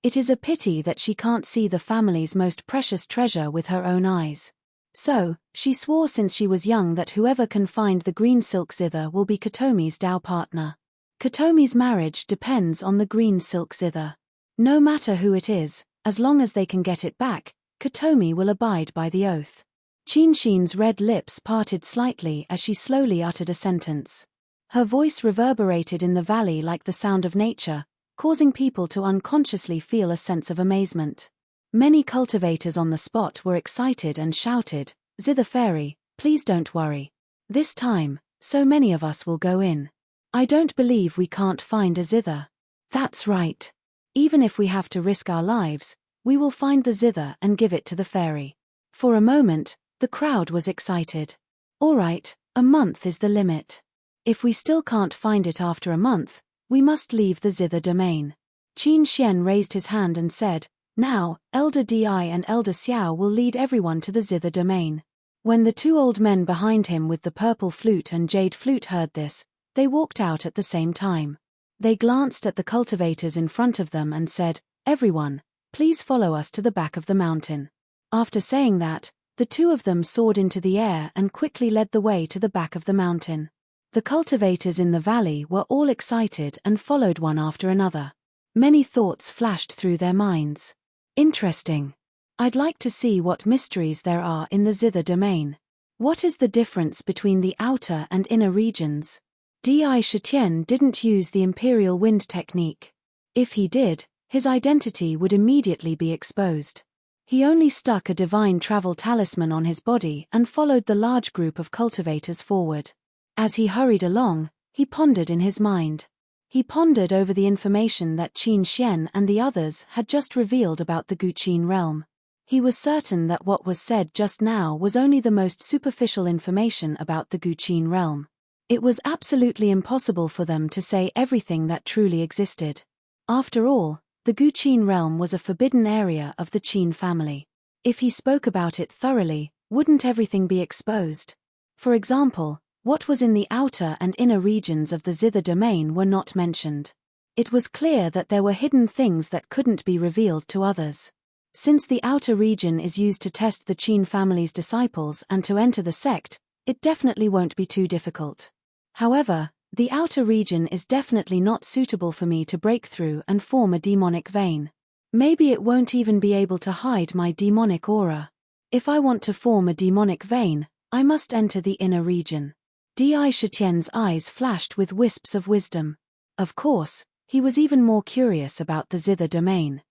It is a pity that she can't see the family's most precious treasure with her own eyes. So, she swore since she was young that whoever can find the green silk zither will be Kotomi's Tao partner. Kotomi's marriage depends on the green silk zither. No matter who it is, as long as they can get it back, Kotomi will abide by the oath. Chinshin's red lips parted slightly as she slowly uttered a sentence. Her voice reverberated in the valley like the sound of nature, causing people to unconsciously feel a sense of amazement. Many cultivators on the spot were excited and shouted, "Zither fairy, please don't worry. This time, so many of us will go in. I don't believe we can't find a zither." That's right. Even if we have to risk our lives, we will find the zither and give it to the fairy. For a moment, the crowd was excited. All right, a month is the limit. If we still can't find it after a month, we must leave the zither domain. Qin Xian raised his hand and said, "Now, Elder Di and Elder Xiao will lead everyone to the zither domain." When the 2 old men behind him with the purple flute and jade flute heard this, they walked out at the same time. They glanced at the cultivators in front of them and said, "Everyone, please follow us to the back of the mountain." After saying that, the 2 of them soared into the air and quickly led the way to the back of the mountain. The cultivators in the valley were all excited and followed one after another. Many thoughts flashed through their minds. Interesting. I'd like to see what mysteries there are in the zither domain. What is the difference between the outer and inner regions? Di Shitian didn't use the imperial wind technique. If he did, his identity would immediately be exposed. He only stuck a divine travel talisman on his body and followed the large group of cultivators forward. As he hurried along, he pondered in his mind. He pondered over the information that Qin Xian and the others had just revealed about the Guqin realm. He was certain that what was said just now was only the most superficial information about the Guqin realm. It was absolutely impossible for them to say everything that truly existed. After all, the Guqin realm was a forbidden area of the Qin family. If he spoke about it thoroughly, wouldn't everything be exposed? For example, what was in the outer and inner regions of the zither domain were not mentioned. It was clear that there were hidden things that couldn't be revealed to others. Since the outer region is used to test the Qin family's disciples and to enter the sect, it definitely won't be too difficult. However, the outer region is definitely not suitable for me to break through and form a demonic vein. Maybe it won't even be able to hide my demonic aura. If I want to form a demonic vein, I must enter the inner region. Di Shitian's eyes flashed with wisps of wisdom. Of course, he was even more curious about the zither domain.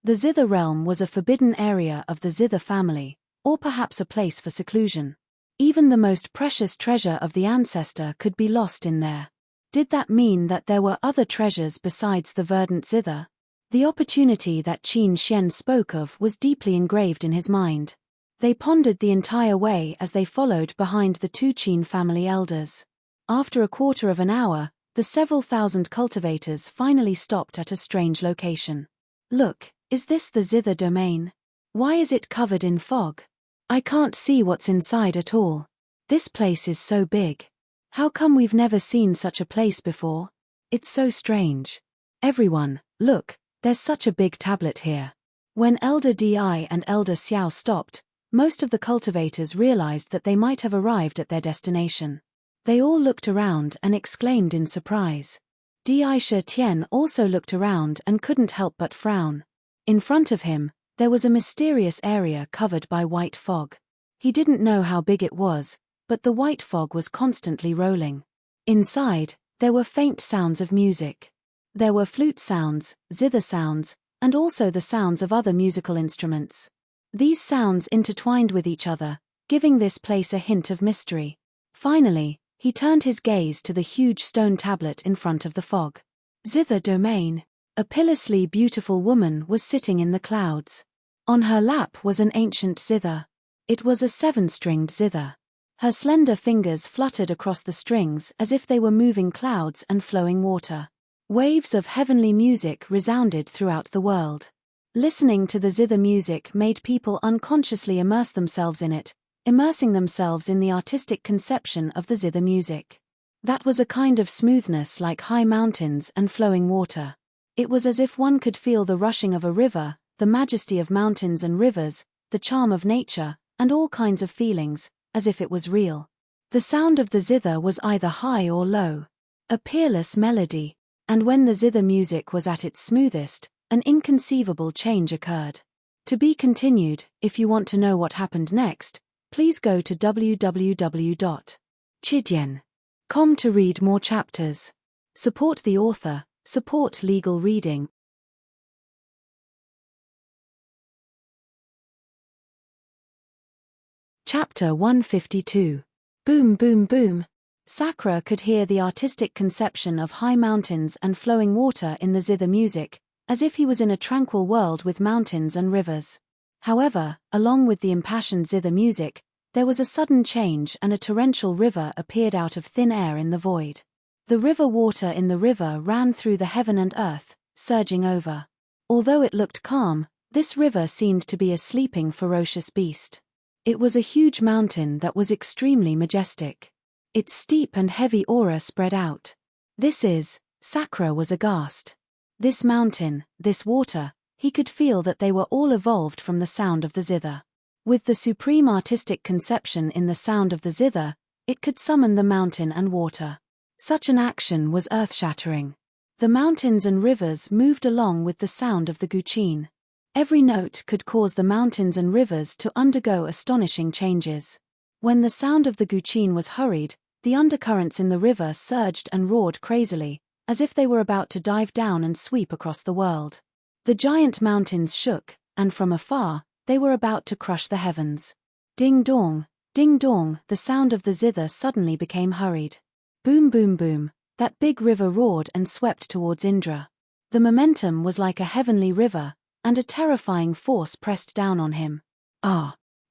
The zither realm was a forbidden area of the zither family, or perhaps a place for seclusion. Even the most precious treasure of the ancestor could be lost in there. Did that mean that there were other treasures besides the verdant zither? The opportunity that Qin Xian spoke of was deeply engraved in his mind. They pondered the entire way as they followed behind the 2 Qin family elders. After a quarter of an hour, the several thousand cultivators finally stopped at a strange location. Look, is this the zither domain? Why is it covered in fog? I can't see what's inside at all. This place is so big. How come we've never seen such a place before? It's so strange. Everyone, look, there's such a big tablet here. When Elder Di and Elder Xiao stopped, most of the cultivators realized that they might have arrived at their destination. They all looked around and exclaimed in surprise. Di also looked around and couldn't help but frown. In front of him, there was a mysterious area covered by white fog. He didn't know how big it was, but the white fog was constantly rolling. Inside, there were faint sounds of music. There were flute sounds, zither sounds, and also the sounds of other musical instruments. These sounds intertwined with each other, giving this place a hint of mystery. Finally, he turned his gaze to the huge stone tablet in front of the fog. Zither domain. A pitilessly beautiful woman was sitting in the clouds. On her lap was an ancient zither. It was a 7-stringed zither. Her slender fingers fluttered across the strings as if they were moving clouds and flowing water. Waves of heavenly music resounded throughout the world. Listening to the zither music made people unconsciously immerse themselves in it, immersing themselves in the artistic conception of the zither music. That was a kind of smoothness like high mountains and flowing water. It was as if one could feel the rushing of a river, the majesty of mountains and rivers, the charm of nature, and all kinds of feelings, as if it was real. The sound of the zither was either high or low. A peerless melody. And when the zither music was at its smoothest, an inconceivable change occurred. To be continued. If you want to know what happened next, please go to www.chidien.com to read more chapters. Support the author, support legal reading. Chapter 152. Boom boom boom. Sakura could hear the artistic conception of high mountains and flowing water in the zither music, as if he was in a tranquil world with mountains and rivers. However, along with the impassioned zither music, there was a sudden change and a torrential river appeared out of thin air in the void. The river water in the river ran through the heaven and earth, surging over. Although it looked calm, this river seemed to be a sleeping ferocious beast. It was a huge mountain that was extremely majestic. Its steep and heavy aura spread out. Sakura was aghast. This mountain, this water, he could feel that they were all evolved from the sound of the zither. With the supreme artistic conception in the sound of the zither, it could summon the mountain and water. Such an action was earth-shattering. The mountains and rivers moved along with the sound of the guqin. Every note could cause the mountains and rivers to undergo astonishing changes. When the sound of the guqin was hurried, the undercurrents in the river surged and roared crazily, as if they were about to dive down and sweep across the world. The giant mountains shook, and from afar, they were about to crush the heavens. Ding dong, the sound of the zither suddenly became hurried. Boom boom boom, that big river roared and swept towards Indra. The momentum was like a heavenly river, and a terrifying force pressed down on him.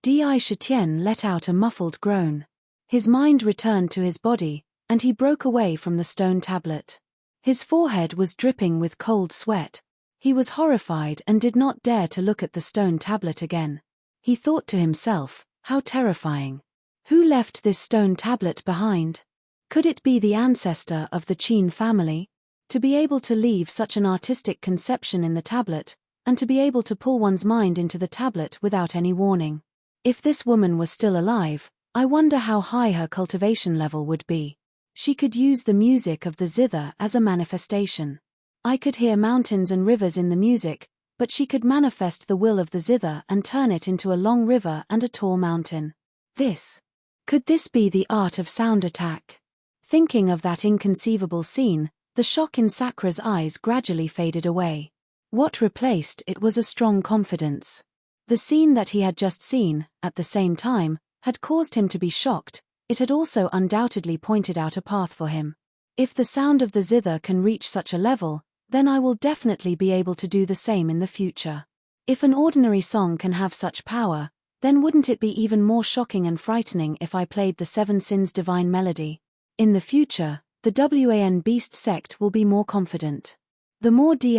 Di let out a muffled groan. His mind returned to his body, and he broke away from the stone tablet. His forehead was dripping with cold sweat. He was horrified and did not dare to look at the stone tablet again. He thought to himself, how terrifying. Who left this stone tablet behind? Could it be the ancestor of the Qin family? To be able to leave such an artistic conception in the tablet, and to be able to pull one's mind into the tablet without any warning. If this woman was still alive, I wonder how high her cultivation level would be. She could use the music of the zither as a manifestation. I could hear mountains and rivers in the music, but she could manifest the will of the zither and turn it into a long river and a tall mountain. Could this be the art of sound attack? Thinking of that inconceivable scene, the shock in Sakura's eyes gradually faded away. What replaced it was a strong confidence. The scene that he had just seen, at the same time, had caused him to be shocked. It had also undoubtedly pointed out a path for him. If the sound of the zither can reach such a level, then I will definitely be able to do the same in the future. If an ordinary song can have such power, then wouldn't it be even more shocking and frightening if I played the Seven Sins Divine Melody? In the future, the Wan Beast sect will be more confident. The more Di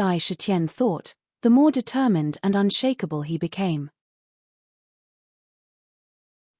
thought, the more determined and unshakable he became.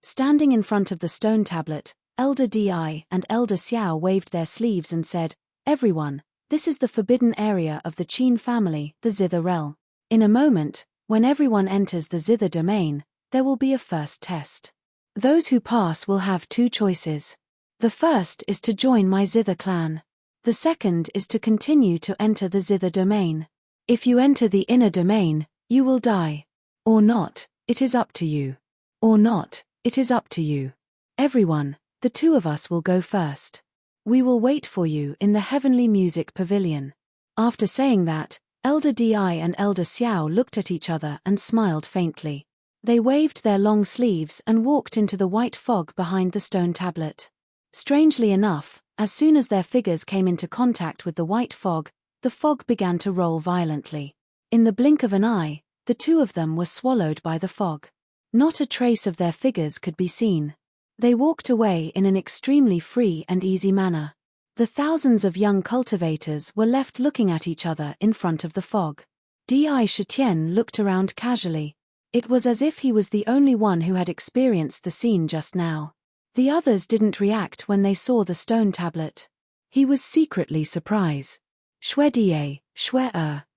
Standing in front of the stone tablet, Elder Di and Elder Xiao waved their sleeves and said, "Everyone, this is the forbidden area of the Qin family, the zither realm. In a moment, when everyone enters the zither domain, there will be a first test. Those who pass will have two choices. The first is to join my zither clan. The second is to continue to enter the zither domain. If you enter the inner domain, you will die. Or not, it is up to you. Or not, it is up to you. Everyone, the two of us will go first. We will wait for you in the heavenly music pavilion. After saying that, Elder Di and Elder Xiao looked at each other and smiled faintly. They waved their long sleeves and walked into the white fog behind the stone tablet. Strangely enough, as soon as their figures came into contact with the white fog, the fog began to roll violently. In the blink of an eye, the two of them were swallowed by the fog. Not a trace of their figures could be seen. They walked away in an extremely free and easy manner. The thousands of young cultivators were left looking at each other in front of the fog. Di Shitian looked around casually. It was as if he was the only one who had experienced the scene just now. The others didn't react when they saw the stone tablet. He was secretly surprised. Shue,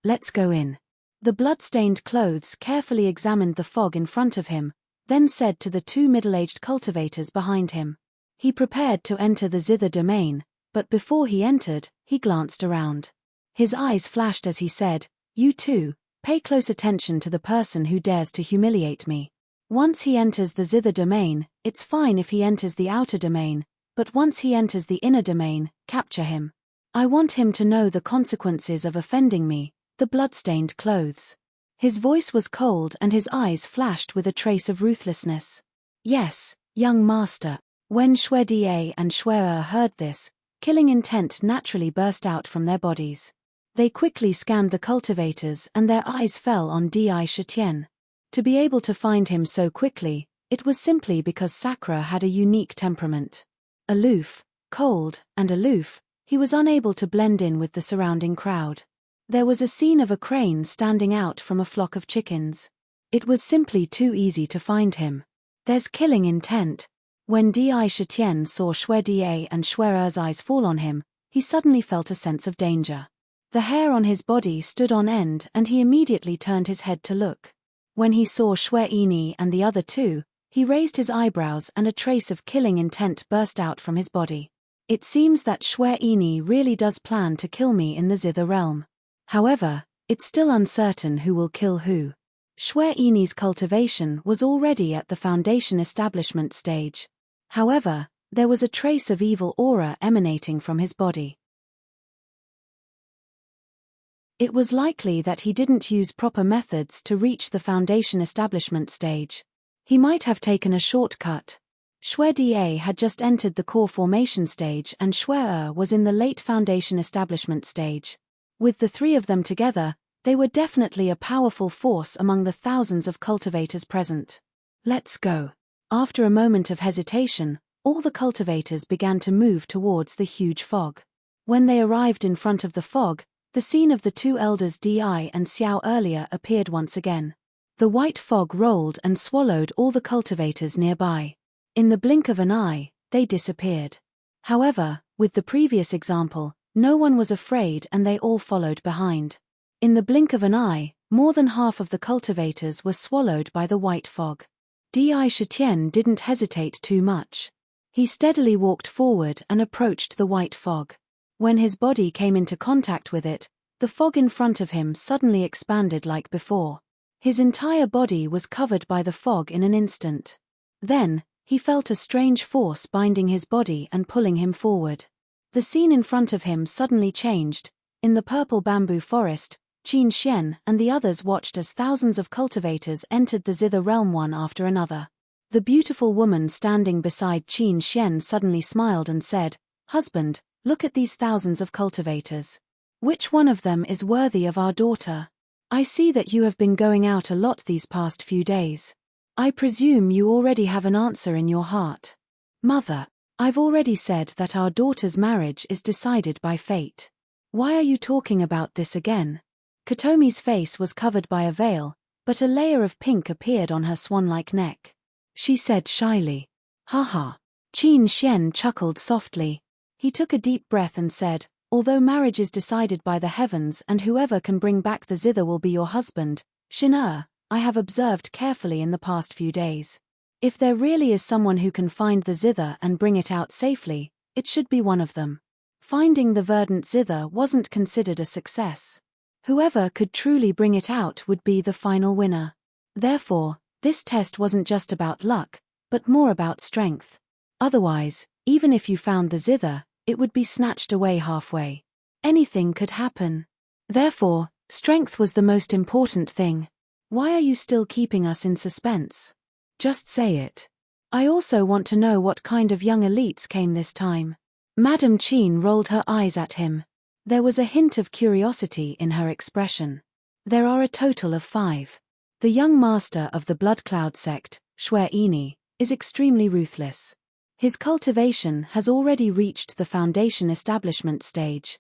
let's go in. The blood-stained clothes carefully examined the fog in front of him, then said to the two middle-aged cultivators behind him. He prepared to enter the zither domain, but before he entered, he glanced around. His eyes flashed as he said, "You two, pay close attention to the person who dares to humiliate me. Once he enters the zither domain, it's fine if he enters the outer domain, but once he enters the inner domain, capture him. I want him to know the consequences of offending me, the blood-stained clothes." His voice was cold and his eyes flashed with a trace of ruthlessness. "Yes, young master." When Shue and Shue heard this, killing intent naturally burst out from their bodies. They quickly scanned the cultivators and their eyes fell on Di Shitian. To be able to find him so quickly, it was simply because Sakura had a unique temperament. Aloof, cold, and aloof, he was unable to blend in with the surrounding crowd. There was a scene of a crane standing out from a flock of chickens. It was simply too easy to find him. There's killing intent. When Di Shitian saw Shue and Shue's eyes fall on him, he suddenly felt a sense of danger. The hair on his body stood on end and he immediately turned his head to look. When he saw Shue and the other two, he raised his eyebrows and a trace of killing intent burst out from his body. It seems that Shue really does plan to kill me in the zither realm. However, it's still uncertain who will kill who. Shue cultivation was already at the foundation establishment stage. However, there was a trace of evil aura emanating from his body. It was likely that he didn't use proper methods to reach the foundation establishment stage. He might have taken a shortcut. Shue had just entered the core formation stage and Shue was in the late foundation establishment stage. With the three of them together, they were definitely a powerful force among the thousands of cultivators present. Let's go. After a moment of hesitation, all the cultivators began to move towards the huge fog. When they arrived in front of the fog, the scene of the two elders Di and Xiao earlier appeared once again. The white fog rolled and swallowed all the cultivators nearby. In the blink of an eye, they disappeared. However, with the previous example, no one was afraid and they all followed behind. In the blink of an eye, more than half of the cultivators were swallowed by the white fog. Di Shitian didn't hesitate too much. He steadily walked forward and approached the white fog. When his body came into contact with it, the fog in front of him suddenly expanded like before. His entire body was covered by the fog in an instant. Then, he felt a strange force binding his body and pulling him forward. The scene in front of him suddenly changed. In the purple bamboo forest, Qin Xian and the others watched as thousands of cultivators entered the zither realm one after another. The beautiful woman standing beside Qin Xian suddenly smiled and said, "Husband, look at these thousands of cultivators. Which one of them is worthy of our daughter? I see that you have been going out a lot these past few days. I presume you already have an answer in your heart." "Mother, I've already said that our daughter's marriage is decided by fate. Why are you talking about this again?" Katomi's face was covered by a veil, but a layer of pink appeared on her swan-like neck. She said shyly, "Haha." Qin Xian chuckled softly. He took a deep breath and said, "Although marriage is decided by the heavens and whoever can bring back the zither will be your husband, Xin, I have observed carefully in the past few days. If there really is someone who can find the zither and bring it out safely, it should be one of them. Finding the verdant zither wasn't considered a success. Whoever could truly bring it out would be the final winner. Therefore, this test wasn't just about luck, but more about strength. Otherwise, even if you found the zither, it would be snatched away halfway. Anything could happen. Therefore, strength was the most important thing. Why are you still keeping us in suspense? Just say it. I also want to know what kind of young elites came this time. Madame Chin rolled her eyes at him. There was a hint of curiosity in her expression. There are a total of 5. The young master of the Blood Cloud sect, Shui Ini, is extremely ruthless. His cultivation has already reached the foundation establishment stage.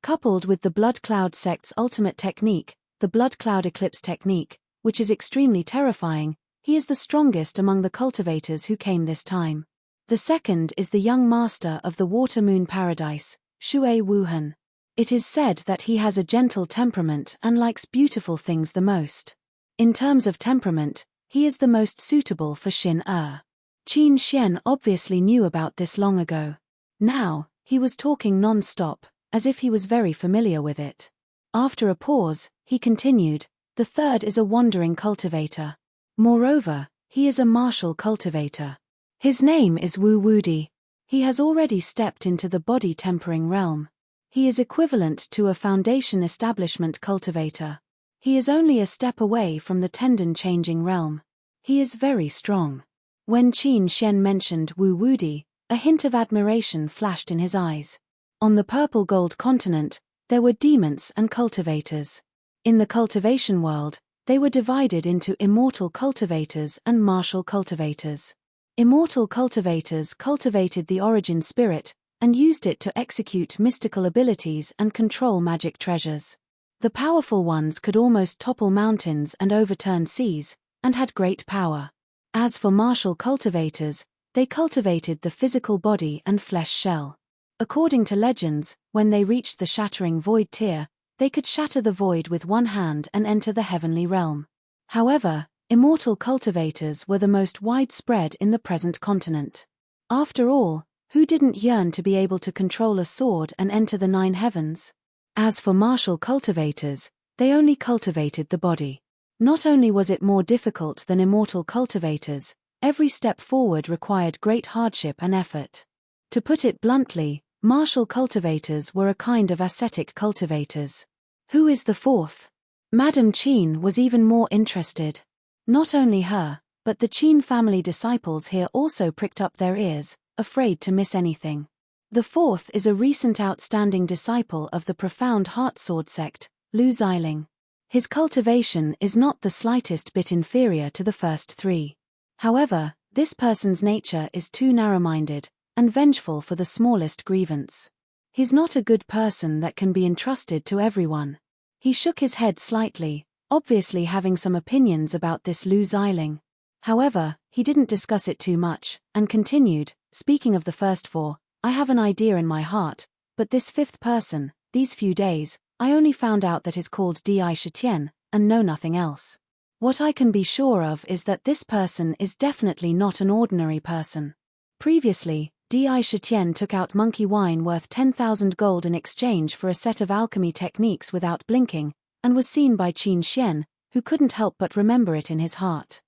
Coupled with the Blood Cloud sect's ultimate technique, the Blood Cloud Eclipse technique, which is extremely terrifying, he is the strongest among the cultivators who came this time. The second is the young master of the Water Moon Paradise, Shui Wuhan. It is said that he has a gentle temperament and likes beautiful things the most. In terms of temperament, he is the most suitable for Xin Er. Qin Xian obviously knew about this long ago. Now, he was talking non-stop, as if he was very familiar with it. After a pause, he continued, the third is a wandering cultivator. Moreover, he is a martial cultivator. His name is Wu Wudi. He has already stepped into the body-tempering realm. He is equivalent to a foundation establishment cultivator. He is only a step away from the tendon-changing realm. He is very strong. When Qin Xian mentioned Wu Wudi, a hint of admiration flashed in his eyes. On the purple gold continent, there were demons and cultivators. In the cultivation world, they were divided into immortal cultivators and martial cultivators. Immortal cultivators cultivated the origin spirit and used it to execute mystical abilities and control magic treasures. The powerful ones could almost topple mountains and overturn seas, and had great power. As for martial cultivators, they cultivated the physical body and flesh shell. According to legends, when they reached the shattering void tier, they could shatter the void with one hand and enter the heavenly realm. However, immortal cultivators were the most widespread in the present continent. After all, who didn't yearn to be able to control a sword and enter the 9 heavens? As for martial cultivators, they only cultivated the body. Not only was it more difficult than immortal cultivators, every step forward required great hardship and effort. To put it bluntly, martial cultivators were a kind of ascetic cultivators. Who is the fourth? Madame Qin was even more interested. Not only her, but the Qin family disciples here also pricked up their ears, afraid to miss anything. The fourth is a recent outstanding disciple of the profound Heart Sword sect, Lu Xiling. His cultivation is not the slightest bit inferior to the first 3. However, this person's nature is too narrow-minded and vengeful for the smallest grievance. He's not a good person that can be entrusted to everyone. He shook his head slightly, obviously having some opinions about this Lu Xiling. However, he didn't discuss it too much, and continued, speaking of the first 4, I have an idea in my heart, but this 5th person, these few days, I only found out that is called Di Shitian, and know nothing else. What I can be sure of is that this person is definitely not an ordinary person. Previously, Di Shitian took out monkey wine worth 10,000 gold in exchange for a set of alchemy techniques without blinking, and was seen by Qin Xian, who couldn't help but remember it in his heart.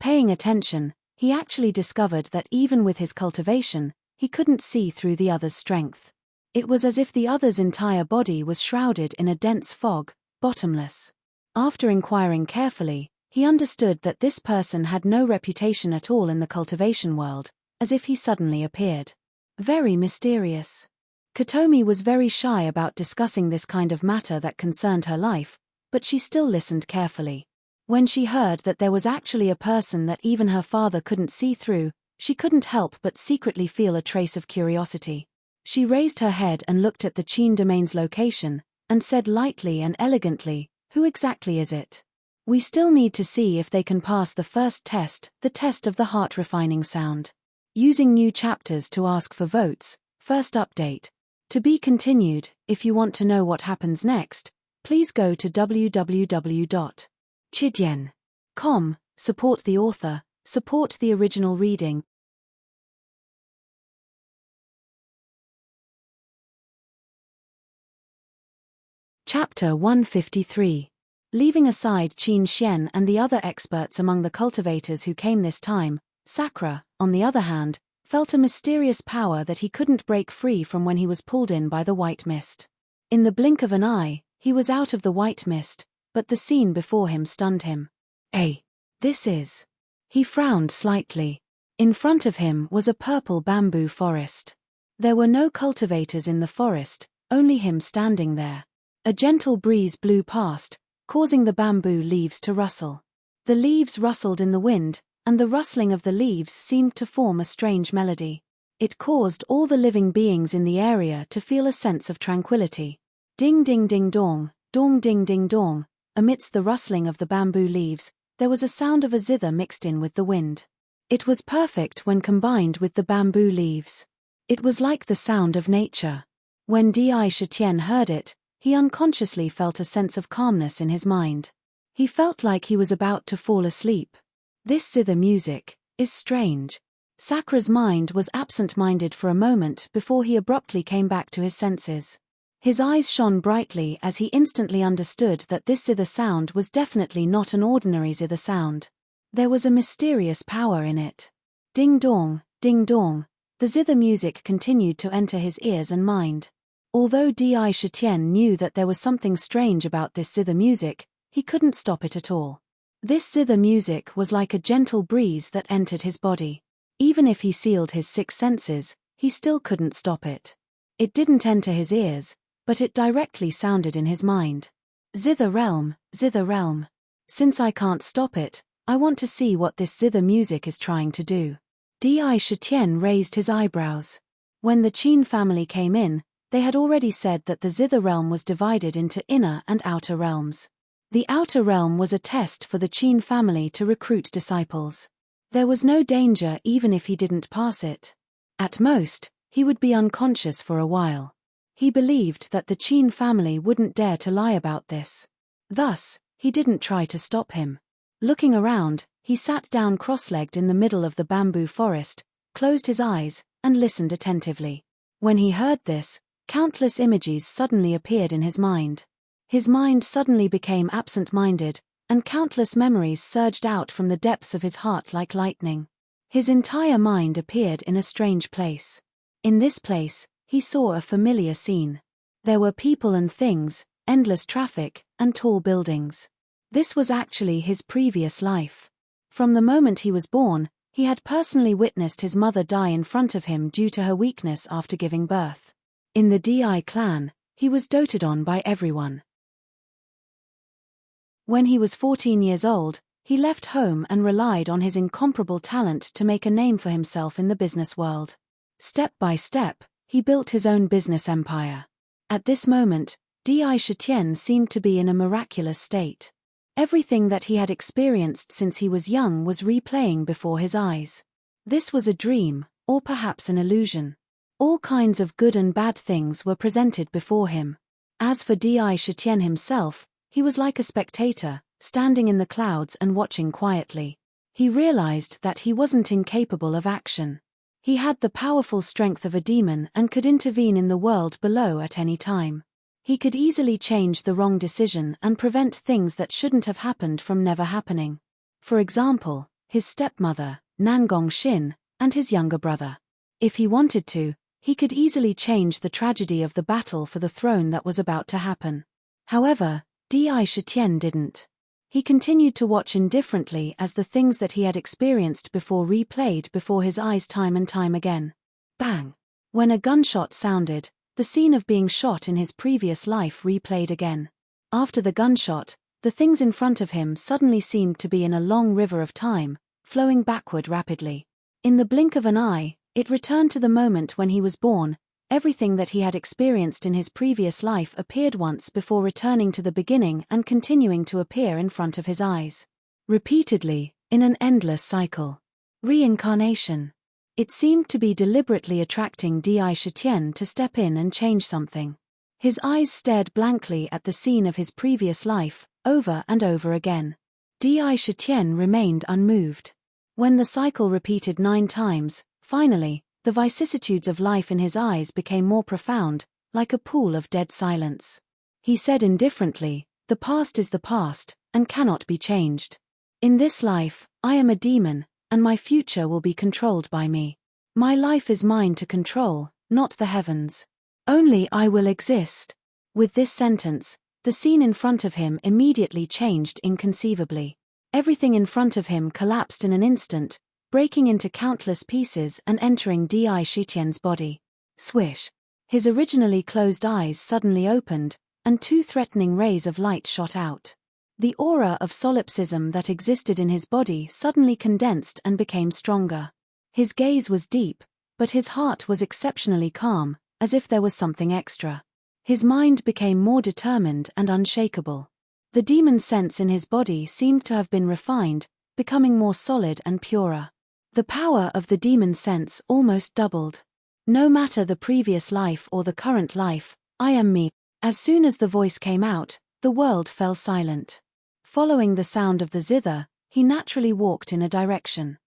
Paying attention, he actually discovered that even with his cultivation, he couldn't see through the other's strength. It was as if the other's entire body was shrouded in a dense fog, bottomless. After inquiring carefully, he understood that this person had no reputation at all in the cultivation world, as if he suddenly appeared. Very mysterious. Kotomi was very shy about discussing this kind of matter that concerned her life, but she still listened carefully. When she heard that there was actually a person that even her father couldn't see through, she couldn't help but secretly feel a trace of curiosity. She raised her head and looked at the Qin domain's location, and said lightly and elegantly, who exactly is it? We still need to see if they can pass the first test, the test of the heart-refining sound. Using new chapters to ask for votes, first update. To be continued. If you want to know what happens next, please go to www.chidian.com, support the author, Support the original reading. Chapter 153. Leaving aside Qin Xian and the other experts among the cultivators who came this time, Sakura, on the other hand, felt a mysterious power that he couldn't break free from when he was pulled in by the white mist. In the blink of an eye, he was out of the white mist, but the scene before him stunned him. This is... He frowned slightly. In front of him was a purple bamboo forest. There were no cultivators in the forest, only him standing there. A gentle breeze blew past, causing the bamboo leaves to rustle. The leaves rustled in the wind, and the rustling of the leaves seemed to form a strange melody. It caused all the living beings in the area to feel a sense of tranquility. Ding ding ding dong ding ding dong. Amidst the rustling of the bamboo leaves, there was a sound of a zither mixed in with the wind. It was perfect when combined with the bamboo leaves. It was like the sound of nature. When Di Shitian heard it, he unconsciously felt a sense of calmness in his mind. He felt like he was about to fall asleep. This zither music is strange. Sakura's mind was absent-minded for a moment before he abruptly came back to his senses. His eyes shone brightly as he instantly understood that this zither sound was definitely not an ordinary zither sound. There was a mysterious power in it. Ding dong, the zither music continued to enter his ears and mind. Although Di Shitian knew that there was something strange about this zither music, he couldn't stop it at all. This zither music was like a gentle breeze that entered his body. Even if he sealed his six senses, he still couldn't stop it. It didn't enter his ears, but it directly sounded in his mind. Zither realm. Since I can't stop it, I want to see what this zither music is trying to do. Di Shitian raised his eyebrows. When the Qin family came in, they had already said that the zither realm was divided into inner and outer realms. The outer realm was a test for the Qin family to recruit disciples. There was no danger even if he didn't pass it. At most, he would be unconscious for a while. He believed that the Qin family wouldn't dare to lie about this. Thus, he didn't try to stop him. Looking around, he sat down cross-legged in the middle of the bamboo forest, closed his eyes, and listened attentively. When he heard this, countless images suddenly appeared in his mind. His mind suddenly became absent-minded, and countless memories surged out from the depths of his heart like lightning. His entire mind appeared in a strange place. In this place, he saw a familiar scene. There were people and things, endless traffic, and tall buildings. This was actually his previous life. From the moment he was born, he had personally witnessed his mother die in front of him due to her weakness after giving birth. In the Di clan, he was doted on by everyone. When he was 14 years old, he left home and relied on his incomparable talent to make a name for himself in the business world. Step by step, he built his own business empire. At this moment, Di Shitian seemed to be in a miraculous state. Everything that he had experienced since he was young was replaying before his eyes. This was a dream, or perhaps an illusion. All kinds of good and bad things were presented before him. As for Di Shitian himself, he was like a spectator, standing in the clouds and watching quietly. He realized that he wasn't incapable of action. He had the powerful strength of a demon and could intervene in the world below at any time. He could easily change the wrong decision and prevent things that shouldn't have happened from never happening. For example, his stepmother, Nangong Xin, and his younger brother. If he wanted to, he could easily change the tragedy of the battle for the throne that was about to happen. However, Di Shitian didn't. He continued to watch indifferently as the things that he had experienced before replayed before his eyes time and time again. Bang! When a gunshot sounded, the scene of being shot in his previous life replayed again. After the gunshot, the things in front of him suddenly seemed to be in a long river of time, flowing backward rapidly. In the blink of an eye, it returned to the moment when he was born. Everything that he had experienced in his previous life appeared once before returning to the beginning and continuing to appear in front of his eyes. Repeatedly, in an endless cycle. Reincarnation. It seemed to be deliberately attracting Di Shitian to step in and change something. His eyes stared blankly at the scene of his previous life, over and over again. Di Shitian remained unmoved. When the cycle repeated 9 times, finally, the vicissitudes of life in his eyes became more profound, like a pool of dead silence. He said indifferently, "The past is the past, and cannot be changed. In this life, I am a demon, and my future will be controlled by me. My life is mine to control, not the heavens. Only I will exist." With this sentence, the scene in front of him immediately changed inconceivably. Everything in front of him collapsed in an instant, breaking into countless pieces and entering Shitien's body. Swish! His originally closed eyes suddenly opened, and 2 threatening rays of light shot out. The aura of solipsism that existed in his body suddenly condensed and became stronger. His gaze was deep, but his heart was exceptionally calm, as if there was something extra. His mind became more determined and unshakable. The demon sense in his body seemed to have been refined, becoming more solid and purer. The power of the demon sense almost doubled. No matter the previous life or the current life, I am me. As soon as the voice came out, the world fell silent. Following the sound of the zither, he naturally walked in a direction.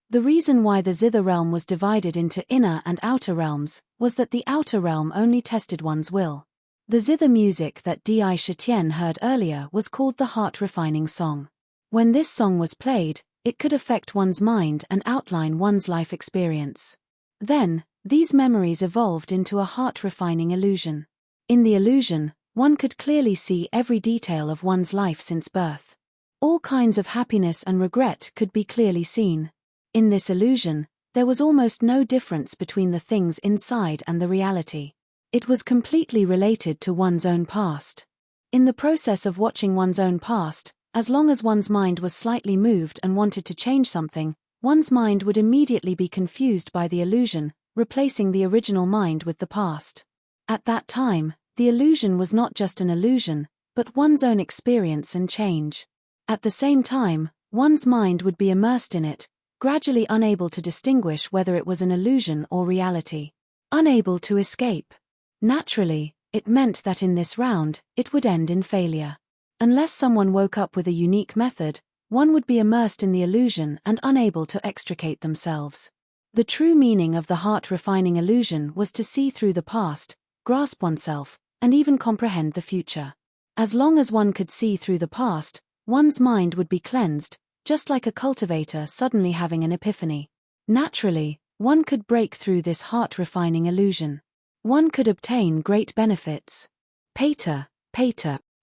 The reason why the zither realm was divided into inner and outer realms was that the outer realm only tested one's will. The zither music that Shitian heard earlier was called the heart-refining song. When this song was played, it could affect one's mind and outline one's life experience. Then, these memories evolved into a heart-refining illusion. In the illusion, one could clearly see every detail of one's life since birth. All kinds of happiness and regret could be clearly seen. In this illusion, there was almost no difference between the things inside and the reality. It was completely related to one's own past. In the process of watching one's own past, as long as one's mind was slightly moved and wanted to change something, one's mind would immediately be confused by the illusion, replacing the original mind with the past. At that time, the illusion was not just an illusion, but one's own experience and change. At the same time, one's mind would be immersed in it, gradually unable to distinguish whether it was an illusion or reality. Unable to escape. Naturally, it meant that in this round, it would end in failure. Unless someone woke up with a unique method, one would be immersed in the illusion and unable to extricate themselves. The true meaning of the heart-refining illusion was to see through the past, grasp oneself, and even comprehend the future. As long as one could see through the past, one's mind would be cleansed, just like a cultivator suddenly having an epiphany. Naturally, one could break through this heart-refining illusion. One could obtain great benefits. Pater,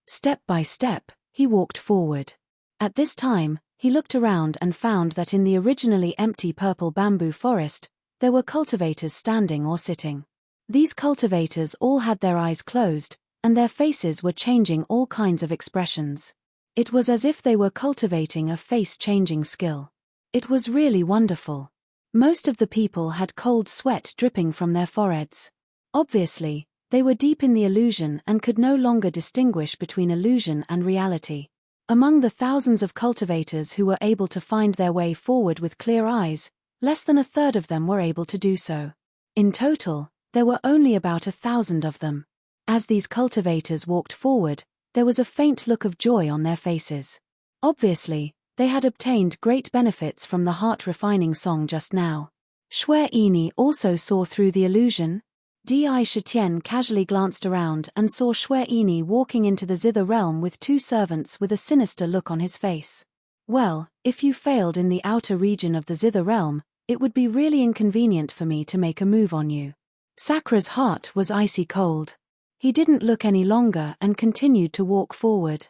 step by step, he walked forward. At this time, he looked around and found that in the originally empty purple bamboo forest, there were cultivators standing or sitting. These cultivators all had their eyes closed, and their faces were changing all kinds of expressions. It was as if they were cultivating a face-changing skill. It was really wonderful. Most of the people had cold sweat dripping from their foreheads. Obviously, they were deep in the illusion and could no longer distinguish between illusion and reality. Among the thousands of cultivators who were able to find their way forward with clear eyes, less than a third of them were able to do so. In total, there were only about 1,000 of them. As these cultivators walked forward, there was a faint look of joy on their faces. Obviously, they had obtained great benefits from the heart-refining song just now. Shui Ini also saw through the illusion. Shitian casually glanced around and saw Shui Ini walking into the zither realm with 2 servants with a sinister look on his face. Well, if you failed in the outer region of the zither realm, it would be really inconvenient for me to make a move on you. Sakra's heart was icy cold. He didn't look any longer and continued to walk forward.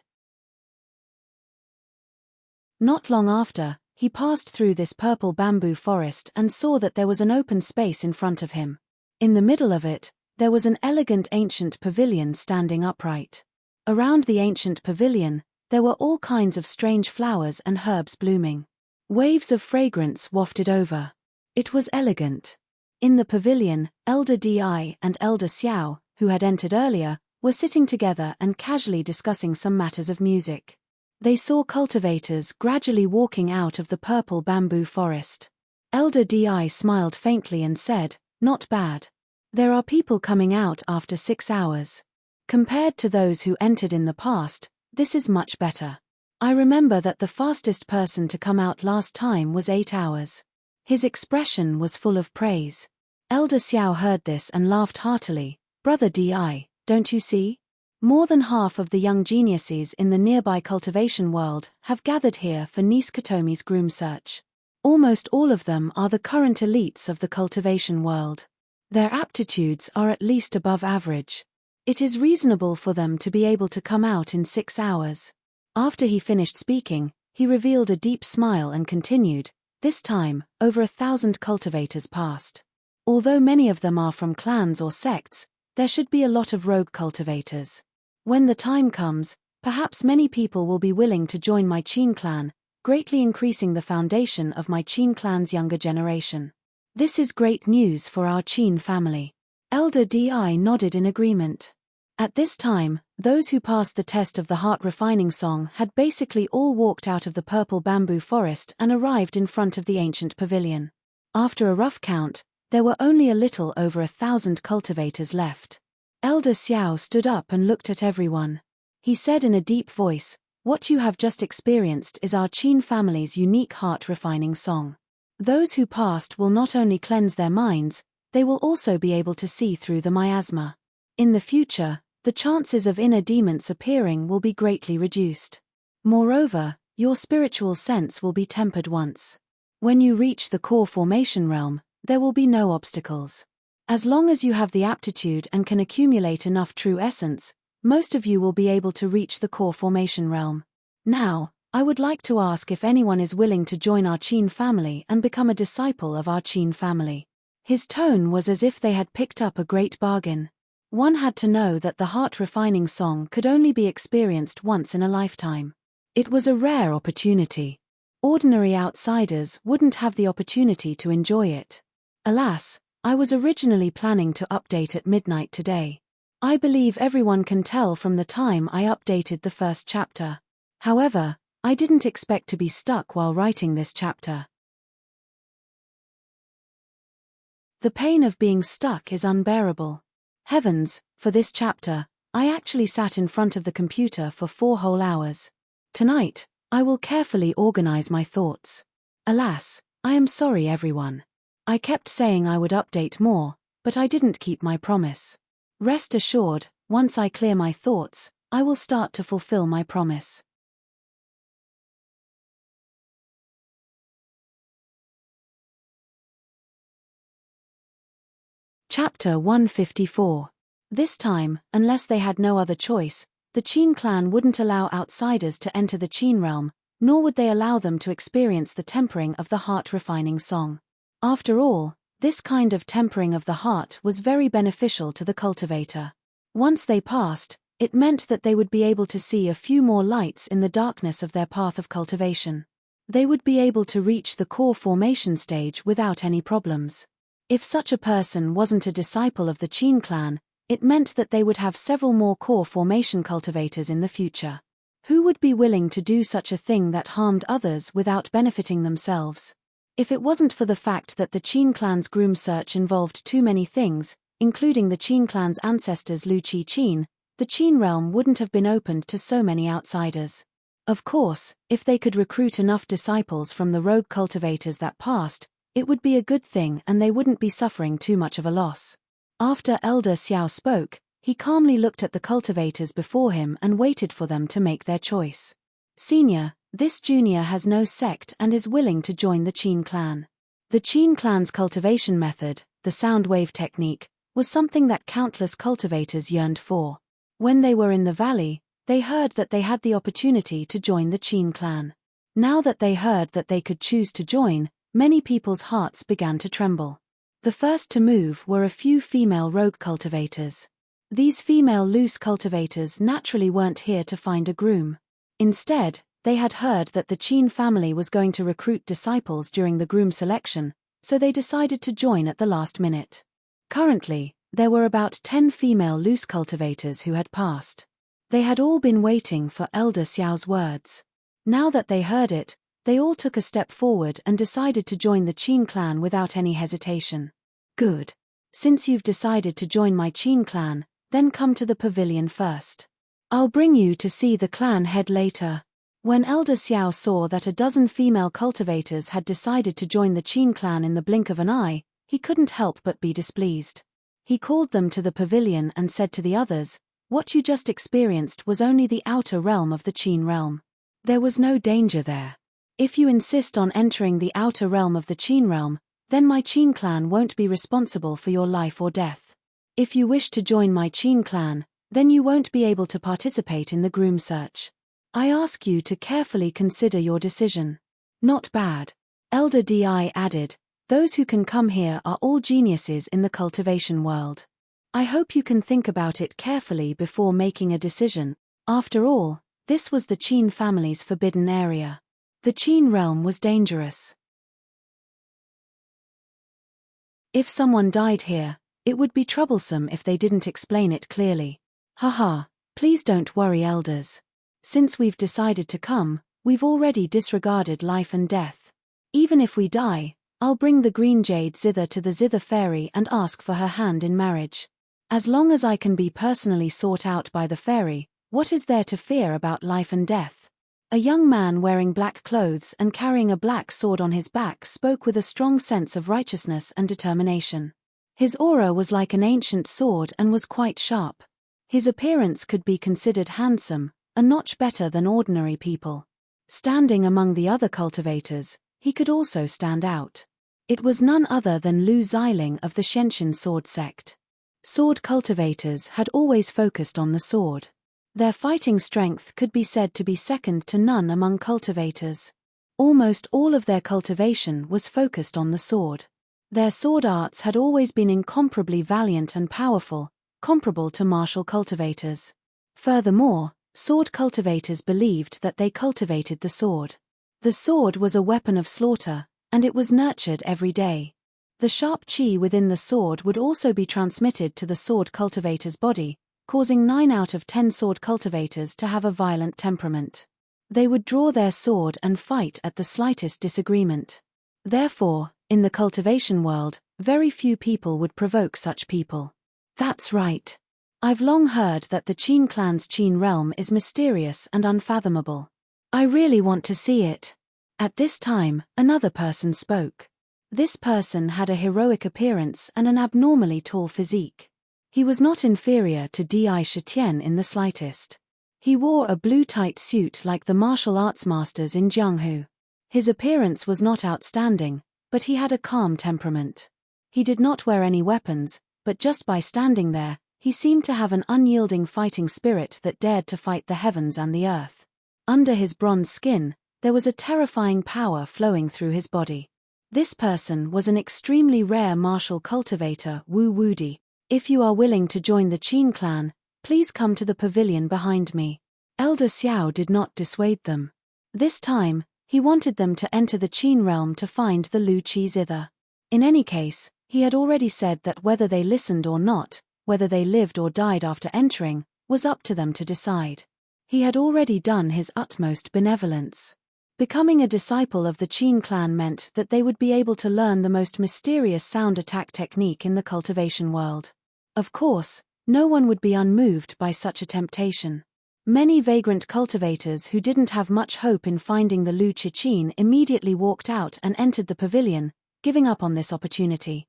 Not long after, he passed through this purple bamboo forest and saw that there was an open space in front of him. In the middle of it, there was an elegant ancient pavilion standing upright. Around the ancient pavilion, there were all kinds of strange flowers and herbs blooming. Waves of fragrance wafted over. It was elegant. In the pavilion, Elder Di and Elder Xiao, who had entered earlier, were sitting together and casually discussing some matters of music. They saw cultivators gradually walking out of the purple bamboo forest. Elder Di smiled faintly and said, "Not bad. There are people coming out after 6 hours. Compared to those who entered in the past, this is much better." I remember that the fastest person to come out last time was 8 hours. His expression was full of praise. Elder Xiao heard this and laughed heartily. Brother Di, don't you see? More than half of the young geniuses in the nearby cultivation world have gathered here for niece Katomi's groom search. Almost all of them are the current elites of the cultivation world. Their aptitudes are at least above average. It is reasonable for them to be able to come out in 6 hours. After he finished speaking, he revealed a deep smile and continued, this time, over 1,000 cultivators passed. Although many of them are from clans or sects, there should be a lot of rogue cultivators. When the time comes, perhaps many people will be willing to join my Qin clan, greatly increasing the foundation of my Qin clan's younger generation. This is great news for our Qin family. Elder Di nodded in agreement. At this time, those who passed the test of the heart-refining song had basically all walked out of the purple bamboo forest and arrived in front of the ancient pavilion. After a rough count, there were only a little over 1,000 cultivators left. Elder Xiao stood up and looked at everyone. He said in a deep voice, what you have just experienced is our Qin family's unique heart-refining song. Those who passed will not only cleanse their minds, they will also be able to see through the miasma. In the future, the chances of inner demons appearing will be greatly reduced. Moreover, your spiritual sense will be tempered once. When you reach the core formation realm, there will be no obstacles. As long as you have the aptitude and can accumulate enough true essence, most of you will be able to reach the core formation realm. Now, I would like to ask if anyone is willing to join our Qin family and become a disciple of our Qin family. His tone was as if they had picked up a great bargain. One had to know that the heart-refining song could only be experienced once in a lifetime. It was a rare opportunity. Ordinary outsiders wouldn't have the opportunity to enjoy it. Alas, I was originally planning to update at midnight today. I believe everyone can tell from the time I updated the first chapter. However, I didn't expect to be stuck while writing this chapter. The pain of being stuck is unbearable. Heavens, for this chapter, I actually sat in front of the computer for 4 whole hours. Tonight, I will carefully organize my thoughts. Alas, I am sorry everyone. I kept saying I would update more, but I didn't keep my promise. Rest assured, once I clear my thoughts, I will start to fulfill my promise. Chapter 154. This time, unless they had no other choice, the Qin clan wouldn't allow outsiders to enter the Qin realm, nor would they allow them to experience the tempering of the heart-refining song. After all, this kind of tempering of the heart was very beneficial to the cultivator. Once they passed, it meant that they would be able to see a few more lights in the darkness of their path of cultivation. They would be able to reach the core formation stage without any problems. If such a person wasn't a disciple of the Qin clan, it meant that they would have several more core formation cultivators in the future. Who would be willing to do such a thing that harmed others without benefiting themselves? If it wasn't for the fact that the Qin clan's groom search involved too many things, including the Qin clan's ancestors Lu Qi Qin, the Qin realm wouldn't have been opened to so many outsiders. Of course, if they could recruit enough disciples from the rogue cultivators that passed, it would be a good thing and they wouldn't be suffering too much of a loss. After Elder Xiao spoke, he calmly looked at the cultivators before him and waited for them to make their choice. Senior, this junior has no sect and is willing to join the Qin clan. The Qin clan's cultivation method, the sound wave technique, was something that countless cultivators yearned for. When they were in the valley, they heard that they had the opportunity to join the Qin clan. Now that they heard that they could choose to join, many people's hearts began to tremble. The first to move were a few female rogue cultivators. These female loose cultivators naturally weren't here to find a groom. Instead, they had heard that the Qin family was going to recruit disciples during the groom selection, so they decided to join at the last minute. Currently, there were about 10 female loose cultivators who had passed. They had all been waiting for Elder Xiao's words. Now that they heard it, they all took a step forward and decided to join the Qin clan without any hesitation. Good. Since you've decided to join my Qin clan, then come to the pavilion first. I'll bring you to see the clan head later. When Elder Xiao saw that a dozen female cultivators had decided to join the Qin clan in the blink of an eye, he couldn't help but be displeased. He called them to the pavilion and said to the others, "What you just experienced was only the outer realm of the Qin realm. There was no danger there. If you insist on entering the outer realm of the Qin realm, then my Qin clan won't be responsible for your life or death. If you wish to join my Qin clan, then you won't be able to participate in the groom search. I ask you to carefully consider your decision." "Not bad," Elder Di added. "Those who can come here are all geniuses in the cultivation world. I hope you can think about it carefully before making a decision. After all, this was the Qin family's forbidden area. The Qin realm was dangerous. If someone died here, it would be troublesome if they didn't explain it clearly. Haha, please don't worry, elders. Since we've decided to come, we've already disregarded life and death. Even if we die, I'll bring the green jade zither to the zither fairy and ask for her hand in marriage. As long as I can be personally sought out by the fairy, what is there to fear about life and death?" A young man wearing black clothes and carrying a black sword on his back spoke with a strong sense of righteousness and determination. His aura was like an ancient sword and was quite sharp. His appearance could be considered handsome, a notch better than ordinary people. Standing among the other cultivators, he could also stand out. It was none other than Lu Xiling of the Shenshin sword sect. Sword cultivators had always focused on the sword. Their fighting strength could be said to be second to none among cultivators. Almost all of their cultivation was focused on the sword. Their sword arts had always been incomparably valiant and powerful, comparable to martial cultivators. Furthermore, sword cultivators believed that they cultivated the sword. The sword was a weapon of slaughter, and it was nurtured every day. The sharp qi within the sword would also be transmitted to the sword cultivator's body, causing 9 out of 10 sword cultivators to have a violent temperament. They would draw their sword and fight at the slightest disagreement. Therefore, in the cultivation world, very few people would provoke such people. That's right. I've long heard that the Qin clan's Qin realm is mysterious and unfathomable. I really want to see it. At this time, another person spoke. This person had a heroic appearance and an abnormally tall physique. He was not inferior to Di Shitian in the slightest. He wore a blue tight suit like the martial arts masters in Jianghu. His appearance was not outstanding, but he had a calm temperament. He did not wear any weapons, but just by standing there, he seemed to have an unyielding fighting spirit that dared to fight the heavens and the earth. Under his bronze skin, there was a terrifying power flowing through his body. This person was an extremely rare martial cultivator, Wu Wudi. If you are willing to join the Qin clan, please come to the pavilion behind me. Elder Xiao did not dissuade them. This time, he wanted them to enter the Qin realm to find the Lu Qi zither. In any case, he had already said that whether they listened or not, whether they lived or died after entering, was up to them to decide. He had already done his utmost benevolence. Becoming a disciple of the Qin clan meant that they would be able to learn the most mysterious sound attack technique in the cultivation world. Of course, no one would be unmoved by such a temptation. Many vagrant cultivators who didn't have much hope in finding the Lu Qi immediately walked out and entered the pavilion, giving up on this opportunity.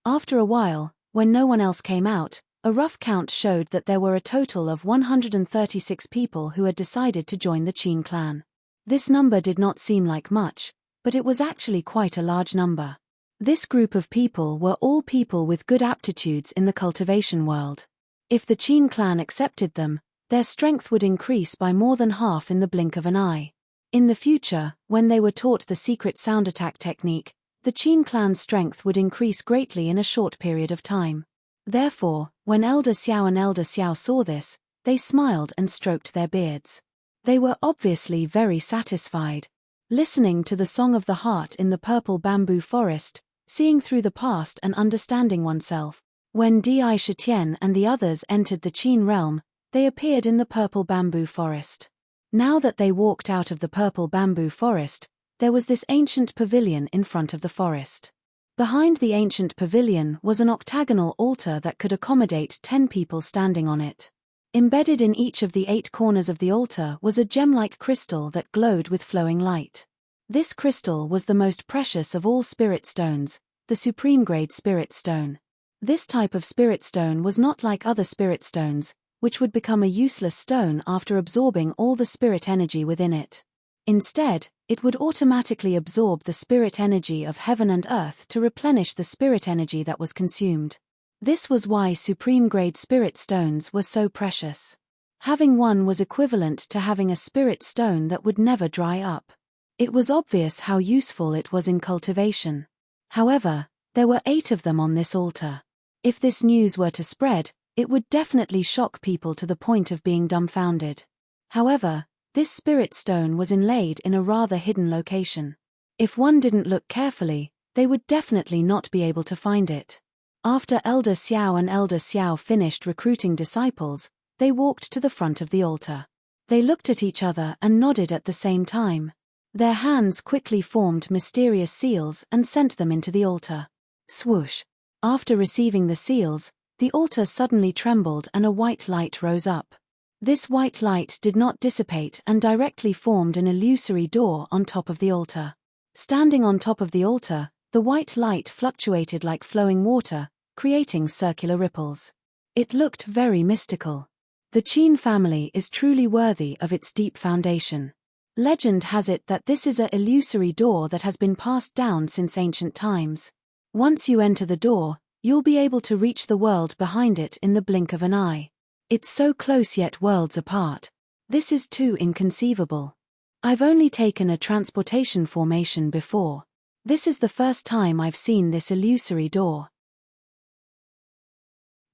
After a while, when no one else came out, a rough count showed that there were a total of 136 people who had decided to join the Qin clan. This number did not seem like much, but it was actually quite a large number. This group of people were all people with good aptitudes in the cultivation world. If the Qin clan accepted them, their strength would increase by more than half in the blink of an eye. In the future, when they were taught the secret sound attack technique, the Qin clan's strength would increase greatly in a short period of time. Therefore, when Elder Xiao and Elder Xiao saw this, they smiled and stroked their beards. They were obviously very satisfied. Listening to the song of the heart in the purple bamboo forest, seeing through the past and understanding oneself, when Di Shitian and the others entered the Qin realm, they appeared in the purple bamboo forest. Now that they walked out of the purple bamboo forest, there was this ancient pavilion in front of the forest. Behind the ancient pavilion was an octagonal altar that could accommodate 10 people standing on it. Embedded in each of the 8 corners of the altar was a gem-like crystal that glowed with flowing light. This crystal was the most precious of all spirit stones, the supreme-grade spirit stone. This type of spirit stone was not like other spirit stones, which would become a useless stone after absorbing all the spirit energy within it. Instead, it would automatically absorb the spirit energy of heaven and earth to replenish the spirit energy that was consumed. This was why supreme-grade spirit stones were so precious. Having one was equivalent to having a spirit stone that would never dry up. It was obvious how useful it was in cultivation. However, there were 8 of them on this altar. If this news were to spread, it would definitely shock people to the point of being dumbfounded. However, this spirit stone was inlaid in a rather hidden location. If one didn't look carefully, they would definitely not be able to find it. After Elder Xiao and Elder Xiao finished recruiting disciples, they walked to the front of the altar. They looked at each other and nodded at the same time. Their hands quickly formed mysterious seals and sent them into the altar. Swoosh! After receiving the seals, the altar suddenly trembled and a white light rose up. This white light did not dissipate and directly formed an illusory door on top of the altar. Standing on top of the altar, the white light fluctuated like flowing water, creating circular ripples. It looked very mystical. The Qin family is truly worthy of its deep foundation. Legend has it that this is an illusory door that has been passed down since ancient times. Once you enter the door, you'll be able to reach the world behind it in the blink of an eye. It's so close yet worlds apart. This is too inconceivable. I've only taken a transportation formation before. This is the first time I've seen this illusory door.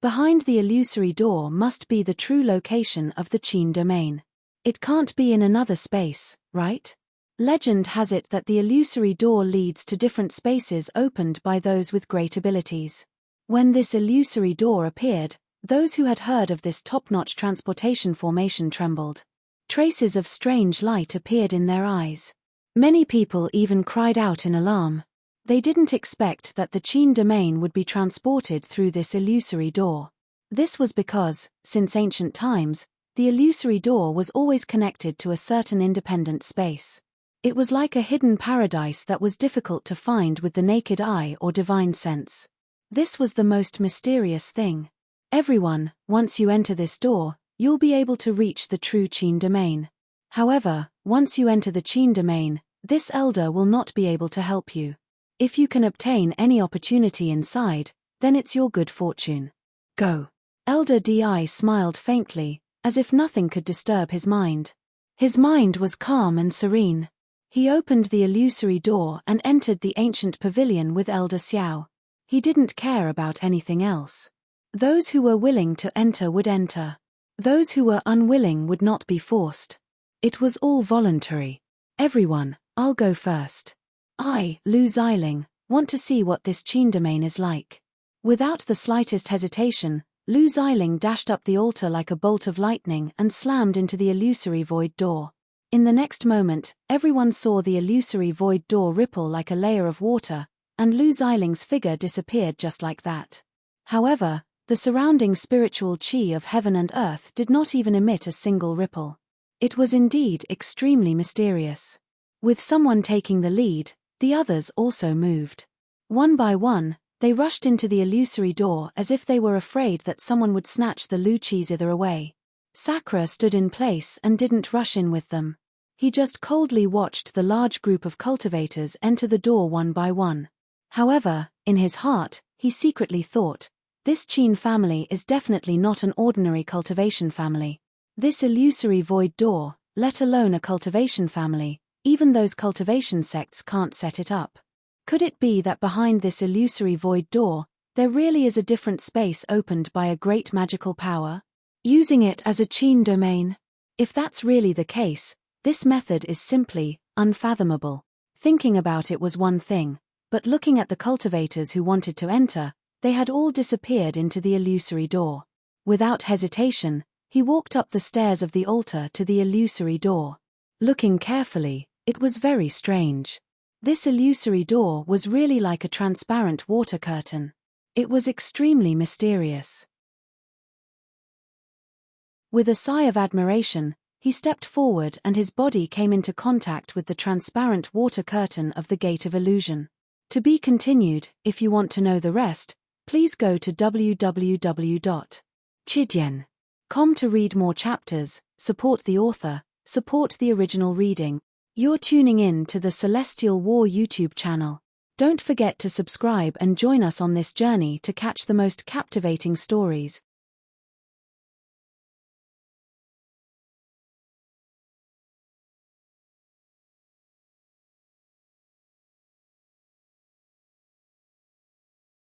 Behind the illusory door must be the true location of the Qin domain. It can't be in another space, right? Legend has it that the illusory door leads to different spaces opened by those with great abilities. When this illusory door appeared, those who had heard of this top-notch transportation formation trembled. Traces of strange light appeared in their eyes. Many people even cried out in alarm. They didn't expect that the Qin domain would be transported through this illusory door. This was because, since ancient times, the illusory door was always connected to a certain independent space. It was like a hidden paradise that was difficult to find with the naked eye or divine sense. This was the most mysterious thing. Everyone, once you enter this door, you'll be able to reach the true Qin domain. However, once you enter the Qin domain, this elder will not be able to help you. If you can obtain any opportunity inside, then it's your good fortune. Go. Elder Di smiled faintly, as if nothing could disturb his mind. His mind was calm and serene. He opened the illusory door and entered the ancient pavilion with Elder Xiao. He didn't care about anything else. Those who were willing to enter would enter. Those who were unwilling would not be forced. It was all voluntary. Everyone, I'll go first. I, Lu Xiling, want to see what this Qin domain is like. Without the slightest hesitation, Lu Xiling dashed up the altar like a bolt of lightning and slammed into the illusory void door. In the next moment, everyone saw the illusory void door ripple like a layer of water, and Lu Xiling's figure disappeared just like that. However, the surrounding spiritual qi of heaven and earth did not even emit a single ripple. It was indeed extremely mysterious. With someone taking the lead, the others also moved. One by one, they rushed into the illusory door as if they were afraid that someone would snatch the Lu Qi zither away. Sakura stood in place and didn't rush in with them. He just coldly watched the large group of cultivators enter the door one by one. However, in his heart, he secretly thought, this Qin family is definitely not an ordinary cultivation family. This illusory void door, let alone a cultivation family, even those cultivation sects can't set it up. Could it be that behind this illusory void door, there really is a different space opened by a great magical power? Using it as a Qin domain? If that's really the case, this method is simply unfathomable. Thinking about it was one thing, but looking at the cultivators who wanted to enter, they had all disappeared into the illusory door. Without hesitation, he walked up the stairs of the altar to the illusory door. Looking carefully, it was very strange. This illusory door was really like a transparent water curtain. It was extremely mysterious. With a sigh of admiration, he stepped forward and his body came into contact with the transparent water curtain of the Gate of Illusion. To be continued. If you want to know the rest, please go to www.chidian.com to read more chapters, support the author, support the original reading. You're tuning in to the Celestial War YouTube channel. Don't forget to subscribe and join us on this journey to catch the most captivating stories.